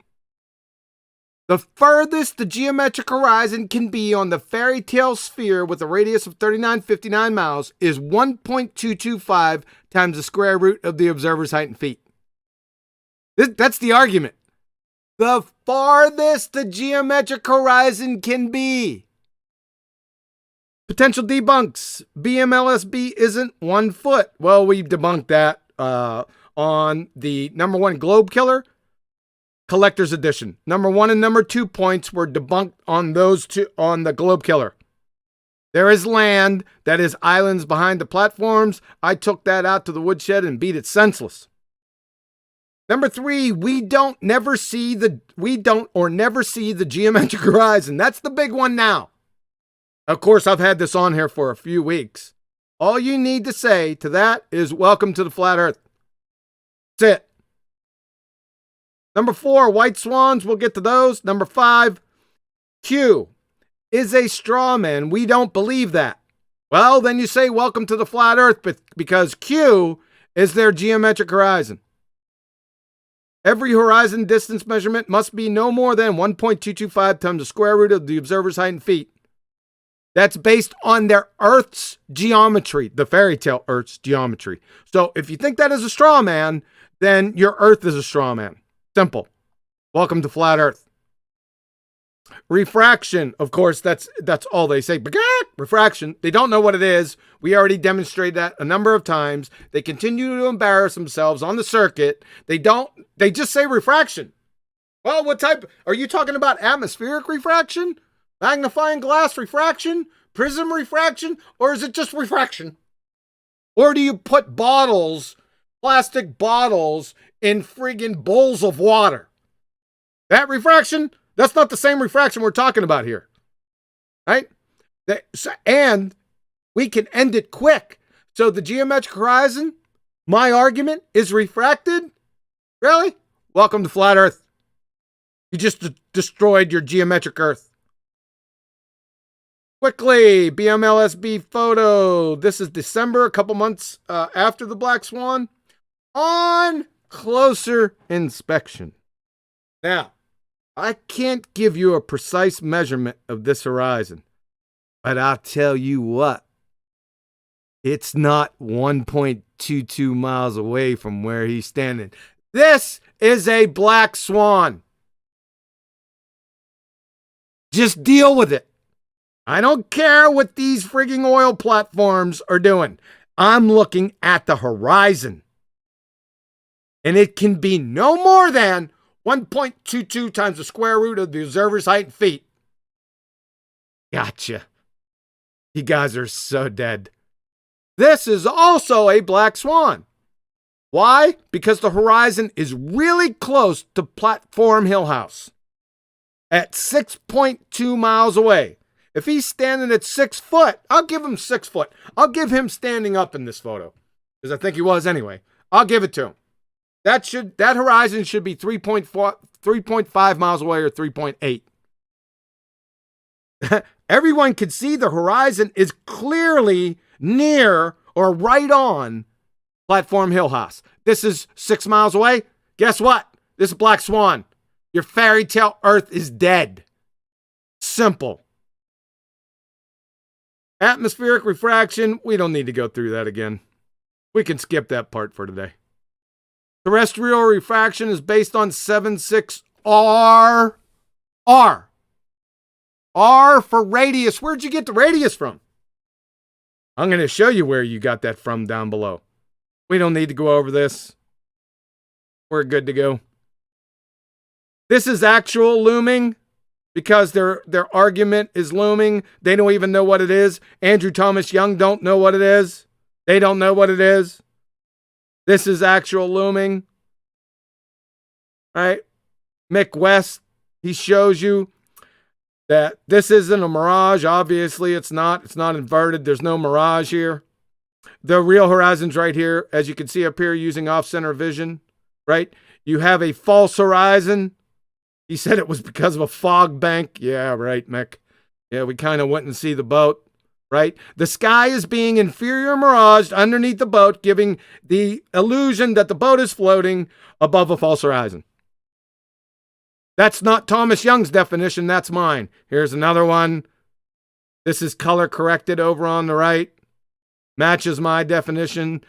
The furthest the geometric horizon can be on the fairy tale sphere with a radius of 3959 miles is 1.225 times the square root of the observer's height in feet. That's the argument. The farthest the geometric horizon can be. Potential debunks. BMLSB isn't 1 foot. Well, we debunked that on the number 1 Globe Killer Collector's Edition. Number 1 and number 2 points were debunked on those two on the Globe Killer. There is land, that is islands behind the platforms. I took that out to the woodshed and beat it senseless. Number 3, we don't or never see the geometric horizon. That's the big one now. Of course, I've had this on here for a few weeks. All you need to say to that is welcome to the flat earth. That's it. Number 4, white swans. We'll get to those. Number 5, Q is a straw man. We don't believe that. Well, then you say welcome to the flat earth because Q is their geometric horizon. Every horizon distance measurement must be no more than 1.225 times the square root of the observer's height in feet. That's based on their Earth's geometry, the fairy tale Earth's geometry. So if you think that is a straw man, then your Earth is a straw man. Simple. Welcome to flat Earth. Refraction, of course, that's all they say. Refraction, they don't know what it is. We already demonstrated that a number of times. They continue to embarrass themselves on the circuit. They just say refraction. Well, what type? Are you talking about atmospheric refraction? Magnifying glass refraction? Prism refraction? Or is it just refraction? Or do you put bottles, plastic bottles, in friggin' bowls of water? That refraction? That's not the same refraction we're talking about here. Right? And we can end it quick. So the geometric horizon, my argument, is refracted? Really? Welcome to flat Earth. You just destroyed your geometric Earth. Quickly, BMLSB photo. This is December, a couple months after the Black Swan. On closer inspection. Now, I can't give you a precise measurement of this horizon, but I'll tell you what. It's not 1.22 miles away from where he's standing. This is a Black Swan. Just deal with it. I don't care what these frigging oil platforms are doing. I'm looking at the horizon. And it can be no more than 1.22 times the square root of the observer's height in feet. Gotcha. You guys are so dead. This is also a Black Swan. Why? Because the horizon is really close to Platform Hill House. At 6.2 miles away. If he's standing at 6 foot, I'll give him 6 foot. I'll give him standing up in this photo. Because I think he was anyway. I'll give it to him. That horizon should be 3.5 miles away or 3.8. Everyone can see the horizon is clearly near or right on Platform Hill House. This is 6 miles away. Guess what? This is Black Swan. Your fairy tale Earth is dead. Simple. Atmospheric refraction, we don't need to go through that again. We can skip that part for today. Terrestrial refraction is based on 7.6 R. R for radius. Where'd you get the radius from? I'm going to show you where you got that from down below. We don't need to go over this. We're good to go. This is actual looming because their argument is looming. They don't even know what it is. Andrew Thomas Young don't know what it is. They don't know what it is. This is actual looming. All right. Mick West, he shows you that this isn't a mirage. Obviously, it's not. It's not inverted. There's no mirage here. The real horizon's right here, as you can see up here using off-center vision, right? You have a false horizon. He said it was because of a fog bank. Yeah, right, Mick. Yeah, we kind of went and see the boat, right? The sky is being inferior miraged underneath the boat, giving the illusion that the boat is floating above a false horizon. That's not Thomas Young's definition. That's mine. Here's another one. This is color corrected over on the right. Matches my definition.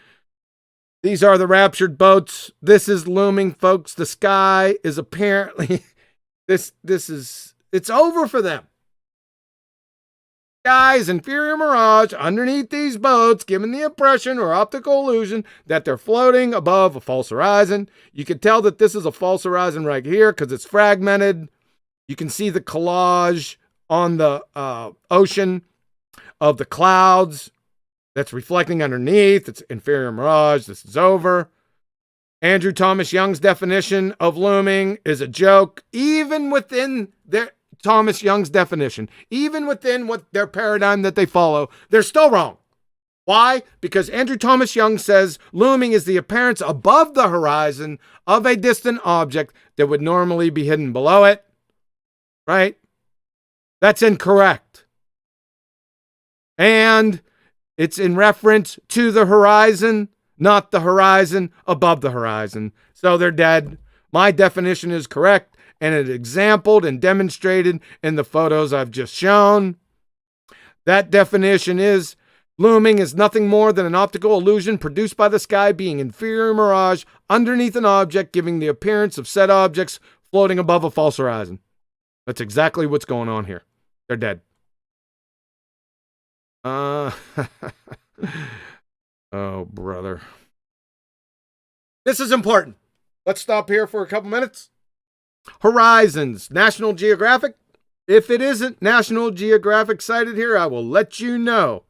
These are the raptured boats. This is looming, folks. The sky is apparently, it's over for them. Sky is inferior mirage underneath these boats, giving the impression or optical illusion that they're floating above a false horizon. You can tell that this is a false horizon right here because it's fragmented. You can see the collage on the ocean of the clouds that's reflecting underneath. It's inferior mirage. This is over. Andrew Thomas Young's definition of looming is a joke, even within their Thomas Young's definition, even within what their paradigm that they follow, they're still wrong. Why? Because Andrew Thomas Young says looming is the appearance above the horizon of a distant object that would normally be hidden below it. Right? That's incorrect. And it's in reference to the horizon, not the horizon above the horizon. So they're dead. My definition is correct. And it exampled and demonstrated in the photos I've just shown. That definition is looming is nothing more than an optical illusion produced by the sky being inferior mirage underneath an object, giving the appearance of said objects floating above a false horizon. That's exactly what's going on here. They're dead. Oh, brother. This is important. Let's stop here for a couple minutes. Horizons, National Geographic. If it isn't National Geographic cited here, I will let you know.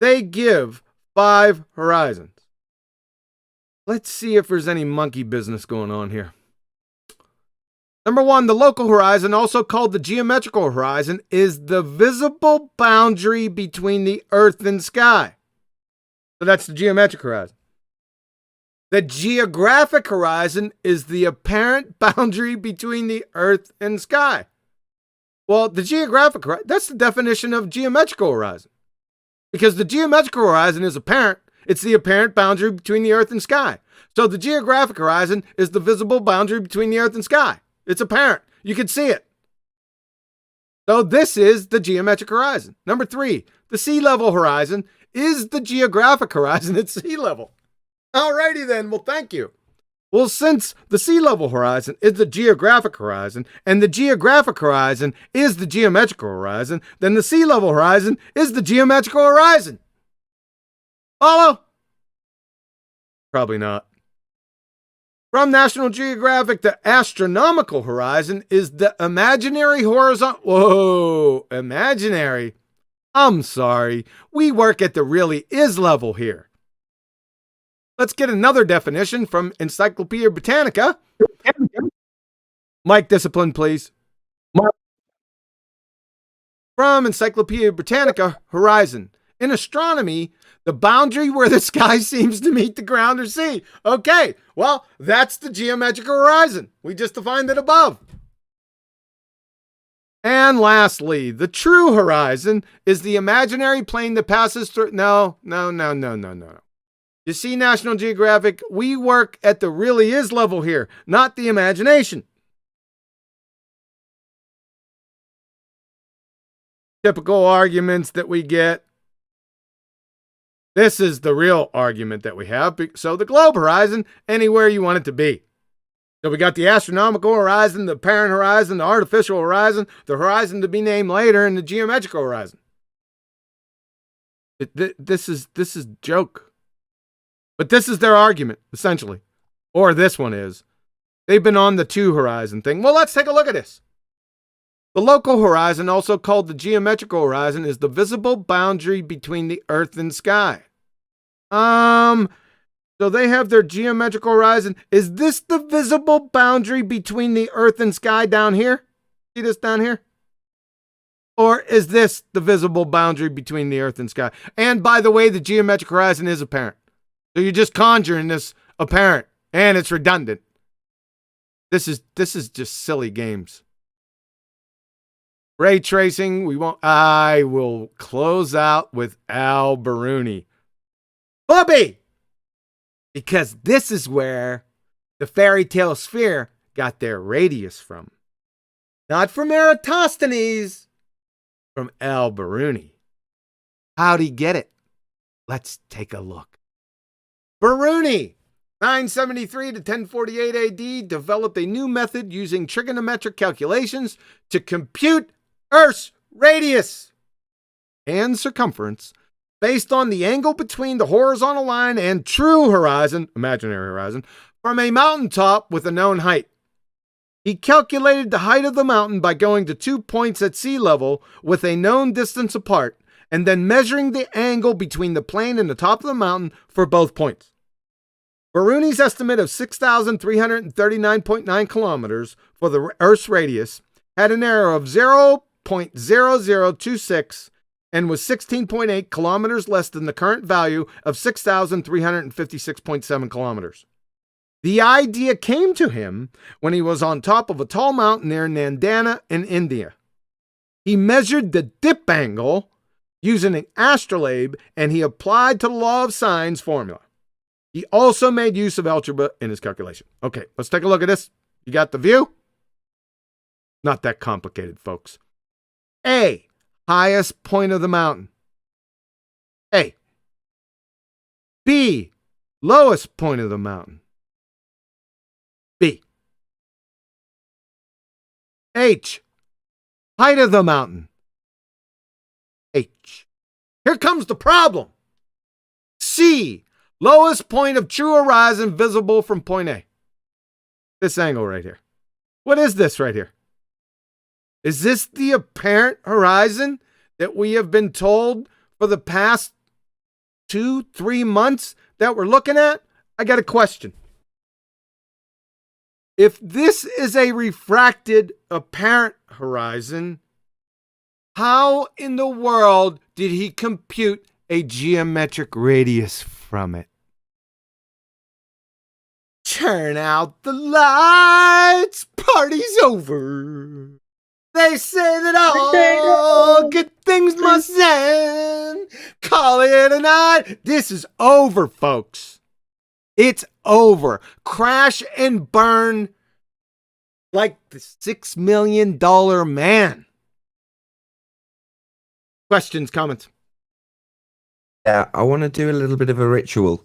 They give 5 horizons. Let's see if there's any monkey business going on here. Number 1, the local horizon, also called the geometrical horizon, is the visible boundary between the earth and sky. So that's the geometric horizon. The geographic horizon is the apparent boundary between the earth and sky. Well, the geographic horizon, that's the definition of geometrical horizon. Because the geometrical horizon is apparent. It's the apparent boundary between the earth and sky. So the geographic horizon is the visible boundary between the earth and sky. It's apparent. You can see it. So this is the geometric horizon. Number 3, the sea level horizon is the geographic horizon at sea level. Alrighty then, well thank you. Well, since the sea level horizon is the geographic horizon, and the geographic horizon is the geometrical horizon, then the sea level horizon is the geometrical horizon. Follow? Probably not. From National Geographic, the astronomical horizon is the imaginary horizon. Whoa, imaginary. I'm sorry. We work at the really is level here. Let's get another definition from Encyclopedia Britannica. Mic discipline, please. From Encyclopedia Britannica, horizon In astronomy, the boundary where the sky seems to meet the ground or sea. Okay, well, that's the geometrical horizon. We just defined it above. And lastly, the true horizon is the imaginary plane that passes through. No. You see, National Geographic, we work at the really is level here, not the imagination. Typical arguments that we get. This is the real argument that we have. So the globe horizon, anywhere you want it to be. So we got the astronomical horizon, the apparent horizon, the artificial horizon, the horizon to be named later, and the geometrical horizon. This is joke. But this is their argument, essentially. Or this one is. They've been on the two horizon thing. Well, let's take a look at this. The local horizon, also called the geometrical horizon, is the visible boundary between the earth and sky. So they have their geometrical horizon. Is this the visible boundary between the earth and sky down here? See this down here? Or is this the visible boundary between the earth and sky? And by the way, the geometric horizon is apparent. So you're just conjuring this apparent, and it's redundant. This is just silly games. Ray tracing, I will close out with Al-Biruni. Bubby! Because this is where the fairy tale sphere got their radius from. Not from Eratosthenes, from Al-Biruni. How'd he get it? Let's take a look. Biruni, 973 to 1048 AD, developed a new method using trigonometric calculations to compute Earth's radius and circumference based on the angle between the horizontal line and true horizon, imaginary horizon, from a mountaintop with a known height. He calculated the height of the mountain by going to 2 points at sea level with a known distance apart, and then measuring the angle between the plane and the top of the mountain for both points. Biruni's estimate of 6,339.9 kilometers for the Earth's radius had an error of 0.0026 and was 16.8 kilometers less than the current value of 6,356.7 kilometers. The idea came to him when he was on top of a tall mountain near Nandana in India. He measured the dip angle using an astrolabe, and he applied to the law of sines formula. He also made use of algebra in his calculation. Okay, let's take a look at this. You got the view? Not that complicated, folks. A, highest point of the mountain. A. B, lowest point of the mountain. B. H, height of the mountain. H. Here comes the problem. C, lowest point of true horizon visible from point A. This angle right here. What is this right here? Is this the apparent horizon that we have been told for the past 2-3 months that we're looking at? I got a question. If this is a refracted apparent horizon, how in the world did he compute a geometric radius from it? Turn out the lights, party's over. They say that all good things must end. Call it a night. This is over, folks. It's over. Crash and burn like the $6 million man. Questions, comments? Yeah, I want to do a little bit of a ritual.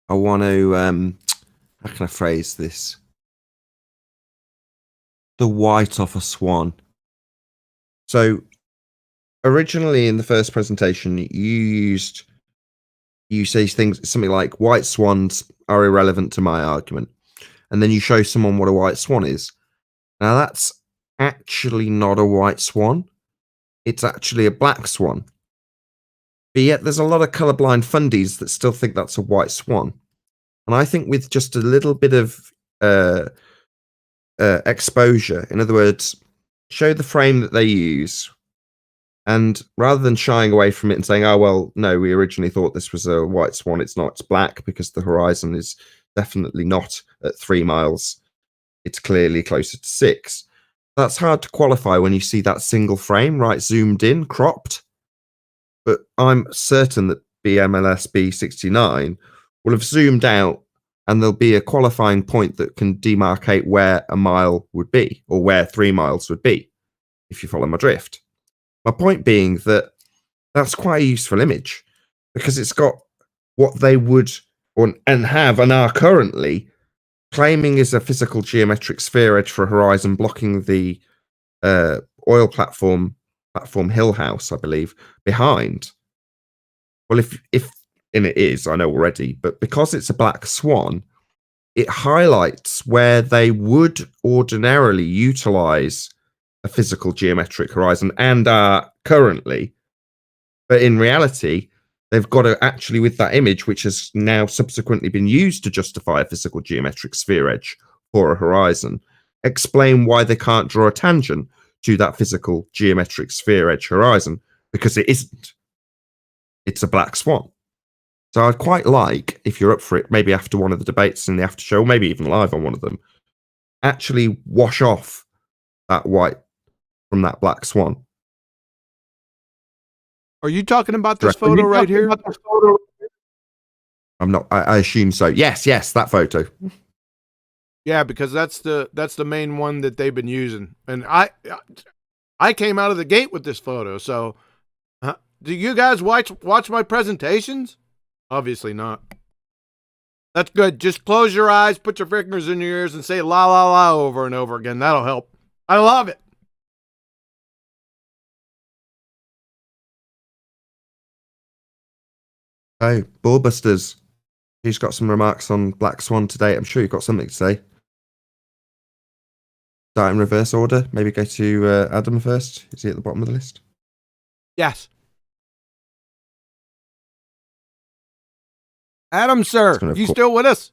I want to, how can I phrase this? The white off a swan. So, originally in the first presentation, you say things, something like white swans are irrelevant to my argument. And then you show someone what a white swan is. Now, that's actually not a white swan. It's actually a black swan. But yet there's a lot of colorblind fundies that still think that's a white swan. And I think with just a little bit of exposure, in other words, show the frame that they use And rather than shying away from it and saying, oh, well, no, we originally thought this was a white swan, it's not, it's black, because the horizon is definitely not at 3 miles. It's clearly closer to 6. That's hard to qualify when you see that single frame, right, zoomed in, cropped. But I'm certain that BMLS B69 will have zoomed out, and there'll be a qualifying point that can demarcate where a mile would be, or where 3 miles would be, if you follow my drift. My point being that that's quite a useful image, because it's got what they would and have and are currently claiming is a physical geometric sphere edge for a horizon blocking the oil platform Hill House, I believe, behind. Well, if and it is, I know already, but because it's a black swan, it highlights where they would ordinarily utilize a physical geometric horizon and are currently, but in reality, they've got to actually, with that image, which has now subsequently been used to justify a physical geometric sphere edge for a horizon, explain why they can't draw a tangent to that physical geometric sphere edge horizon, because it isn't. It's a black swan. So I'd quite like, if you're up for it, maybe after one of the debates in the after show, maybe even live on one of them, actually wash off that white from that black swan. Are you talking about this photo right here? I'm not. I assume so. Yes, that photo. Yeah, because that's the main one that they've been using, and I came out of the gate with this photo. So, do you guys watch my presentations? Obviously not. That's good. Just close your eyes, put your fingers in your ears, and say "la la la" over and over again. That'll help. I love it. Hey, Ballbusters. Who's got some remarks on Black Swan today? I'm sure you've got something to say. Start in reverse order. Maybe go to Adam first. Is he at the bottom of the list? Yes. Adam, sir, you still with us?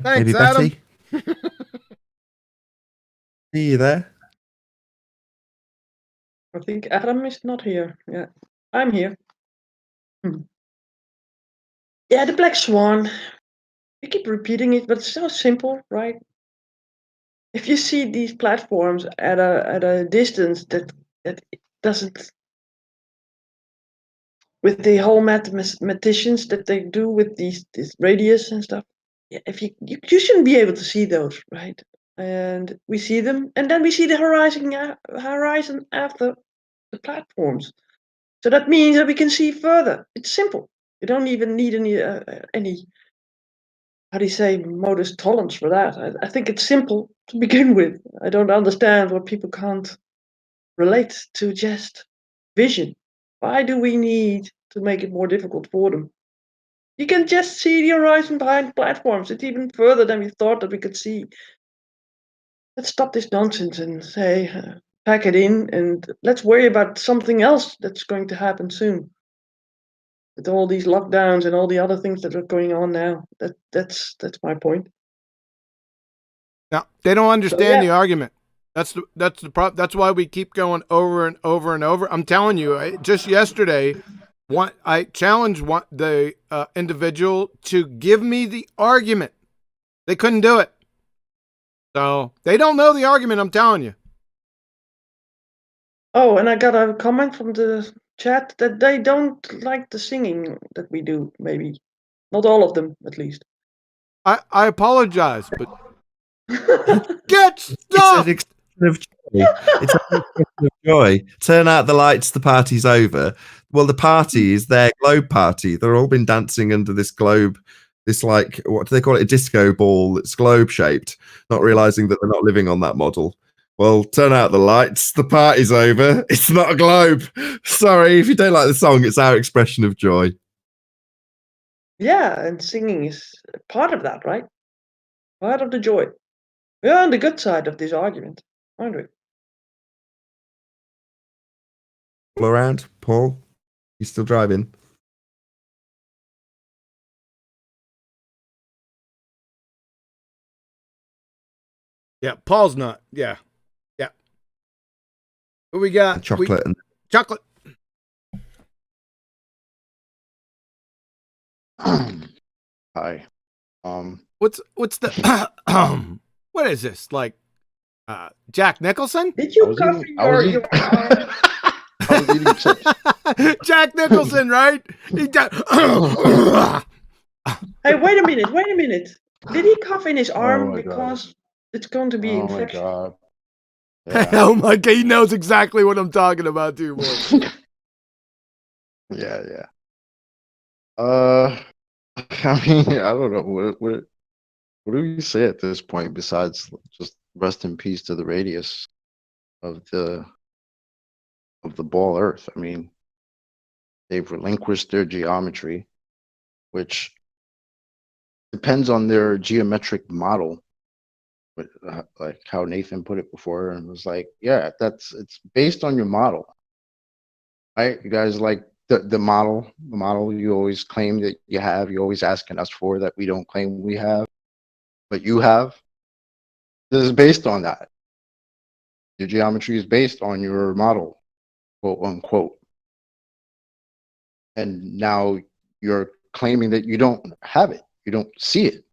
Thanks, Maybe Adam. Betty. Are you there? I think Adam is not here. Yeah, I'm here. Yeah, the Black Swan. We keep repeating it, but it's so simple, right? If you see these platforms at a distance that it doesn't, with the whole mathematicians that they do with this radius and stuff, if you shouldn't be able to see those, right? And we see them, and then we see the horizon after the platforms. So that means that we can see further. It's simple. You don't even need any how do you say, modus tollens for that. I think it's simple to begin with. I don't understand what people can't relate to just vision. Why do we need to make it more difficult for them? You can just see the horizon behind platforms. It's even further than we thought that we could see. Let's stop this nonsense and say, pack it in, and let's worry about something else that's going to happen soon. With all these lockdowns and all the other things that are going on now, that's my point. Now they don't understand the argument. That's the problem. That's why we keep going over and over and over. I'm telling you, just yesterday, I challenged the individual to give me the argument. They couldn't do it. So they don't know the argument. I'm telling you. Oh, and I got a comment from the chat that they don't like the singing that we do. Maybe not all of them, at least. I apologize, but get stuff. It's an expression of joy. It's an expression of joy. Turn out the lights. The party's over. Well, the party is their globe party. They've all been dancing under this globe. This, like, what do they call it? A disco ball that's globe shaped, not realizing that they're not living on that model. Well, turn out the lights. The party's over. It's not a globe. Sorry, if you don't like the song, it's our expression of joy. Yeah, and singing is part of that, right? Part of the joy. We're on the good side of this argument, aren't we? All around, Paul. You still driving? Yeah, Paul's not. Yeah. Yeah. What we got? Chocolate and Chocolate. Hi. What's the what is this? Like Jack Nicholson? Did you cover your arm? I was eating chips. Jack Nicholson, right? Hey, wait a minute. Did he cough in his arm my God. because it's going to be Oh my infection? God. Oh my God, he knows exactly what I'm talking about too, boy. Yeah, yeah. I mean, I don't know what do you say at this point besides just rest in peace to the radius of the ball Earth? I mean, they've relinquished their geometry, which depends on their geometric model, but like how Nathan put it before, and was like, yeah, it's based on your model, right? You guys like the model you always claim that you have, you're always asking us for that we don't claim we have, but you have. This is based on that. Your geometry is based on your model, quote unquote. And now you're claiming that you don't have it, you don't see it.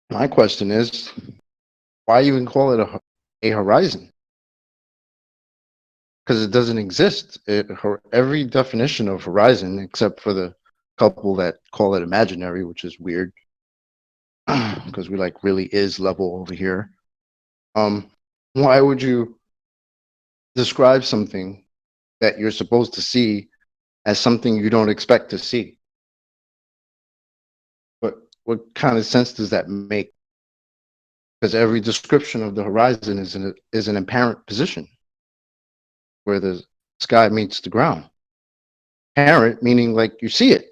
My question is, why even call it a horizon? Because it doesn't exist. Every definition of horizon, except for the couple that call it imaginary, which is weird, because we like really is level over here. Why would you describe something that you're supposed to see as something you don't expect to see? But what kind of sense does that make? Because every description of the horizon is an apparent position where the sky meets the ground. Apparent meaning like you see it.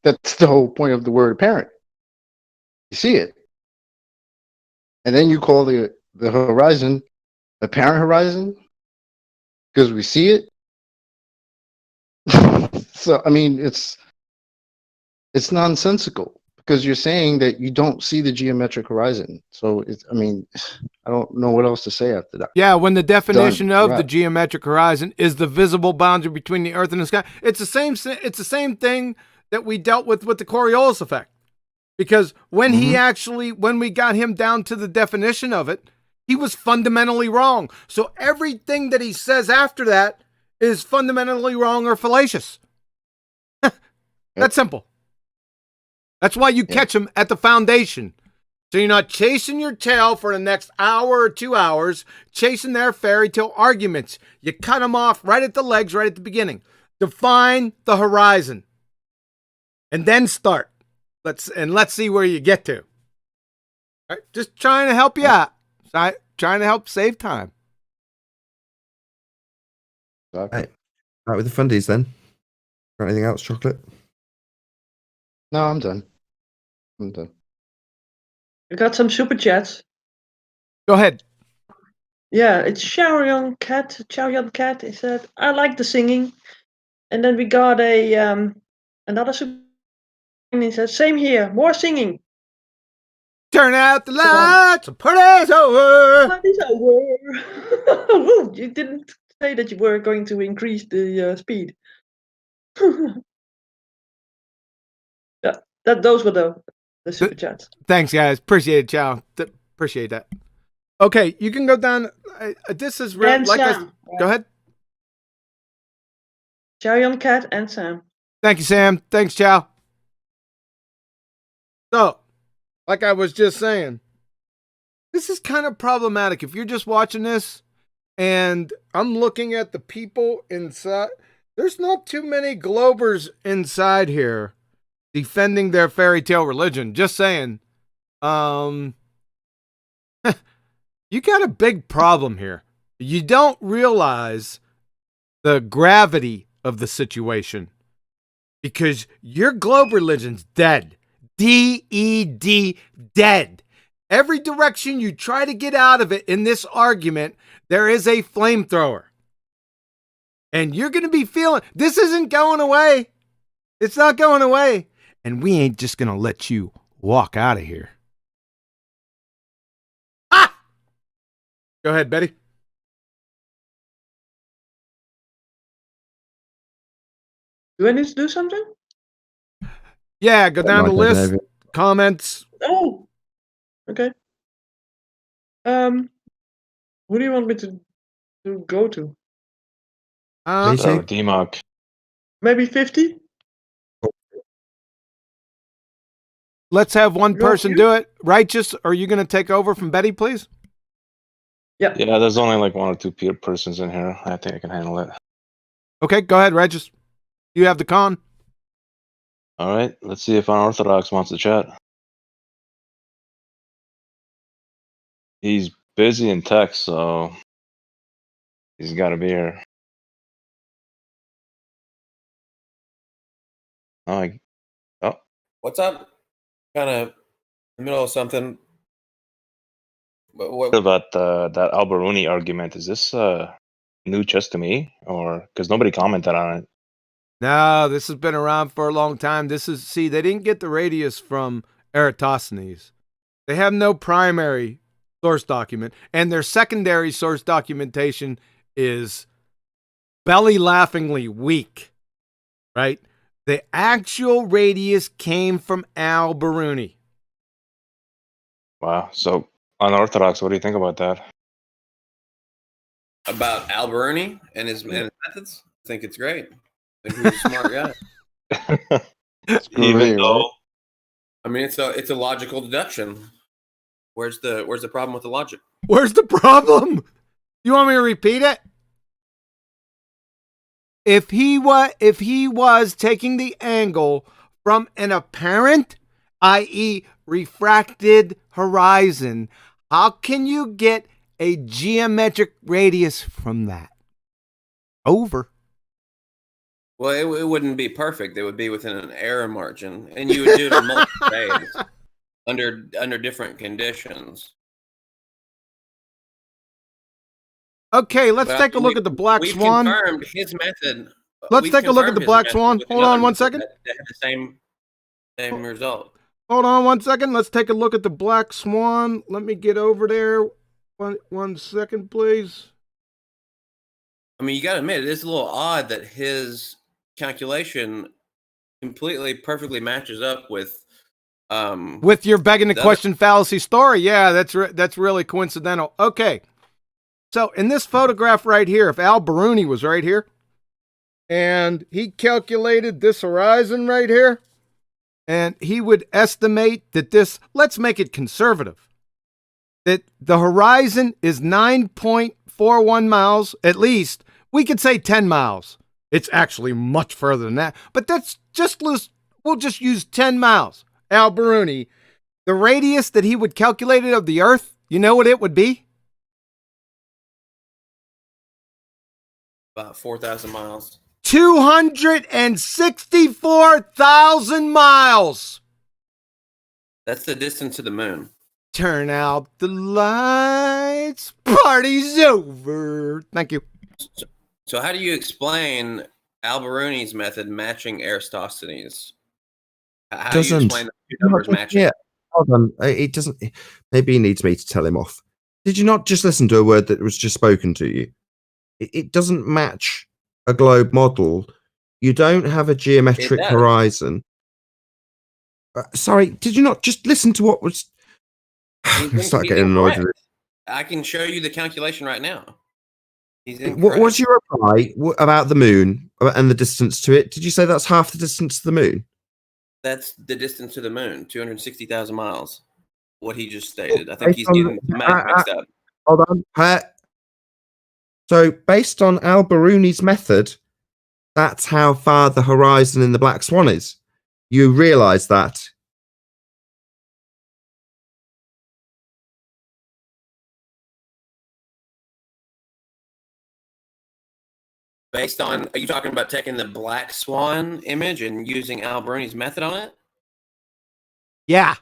That's the whole point of the word apparent. You see it. And then you call the horizon apparent horizon because we see it. So I mean, it's nonsensical because you're saying that you don't see the geometric horizon. So I mean, I don't know what else to say after that. Yeah, when the definition Done. of the Right. geometric horizon is the visible boundary between the Earth and the sky, it's the same thing that we dealt with the Coriolis effect. Because when when we got him down to the definition of it, he was fundamentally wrong. So everything that he says after that is fundamentally wrong or fallacious. That's simple. That's why you catch him at the foundation. So you're not chasing your tail for the next hour or 2 hours, chasing their fairy tale arguments. You cut them off right at the legs, right at the beginning. Define the horizon. And then start. Let's see where you get to. All right, just trying to help you out. Trying to help save time. Right with the fundies then. Got anything else, Chocolate? No, I'm done. We got some super chats. Go ahead. Yeah, it's Chow Cat. He said, "I like the singing," and then we got another super. And he said, "Same here, more singing." Turn out the lights. Party's over. Party's over. Ooh, you didn't say that you were going to increase the speed. Yeah, those were the super chats. Thanks, guys. Appreciate it, Chow. Appreciate that. Okay, you can go down. This is real. And Sam. Go ahead. Chow Cat and Sam. Thank you, Sam. Thanks, Chow. So, like I was just saying, this is kind of problematic. If you're just watching this and I'm looking at the people inside, there's not too many Globers inside here defending their fairy tale religion. Just saying. You got a big problem here. You don't realize the gravity of the situation because your globe religion's dead. D-E-D, dead. Every direction you try to get out of it in this argument, there is a flamethrower. And you're going to be feeling, this isn't going away. It's not going away. And we ain't just going to let you walk out of here. Go ahead, Betty. Do I need to do something? Yeah, go down the list. Comments. Oh, okay. Who do you want me to go to? DMOC. Maybe 50? Let's have one person do it. Righteous, are you going to take over from Betty, please? Yeah. Yeah, there's only like one or two persons in here. I think I can handle it. Okay, go ahead, Righteous. You have the con. All right, let's see if Unorthodox wants to chat. He's busy in text, so he's got to be here. Oh. What's up? Kind of in the middle of something. But What about that Al-Biruni argument? Is this new just to me, or because nobody commented on it? No, this has been around for a long time. They didn't get the radius from Eratosthenes. They have no primary source document, and their secondary source documentation is belly-laughingly weak, right? The actual radius came from Al-Biruni. Wow. So, Unorthodox, what do you think about that? about Al-Biruni and his methods, I think it's great. I think he's a smart guy. Even though, I mean, it's a logical deduction. Where's the problem with the logic? Where's the problem? You want me to repeat it? If he was taking the angle from an apparent, i.e. refracted horizon, how can you get a geometric radius from that? Over. Well, it wouldn't be perfect. It would be within an error margin, and you would do it in multiple days under different conditions. Okay, let's take a look at the Black Swan. We've confirmed his method. Let's take a look at the Black Swan. Hold on one second. They have the same result. Hold on one second. Let's take a look at the Black Swan. Let me get over there. One second, please. I mean, you got to admit, it is a little odd that his calculation perfectly matches up with your begging the question fallacy story. Yeah, that's really coincidental. Okay. So in this photograph right here, if Al-Biruni was right here, and he calculated this horizon right here, and he would estimate that let's make it conservative, that the horizon is 9.41 miles, at least. We could say 10 miles. It's actually much further than that, but we'll just use 10 miles. Al-Biruni, the radius that he would calculate it of the Earth, you know what it would be? About 4,000 miles. 264,000 miles. That's the distance to the moon. Turn out the lights. Party's over. Thank you. So how do you explain Al-Biruni's method matching Eratosthenes? How do you explain the two numbers matching? Yeah, hold on. It doesn't. Maybe he needs me to tell him off. Did you not just listen to a word that was just spoken to you? It doesn't match a globe model. You don't have a geometric horizon. Sorry, did you not just listen to what was... I'm going to start getting annoyed with it. I can show you the calculation right now. What was your reply about the moon and the distance to it? Did you say that's half the distance to the moon? That's the distance to the moon, 260,000 miles. What he just stated. I think he's getting the math mixed up. Hold on. So, based on Al-Biruni's method, that's how far the horizon in the Black Swan is. You realise that? Based on, are you talking about taking the Black Swan image and using Al-Biruni's method on it? Yeah.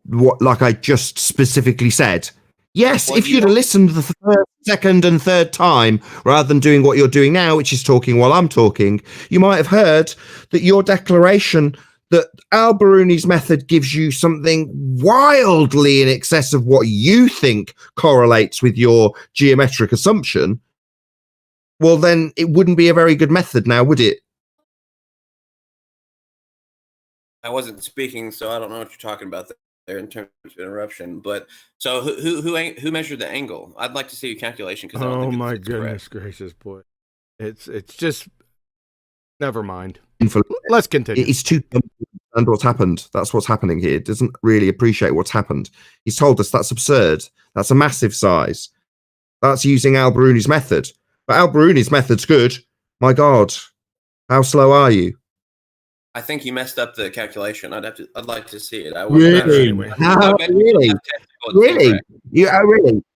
What, like I just specifically said? Yes, if you'd have listened the second and third time, rather than doing what you're doing now, which is talking while I'm talking, you might have heard that your declaration that Al-Biruni's method gives you something wildly in excess of what you think correlates with your geometric assumption, well, then it wouldn't be a very good method now, would it? I wasn't speaking, so I don't know what you're talking about there in terms of interruption. But so who measured the angle? I'd like to see your calculation because Oh my goodness gracious, boy! It's just never mind. Let's continue. It's too dumb to understand what's happened. That's what's happening here. It doesn't really appreciate what's happened. He's told us that's absurd. That's a massive size. That's using Al-Biruni's method. But Al-Biruni's method's good. My God, how slow are you? I think you messed up the calculation. I'd like to see it. Really?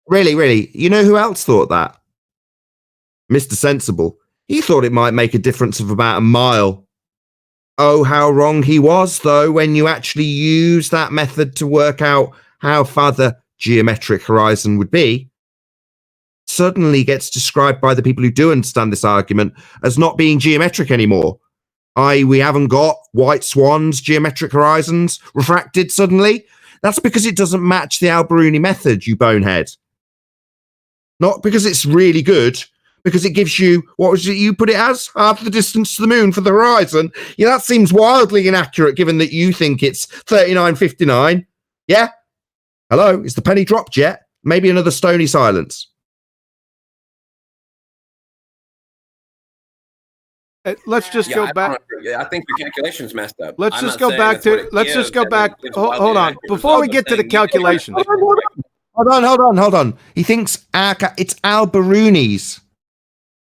Really? Really? You know who else thought that? Mr. Sensible. He thought it might make a difference of about a mile. Oh, how wrong he was, though, when you actually use that method to work out how far the geometric horizon would be. Suddenly gets described by the people who do understand this argument as not being geometric anymore. We haven't got white swans, geometric horizons refracted suddenly. That's because it doesn't match the Al-Biruni method, you bonehead. Not because it's really good, because it gives you, what was it you put it as? Half the distance to the moon for the horizon. Yeah, that seems wildly inaccurate given that you think it's 39.59. Yeah? Hello? Is the penny dropped yet? Maybe another stony silence. Let's just go back. I think your calculation's messed up. Let's just go back to. Let's just go back. Hold on. Before we get to the calculations. Hold on. He thinks it's Al-Biruni's.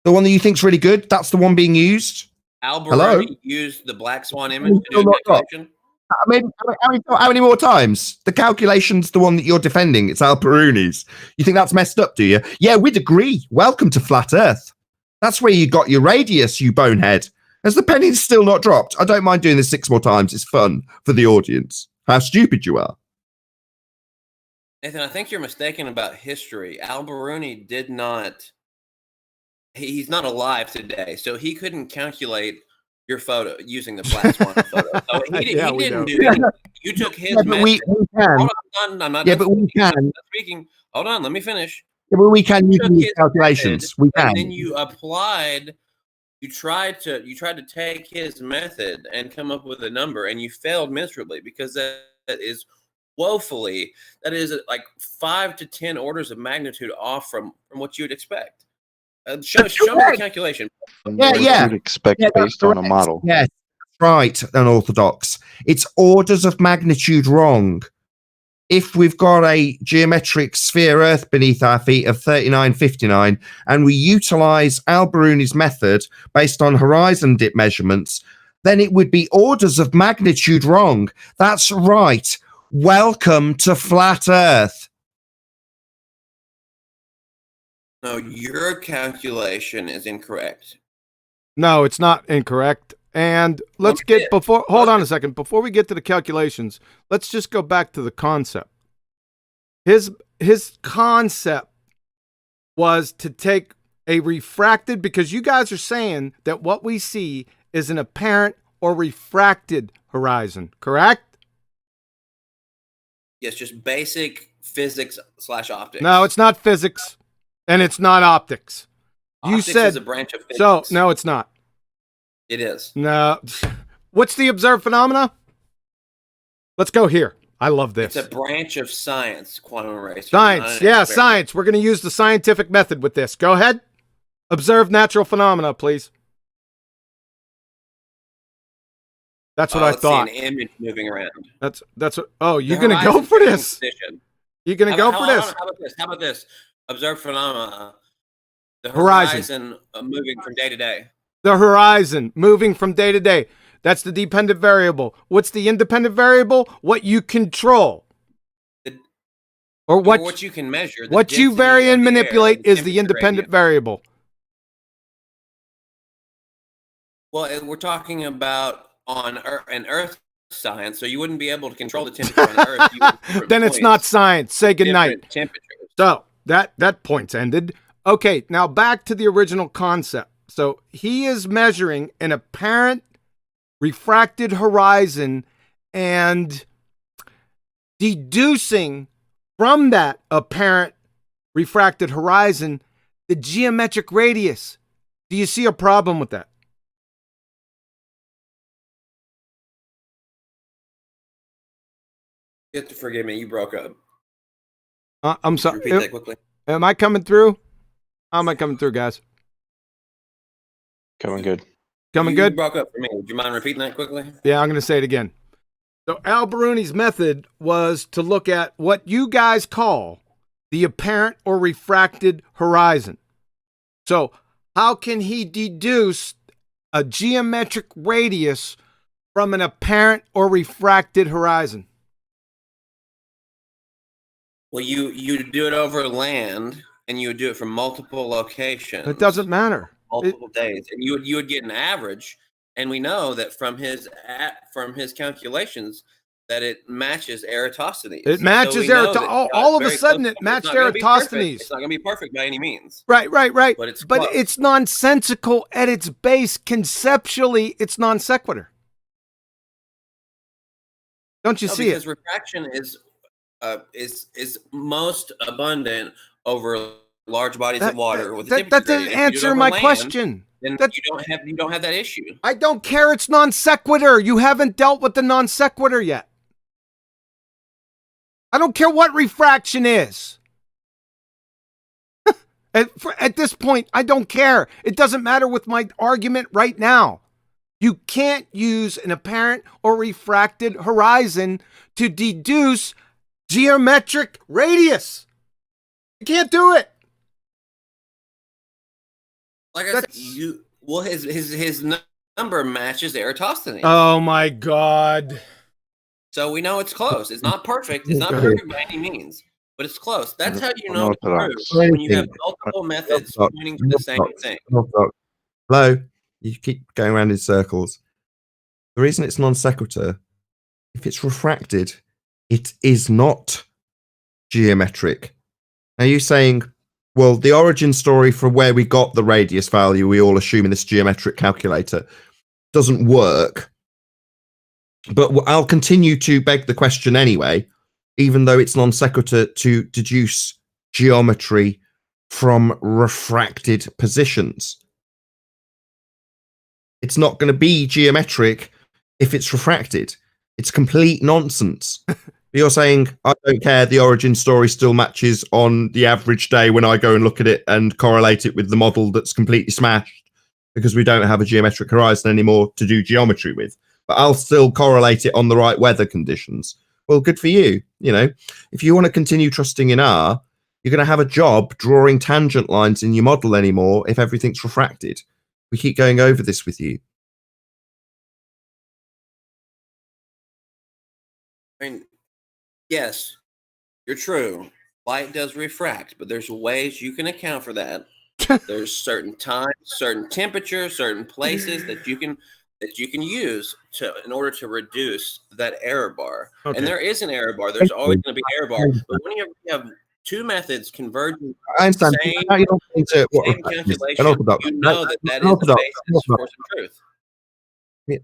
The one that you think's really good. That's the one being used. Al-Biruni used the Black Swan image to do a calculation. I mean, how many more times? The calculation's the one that you're defending. It's Al-Biruni's. You think that's messed up, do you? Yeah, we'd agree. Welcome to Flat Earth. That's where you got your radius, you bonehead. As the penny's still not dropped, I don't mind doing this 6 more times. It's fun for the audience. How stupid you are. Nathan, I think you're mistaken about history. Al-Biruni did not. He's not alive today, so he couldn't calculate your photo using the Black Swan photo. So he didn't do it. You took his method. We can. Hold on, I'm not. Yeah, but we can. I'm not speaking. Hold on, let me finish. Yeah, but we can use these calculations. We can. And then you applied. You tried to take his method and come up with a number, and you failed miserably because that is woefully. That is like 5 to 10 orders of magnitude off from what you would expect. Show me the calculation. Yeah. You'd expect based on a model. Yes, right. Unorthodox. It's orders of magnitude wrong. If we've got a geometric sphere Earth beneath our feet of 39.59 and we utilize Al-Biruni's method based on horizon dip measurements, then it would be orders of magnitude wrong. That's right. Welcome to Flat Earth. No, your calculation is incorrect. No, it's not incorrect. And let's hold on a second. Before we get to the calculations, let's just go back to the concept. His concept was to take a refracted, because you guys are saying that what we see is an apparent or refracted horizon, correct? Yes, just basic physics / optics. No, it's not physics, and it's not optics. Optics you said is a branch of physics. So no, it's not. It is. No. What's the observed phenomena? Let's go here. I love this. It's a branch of science, quantum race. Science. Yeah, science. We're going to use the scientific method with this. Go ahead. Observe natural phenomena, please. That's what I thought. See an image moving around. That's what. Oh, you're going to go for this? You're going to go for this? How about this? Observe phenomena. The Horizon. Moving from day to day. The horizon moving from day to day. That's the dependent variable. What's the independent variable? What you control. Or what you can measure. What you vary and manipulate is the independent variable. Well, we're talking about on an Earth science, so you wouldn't be able to control the temperature on Earth. Then it's not science. Say goodnight. So that point's ended. Okay, now back to the original concept. So he is measuring an apparent refracted horizon and deducing from that apparent refracted horizon the geometric radius. Do you see a problem with that? You have to forgive me. You broke up. I'm sorry. Repeat that quickly. Am I coming through? How am I coming through, guys? Coming good. Coming You good? broke up for me. Would you mind repeating that quickly? Yeah, I'm going to say it again. So Al-Biruni's method was to look at what you guys call the apparent or refracted horizon. So how can he deduce a geometric radius from an apparent or refracted horizon? Well, you do it over land, and you would do it from multiple locations. It doesn't matter. Multiple days, and you would get an average. And we know that from his calculations that it matches Eratosthenes. It matches Eratosthenes. All of a sudden, it matched Eratosthenes. It's not going to be perfect by any means. Right. But it's but close. it's nonsensical at its base. Conceptually, it's non sequitur. Don't you see because it? refraction is most abundant over large bodies of water. With That doesn't answer my question. Then you don't have that issue. I don't care. It's non sequitur. You haven't dealt with the non sequitur yet. I don't care what refraction is. At this point, I don't care. It doesn't matter with my argument right now. You can't use an apparent or refracted horizon to deduce geometric radius. You can't do it. Like I said, his number matches Eratosthenes. Oh my God. So we know it's close. It's not perfect. It's not perfect by any means, but it's close. That's how you know it's true. When you have multiple methods pointing to the same thing. Hello, you keep going around in circles. The reason it's non sequitur, if it's refracted, it is not geometric. Are you saying, well, the origin story for where we got the radius value, we all assume in this geometric calculator, doesn't work? But I'll continue to beg the question anyway, even though it's non sequitur to deduce geometry from refracted positions. It's not going to be geometric if it's refracted. It's complete nonsense. You're saying, I don't care, the origin story still matches on the average day when I go and look at it and correlate it with the model that's completely smashed because we don't have a geometric horizon anymore to do geometry with. But I'll still correlate it on the right weather conditions. Well, good for you. You know, if you want to continue trusting in R, you're going to have a job drawing tangent lines in your model anymore if everything's refracted. We keep going over this with you. I mean, yes, you're true. Light does refract, but there's ways you can account for that. There's certain times, certain temperatures, certain places that you can use in order to reduce that error bar. Okay. And there is an error bar. There's always going to be error bar. But when you have two methods converging I understand. same calculation, you know that is the basis for some truth. Yeah.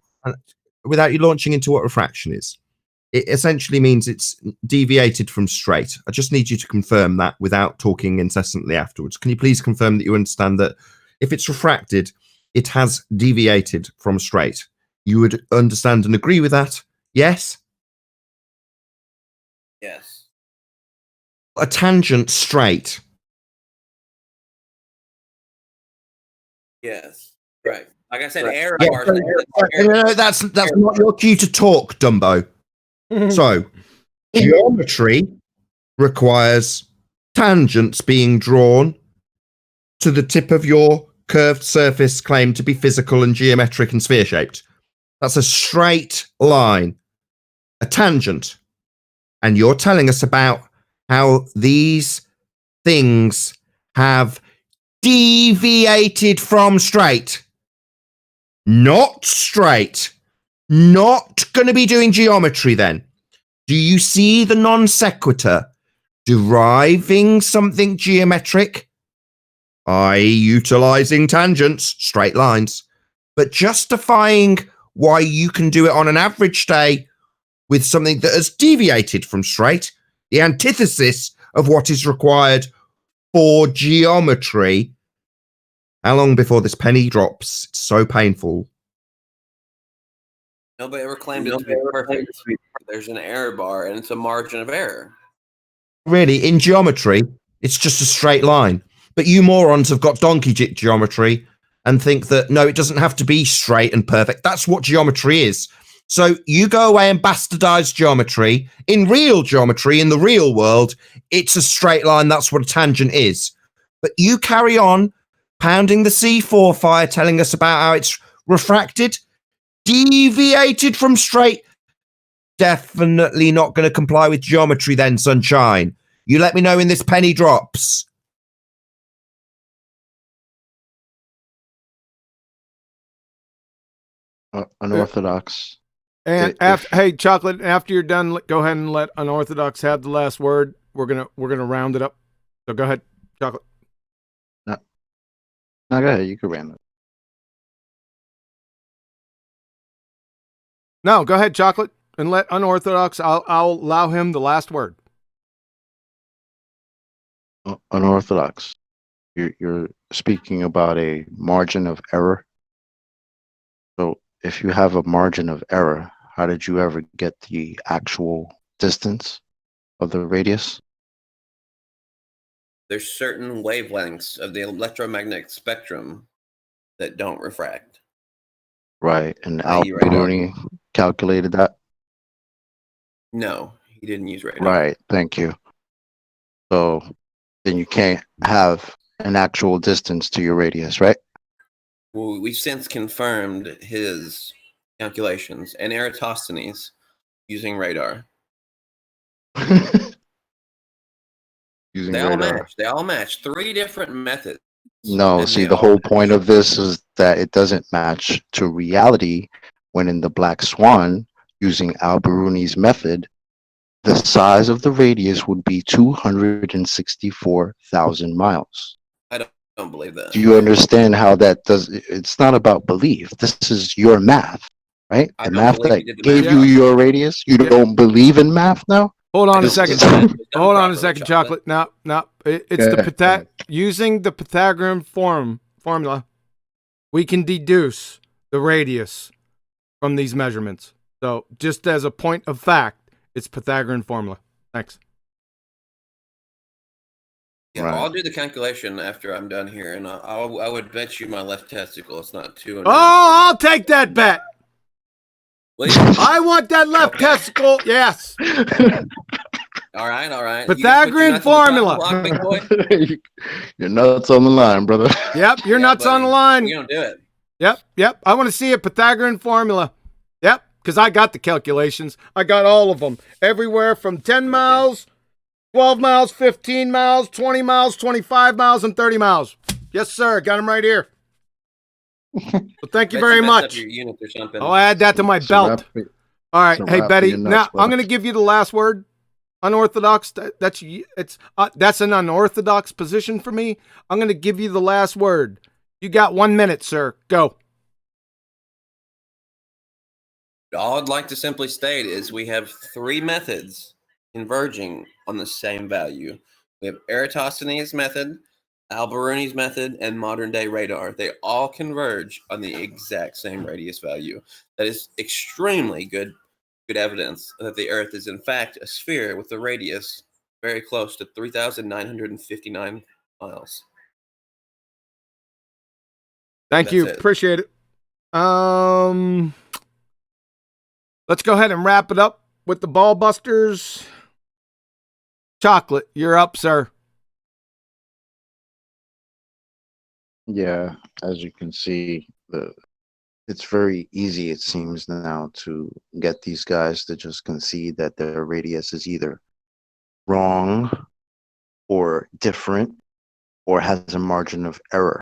Without you launching into what refraction is, it essentially means it's deviated from straight. I just need you to confirm that without talking incessantly afterwards. Can you please confirm that you understand that if it's refracted, it has deviated from straight? You would understand and agree with that? Yes? Yes. A tangent straight. Yes. Right. Like I said, error Yeah, bars. no, that's not your cue to talk, Dumbo. So, geometry requires tangents being drawn to the tip of your curved surface claimed to be physical and geometric and sphere-shaped. That's a straight line, a tangent. And you're telling us about how these things have deviated from straight. Not straight. Not going to be doing geometry then. Do you see the non sequitur deriving something geometric, i.e. utilizing tangents, straight lines, but justifying why you can do it on an average day with something that has deviated from straight, the antithesis of what is required for geometry. How long before this penny drops? It's so painful. Nobody ever claimed it to be perfect. There's an error bar, and it's a margin of error. Really, in geometry, it's just a straight line. But you morons have got donkey geometry and think that, no, it doesn't have to be straight and perfect. That's what geometry is. So you go away and bastardize geometry. In real geometry, in the real world, it's a straight line. That's what a tangent is. But you carry on pounding the C4 fire, telling us about how it's refracted, deviated from straight. Definitely not going to comply with geometry then, sunshine. You let me know when this penny drops. Unorthodox. And hey, Chocolate, after you're done, go ahead and let Unorthodox have the last word. We're gonna round it up. So go ahead, Chocolate. No, go ahead. You can round it. No, go ahead, Chocolate, and let Unorthodox. I'll allow him the last word. Unorthodox. You're speaking about a margin of error. So if you have a margin of error, how did you ever get the actual distance of the radius? There's certain wavelengths of the electromagnetic spectrum that don't refract. Right, and i.e. Al-Biruni calculated that? No, he didn't use radar. Right, thank you. So then you can't have an actual distance to your radius, right? Well, we've since confirmed his calculations and Eratosthenes using radar. Using They all radar. match. They all match. 3 different methods. No, and see, they the all whole point of this is that it doesn't match to reality when in the Black Swan, using Al-Biruni's method, the size of the radius would be 264,000 miles. I don't believe that. Do you understand how that does? It's not about belief. This is your math, right? I The don't math believe that you did the gave math. you your radius. You don't believe in math now? Hold on a This second. is- Hold on a second, Chocolate. No. It's the using the Pythagorean formula, we can deduce the radius from these measurements. So just as a point of fact, it's Pythagorean formula. Thanks. Yeah, well, I'll do the calculation after I'm done here, and I would bet you my left testicle it's not 200. Oh, I'll take that bet. Will you? I want that left testicle. Yes. All right. Pythagorean formula. Your nuts on the line, brother. Yep, your nuts on the line. You don't do it. Yep. I want to see a Pythagorean formula. Yep, because I got the calculations. I got all of them. Everywhere from 10 miles, 12 miles, 15 miles, 20 miles, 25 miles, and 30 miles. Yes, sir. Got them right here. Well, thank you very much. I'll add that to my belt. All right. Hey, Betty, now I'm going to give you the last word. Unorthodox. That's an unorthodox position for me. I'm going to give you the last word. You got 1 minute, sir. Go. All I'd like to simply state is we have 3 methods converging on the same value. We have Eratosthenes' method, Al-Biruni's method, and modern-day radar. They all converge on the exact same radius value. That is extremely good evidence that the Earth is in fact a sphere with a radius very close to 3,959 miles. Thank you. Appreciate it. Let's go ahead and wrap it up with the BALLBUSTERS. Chocolate, you're up, sir. Yeah, as you can see, it's very easy, it seems now, to get these guys to just concede that their radius is either wrong or different or has a margin of error.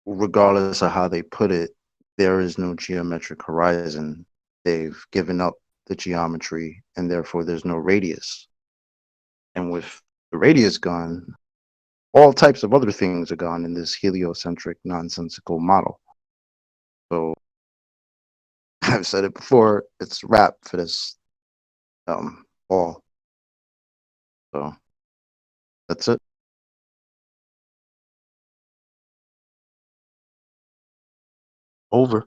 Regardless of how they put it, there is no geometric horizon. They've given up the geometry, and therefore there's no radius. And with the radius gone, all types of other things are gone in this heliocentric, nonsensical model. So I've said it before. It's wrap for this ball. So that's it. Over.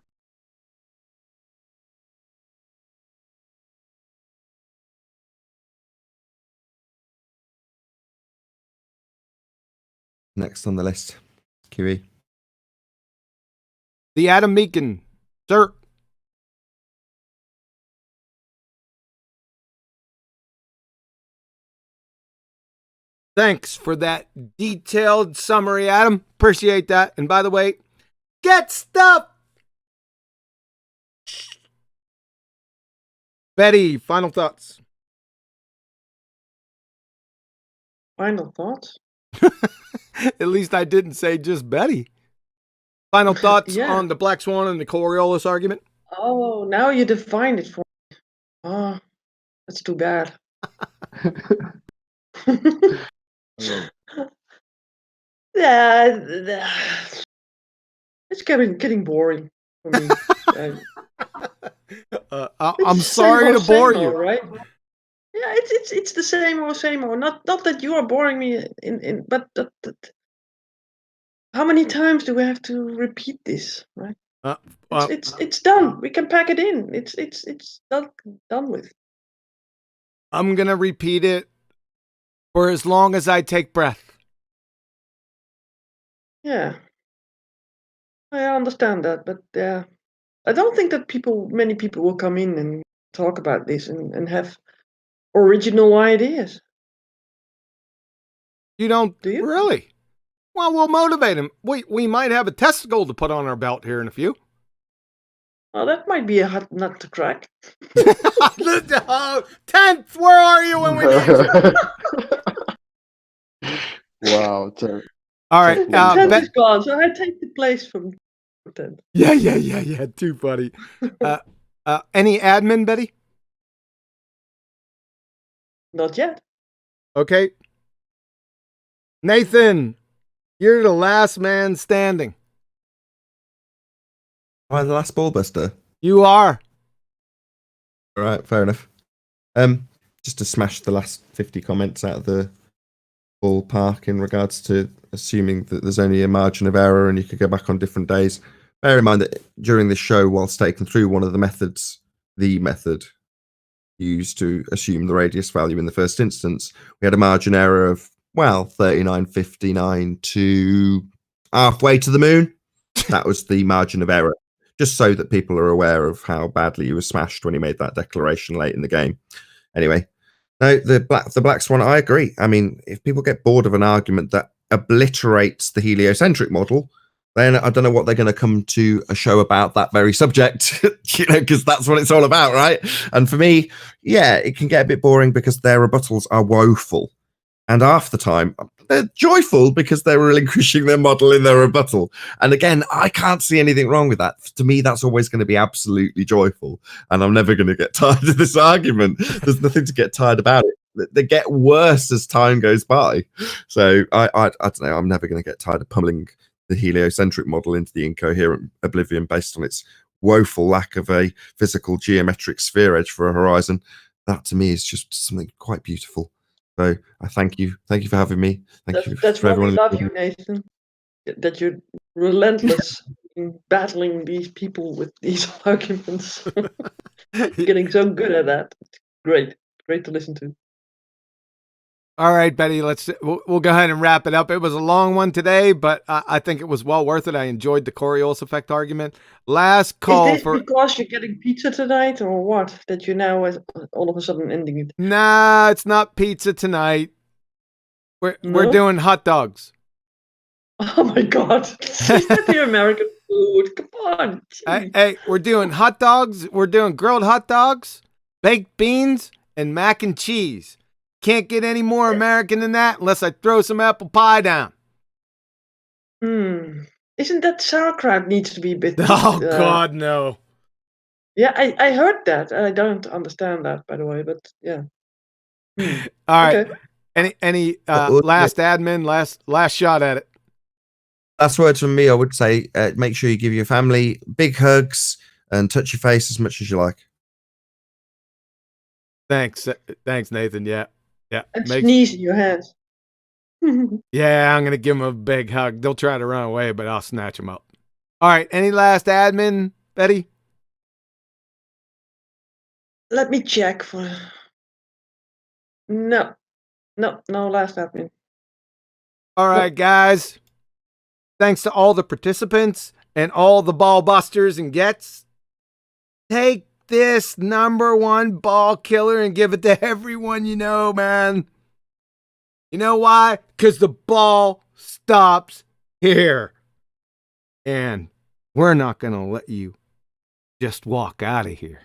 Next on the list, QE. The Adam Meakin, sir. Thanks for that detailed summary, Adam. Appreciate that. And by the way, get stuff. Betty, final thoughts. Final thoughts? At least I didn't say just Betty. Final thoughts Yeah. on the Black Swan and the Coriolis argument? Oh, now you defined it for me. Oh, that's too bad. Yeah, it's getting boring for me. I'm sorry to bore you. Right? Yeah, it's the same old. Not that you are boring me but how many times do we have to repeat this, right? It's done. We can pack it in. It's done with. I'm gonna repeat it for as long as I take breath. Yeah, I understand that, but I don't think that many people will come in and talk about this and have original ideas. You don't Do you? really? Well, we'll motivate him. We might have a testicle to put on our belt here in a few. Well, that might be a hot nut to crack. 10th, where are you when we need you? Wow. All right. 10th is gone, so I take the place from 10th. Yeah. Too funny. Any admin, Betty? Not yet. Okay. Nathan, you're the last man standing. Am I the last ballbuster? You are. All right, fair enough. Just to smash the last 50 comments out of the ballpark in regards to assuming that there's only a margin of error and you could go back on different days. Bear in mind that during this show, whilst taken through one of the methods, the method used to assume the radius value in the first instance, we had a margin error of, 39.59 to halfway to the moon. That was the margin of error, just so that people are aware of how badly you were smashed when you made that declaration late in the game. Anyway, no, the Black Swan, I agree. I mean, if people get bored of an argument that obliterates the heliocentric model, then I don't know what they're going to come to a show about that very subject, because that's what it's all about, right? And for me, yeah, it can get a bit boring because their rebuttals are woeful. And half the time, they're joyful because they're relinquishing their model in their rebuttal. And again, I can't see anything wrong with that. To me, that's always going to be absolutely joyful. And I'm never going to get tired of this argument. There's nothing to get tired about it. They get worse as time goes by. So I don't know. I'm never going to get tired of pummeling the heliocentric model into the incoherent oblivion based on its woeful lack of a physical geometric sphere edge for a horizon. That to me is just something quite beautiful. So I thank you for having me. That's for why we everyone. love you, Nathan. That you're relentless in battling these people with these arguments. You're getting so good at that. It's great to listen to. All right, Betty, we'll go ahead and wrap it up. It was a long one today, but I think it was well worth it. I enjoyed the Coriolis effect argument. Last call Is this because you're getting pizza tonight, or what? That you're now all of a sudden ending it? Nah, it's not pizza tonight. We're doing hot dogs. Oh my God! Is that the American food? Come on. Hey, we're doing hot dogs. We're doing grilled hot dogs, baked beans, and mac and cheese. Can't get any more American than that unless I throw some apple pie down. Isn't that sauerkraut needs to be a bit? Oh God, no. Yeah, I heard that. I don't understand that, by the way, but yeah. All right. Okay. Any last admin, last shot at it? Last words from me, I would say, make sure you give your family big hugs, and touch your face as much as you like. Thanks, Nathan. Yeah. And sneeze in your hands. Yeah, I'm gonna give them a big hug. They'll try to run away, but I'll snatch them up. All right. Any last admin, Betty? Let me check for. No last admin. All right, guys. Thanks to all the participants and all the ball busters and gets. Take this #1 ball killer and give it to everyone you know, man. You know why? Because the ball stops here. And we're not going to let you just walk out of here.